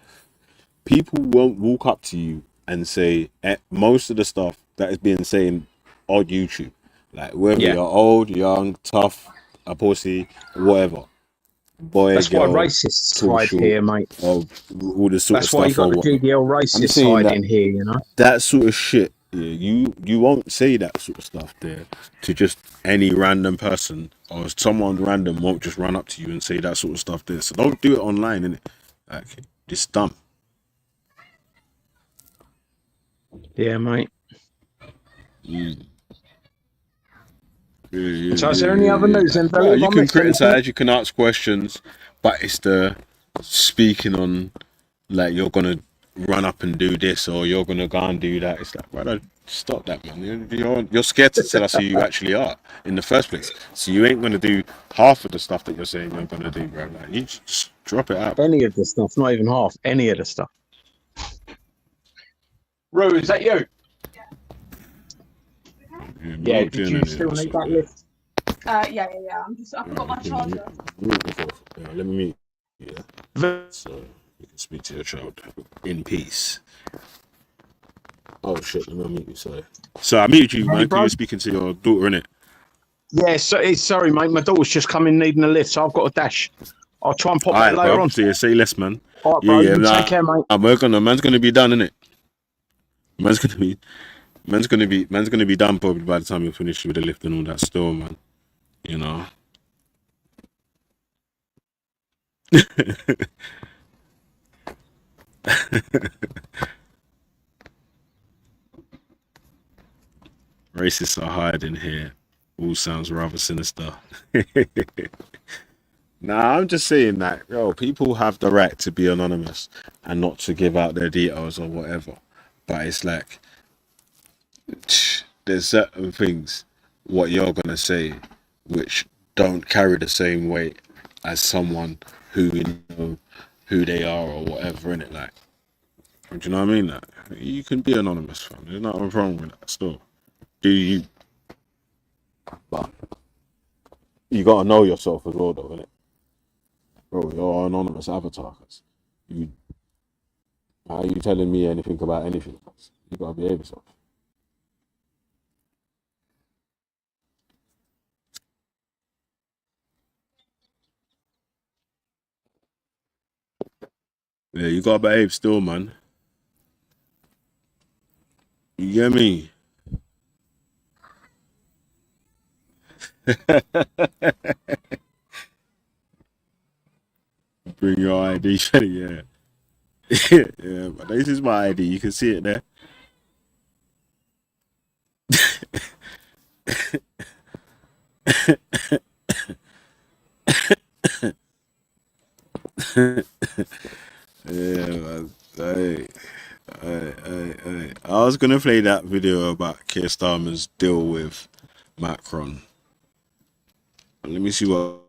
Speaker 1: people won't walk up to you and say most of the stuff that is being said on YouTube. Like, whether
Speaker 11: yeah,
Speaker 1: you're old, young, tough, a pussy, whatever, boy,
Speaker 11: that's why
Speaker 1: girl,
Speaker 11: racists
Speaker 1: tall,
Speaker 11: hide
Speaker 1: short,
Speaker 11: here, mate.
Speaker 1: or all this sort of
Speaker 11: That's why you
Speaker 1: stuff
Speaker 11: got
Speaker 1: or
Speaker 11: the
Speaker 1: whatnot.
Speaker 11: GDL
Speaker 1: I'm
Speaker 11: racists
Speaker 1: saying that
Speaker 11: hiding here, you know.
Speaker 1: that sort of shit, yeah, you won't say that sort of stuff there to just any random person, or someone random won't just run up to you and say that sort of stuff there. So don't do it online, innit? Like, it's dumb.
Speaker 11: Yeah, mate.
Speaker 1: Yeah,
Speaker 11: So is there any other news then,
Speaker 1: Like,
Speaker 11: Velly?
Speaker 1: bro,
Speaker 11: Have
Speaker 1: you
Speaker 11: I
Speaker 1: can
Speaker 11: missed anything?
Speaker 1: criticize, you can ask questions, but it's the speaking on, like, you're gonna run up and do this or you're gonna go and do that. It's like, brother, stop that, man. You're scared to tell us who you actually are in the first place. So you ain't gonna do half of the stuff that you're saying you're gonna do, bro. Like, you just drop it out.
Speaker 11: Any of the stuff, not even half. Any of the stuff. Rue, is that you? Yeah, did you still need that lift?
Speaker 13: Yeah. I forgot my charger.
Speaker 1: Let me meet you. Yeah. So you can speak to your child in peace. Oh shit, let me unmute you, sorry. So I muted you,
Speaker 11: Hey,
Speaker 1: man, because
Speaker 11: bro.
Speaker 1: you're speaking to your daughter, innit?
Speaker 11: Yeah, sorry, mate. My daughter's just come in needing a lift, so I've got a dash. I'll try and pop back
Speaker 1: Alright,
Speaker 11: later
Speaker 1: bro.
Speaker 11: on.
Speaker 1: So yeah, say less, man.
Speaker 11: All right, bro.
Speaker 1: Yeah,
Speaker 11: You take
Speaker 1: nah.
Speaker 11: care, mate.
Speaker 1: Man's gonna be done, innit? Man's gonna be man's gonna be done probably by the time you finish with the lift and all that still, man. You know. Racists are hiding here. All sounds rather sinister. Nah, I'm just saying that, yo, people have the right to be anonymous and not to give out their details or whatever. But it's like, there's certain things what you're gonna say which don't carry the same weight as someone who you know who they are or whatever in it. Like, do you know what I mean? Like, you can be anonymous, fam. There's nothing wrong with that. Still, do you? But you gotta know yourself as well, though, innit? Bro, you're an anonymous avatar. You, how are you telling me anything about anything? You gotta behave yourself. Yeah, you gotta behave still, man. You get me? Bring your ID, yeah. Yeah, but this is my ID. You can see it there. Yeah, man. Hey. I was gonna play that video about Keir Starmer's deal with Macron. Let me see what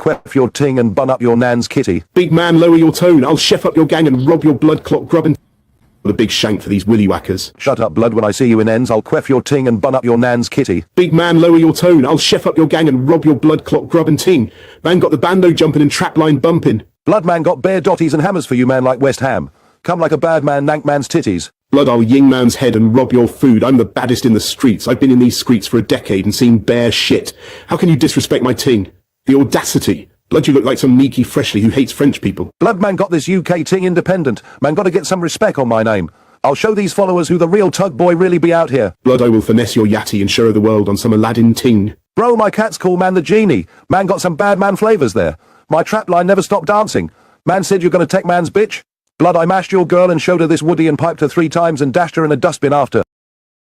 Speaker 14: queff your ting and bun up your nan's kitty.
Speaker 15: Big man, lower your tone. I'll chef up your gang and rob your blood clot grubbing. The big shank for these willy whackers.
Speaker 14: Shut up, blood. When I see you in ends, I'll queff your ting and bun up your nan's kitty.
Speaker 15: Big man, lower your tone. I'll chef up your gang and rob your blood clot grubbing ting. Man got the bando jumping and trapline bumping.
Speaker 14: Blood man got bare dotties and hammers for you, man, like West Ham. Come like a bad man, nank man's titties.
Speaker 15: Blood, I'll ying man's head and rob your food. I'm the baddest in the streets. I've been in these streets for a decade and seen bare shit. How can you disrespect my ting? The audacity. Blood, you look like some Niki Freshly who hates French people.
Speaker 14: Blood man got this UK ting independent. Man gotta get some respect on my name. I'll show these followers who the real tug boy really be out here.
Speaker 15: Blood, I will finesse your yatty and show the world on some Aladdin ting.
Speaker 14: Bro, my cat's called Man the Genie. Man got some bad man flavours there. My trap line never stopped dancing. Man said you're gonna take man's bitch. Blood, I mashed your girl and showed her this woody and piped her 3 times and dashed her in a dustbin after.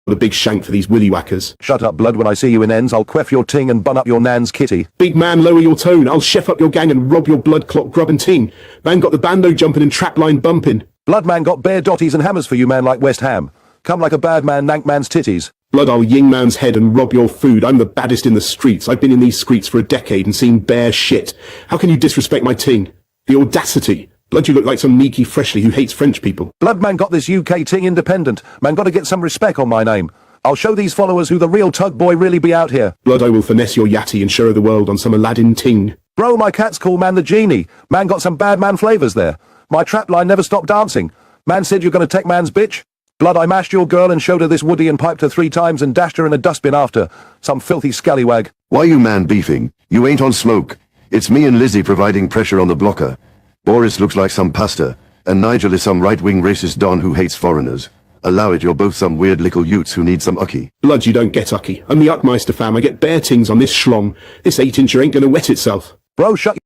Speaker 15: The big shank for these willy whackers.
Speaker 14: Shut up, blood. When I see you in ends, I'll queff your ting and bun up your nan's kitty.
Speaker 15: Big man, lower your tone. I'll chef up your gang and rob your blood clot grubbing ting. Man got the bando jumping and trapline bumping.
Speaker 14: Blood man got bare dotties and hammers for you, man, like West Ham. Come like a bad man, nank man's titties.
Speaker 15: Blood, I'll ying man's head and rob your food. I'm the baddest in the streets. I've been in these streets for a decade and seen bare shit. How can you disrespect my ting? The audacity. Blood, you look like some Niki Freshly who hates French people.
Speaker 14: Blood man got this UK ting independent. Man gotta get some respect on my name. I'll show these followers who the real tug boy really be out here.
Speaker 15: Blood, I will finesse your yatty and show the world on some Aladdin ting.
Speaker 14: Bro, my cat's called Man the Genie. Man got some bad man flavours there. My trap line never stopped dancing. Man said you're gonna take man's bitch. Blood, I mashed your girl and showed her this woody and piped her 3 times and dashed her in a dustbin after. Some filthy scallywag.
Speaker 16: Why you man beefing? You ain't on smoke. It's me and Lizzie providing pressure on the blocker. Boris looks like some pasta, and Nigel is some right-wing racist don who hates foreigners. Allow it, you're both some weird little utes who need some ucky.
Speaker 15: Blood, you don't get ucky. I'm the Uckmeister fam. I get bare tings on this schlong. This 8-incher ain't gonna wet itself.
Speaker 14: Bro, shut.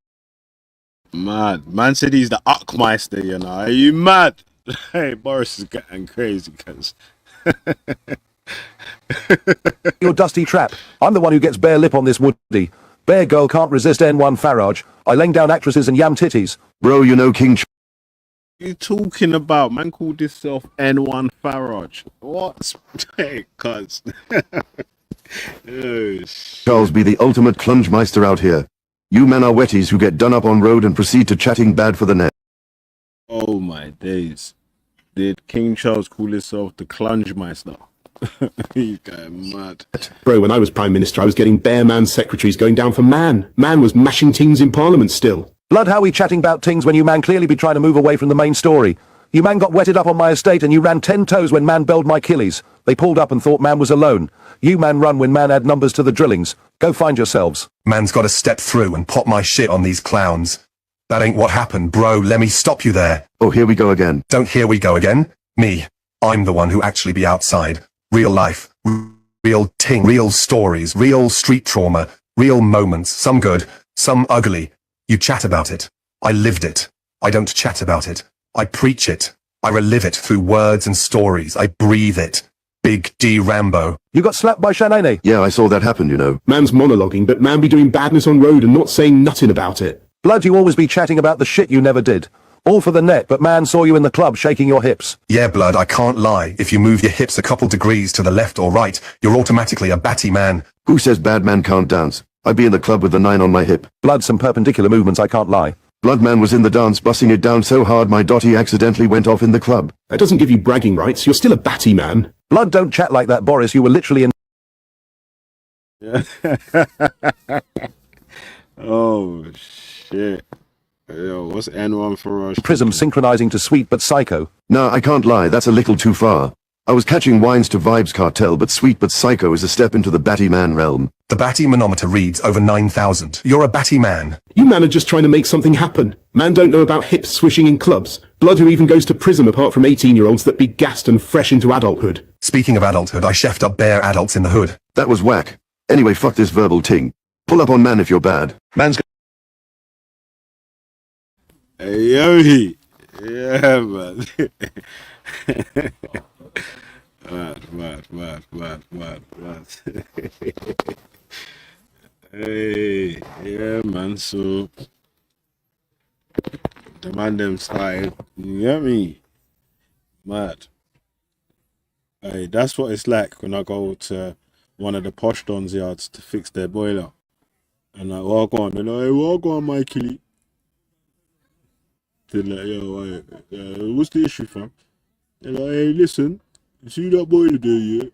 Speaker 1: Mad. Man said he's the Uckmeister, you know. Are you mad? Hey, Boris is getting crazy, cuz.
Speaker 14: Your dusty trap. I'm the one who gets bare lip on this woody. Bare girl can't resist N1 Farage. I laying down actresses and yam titties.
Speaker 16: Bro, you know King
Speaker 1: You talking about? Man called himself N1 Farage. What? Hey, cuz. Oh,
Speaker 16: Charles be the ultimate clungemeister out here. You men are wetties who get done up on road and proceed to chatting bad for the net.
Speaker 1: oh my days. Did King Charles call himself the Clungemeister? You going mad.
Speaker 15: Bro, when I was Prime Minister, I was getting bare man secretaries going down for man. Man was mashing tings in Parliament still.
Speaker 14: Blood, how we chatting about things when you man clearly be trying to move away from the main story? You man got wetted up on my estate and you ran 10 toes when man belled my killies. They pulled up and thought man was alone. You man run when man add numbers to the drillings. Go find yourselves.
Speaker 17: Man's gotta step through and pop my shit on these clowns. That ain't what happened, bro. Let me stop you there.
Speaker 16: Oh, here we go again.
Speaker 17: Don't here we go again. Me. I'm the one who actually be outside. Real life. Real ting. Real stories. Real street trauma. Real moments. Some good. Some ugly. You chat about it. I lived it. I don't chat about it. I preach it. I relive it through words and stories. I breathe it. Big D Rambo.
Speaker 14: You got slapped by Shanae?
Speaker 16: Yeah, I saw that happen, you know.
Speaker 15: Man's monologuing, but man be doing badness on road and not saying nothing about it.
Speaker 14: Blood, you always be chatting about the shit you never did. All for the net, but man saw you in the club shaking your hips.
Speaker 17: Yeah, blood, I can't lie. If you move your hips a couple degrees to the left or right, you're automatically a batty man.
Speaker 16: Who says bad man can't dance? I'd be in the club with the 9 on my hip.
Speaker 14: Blood, some perpendicular movements, I can't lie.
Speaker 16: Bloodman was in the dance, bussing it down so hard my dotty accidentally went off in the club.
Speaker 15: That doesn't give you bragging rights. You're still a batty man.
Speaker 14: Blood, don't chat like that, Boris. You were literally in...
Speaker 1: Oh, shit. Yo, what's N1 for us?
Speaker 14: Prism synchronizing to Sweet But Psycho.
Speaker 16: Nah, I can't lie, that's a little too far. I was catching wines to Vibes Cartel, but Sweet But Psycho is a step into the batty man realm.
Speaker 17: The batty manometer reads over 9,000. You're a batty man.
Speaker 15: You man are just trying to make something happen. Man don't know about hips swishing in clubs. Blood who even goes to Prism apart from 18-year-olds that be gassed and fresh into adulthood.
Speaker 17: Speaking of adulthood, I chefed up bare adults in the hood.
Speaker 16: That was whack. Anyway, fuck this verbal ting. Pull up on man if you're bad. Man's
Speaker 1: Hey, yo, he. Yeah, man. Mad. Hey, yeah, man, so the man them side, you get me? Mad. Hey, that's what it's like when I go to one of the posh dons yards to fix their boiler.
Speaker 18: And like, walk on. They're like, hey, walk on, Mikey. They're like, yo, what's the issue, fam? They're like, hey, listen, you see that boy today, yeah?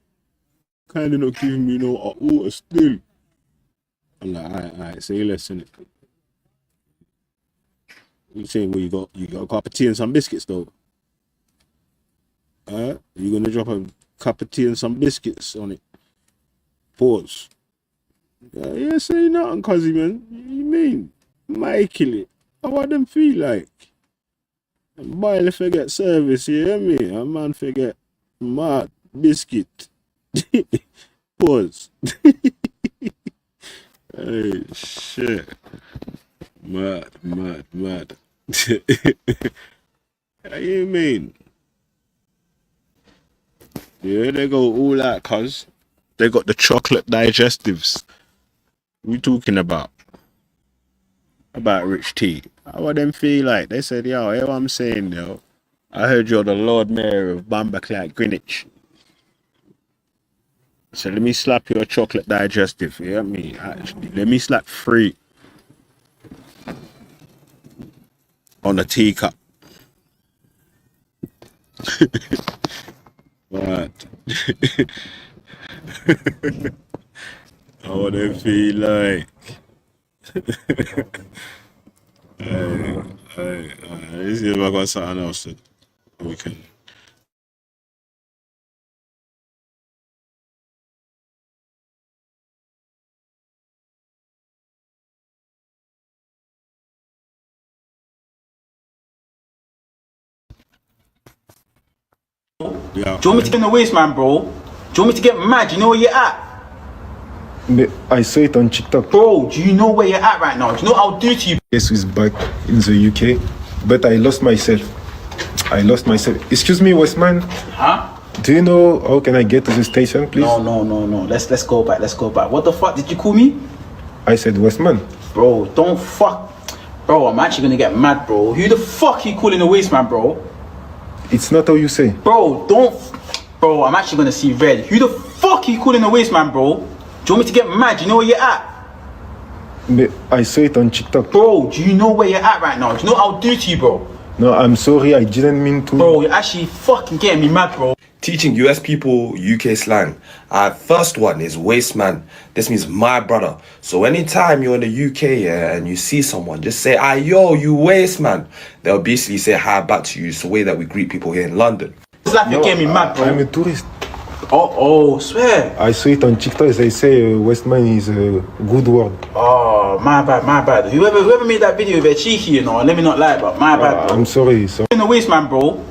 Speaker 18: Kind of not giving me no water still. I'm like, alright, say less, innit? You saying, well, you got a cup of tea and some biscuits, though? Alright? You gonna drop a cup of tea and some biscuits on it? Pause. Yeah, say nothing, cuzzy, man. You mean? Might kill it. How what them feel like? Boy, if forget service, you hear me? A man forget mad biscuit. Pause. Hey, shit. Mad. How you mean? Yeah, they go all that, cuz. They got the chocolate digestives. We talking about rich tea. How would them feel like? They said, yo, hear what I'm saying, yo. I heard you're the Lord Mayor of Bamberclack, Greenwich. So let me slap your chocolate digestive, you hear me? Actually, let me slap 3 on a teacup. What? How would they feel like? Hey, let's see if I got something else that we can. Yeah.
Speaker 19: Do you want me to get in the waist, man, bro? Do you want me to get mad? You know where you're at?
Speaker 20: I saw it on TikTok.
Speaker 19: Bro, do you know where you're at right now? Do you know what I'll do to you?
Speaker 20: Yes, who's back in the UK, but I lost myself. Excuse me, Westman.
Speaker 19: Huh?
Speaker 20: Do you know how can I get to the station, please?
Speaker 19: No. Let's go back. What the fuck did you call me?
Speaker 20: I said Westman.
Speaker 19: Bro, don't fuck. Bro, I'm actually gonna get mad, bro. Who the fuck you calling the waist, man, bro?
Speaker 20: It's not how you say.
Speaker 19: Bro, Bro, I'm actually gonna see red. Who the fuck you calling the waist, man, bro? Do you want me to get mad? You know where you're at?
Speaker 20: I saw it on TikTok.
Speaker 19: Bro, do you know where you're at right now? Do you know what I'll do to you, bro?
Speaker 20: No, I'm sorry, I didn't mean to.
Speaker 19: Bro, you're actually fucking getting me mad, bro.
Speaker 21: Teaching US people UK slang. First one is waist man. This means my brother. So anytime you're in the UK and you see someone, just say, yo, you waist man. They'll basically say hi back to you. It's the way that we greet people here in London.
Speaker 19: It's like you're getting me mad, bro.
Speaker 20: I'm a tourist.
Speaker 19: Oh, swear.
Speaker 20: I saw it on TikTok. They say Westman is a good word.
Speaker 19: Oh, my bad. Whoever made that video, they're cheeky, you know. Let me not lie, but my bad, bro.
Speaker 20: I'm sorry.
Speaker 19: In the waist, man, bro.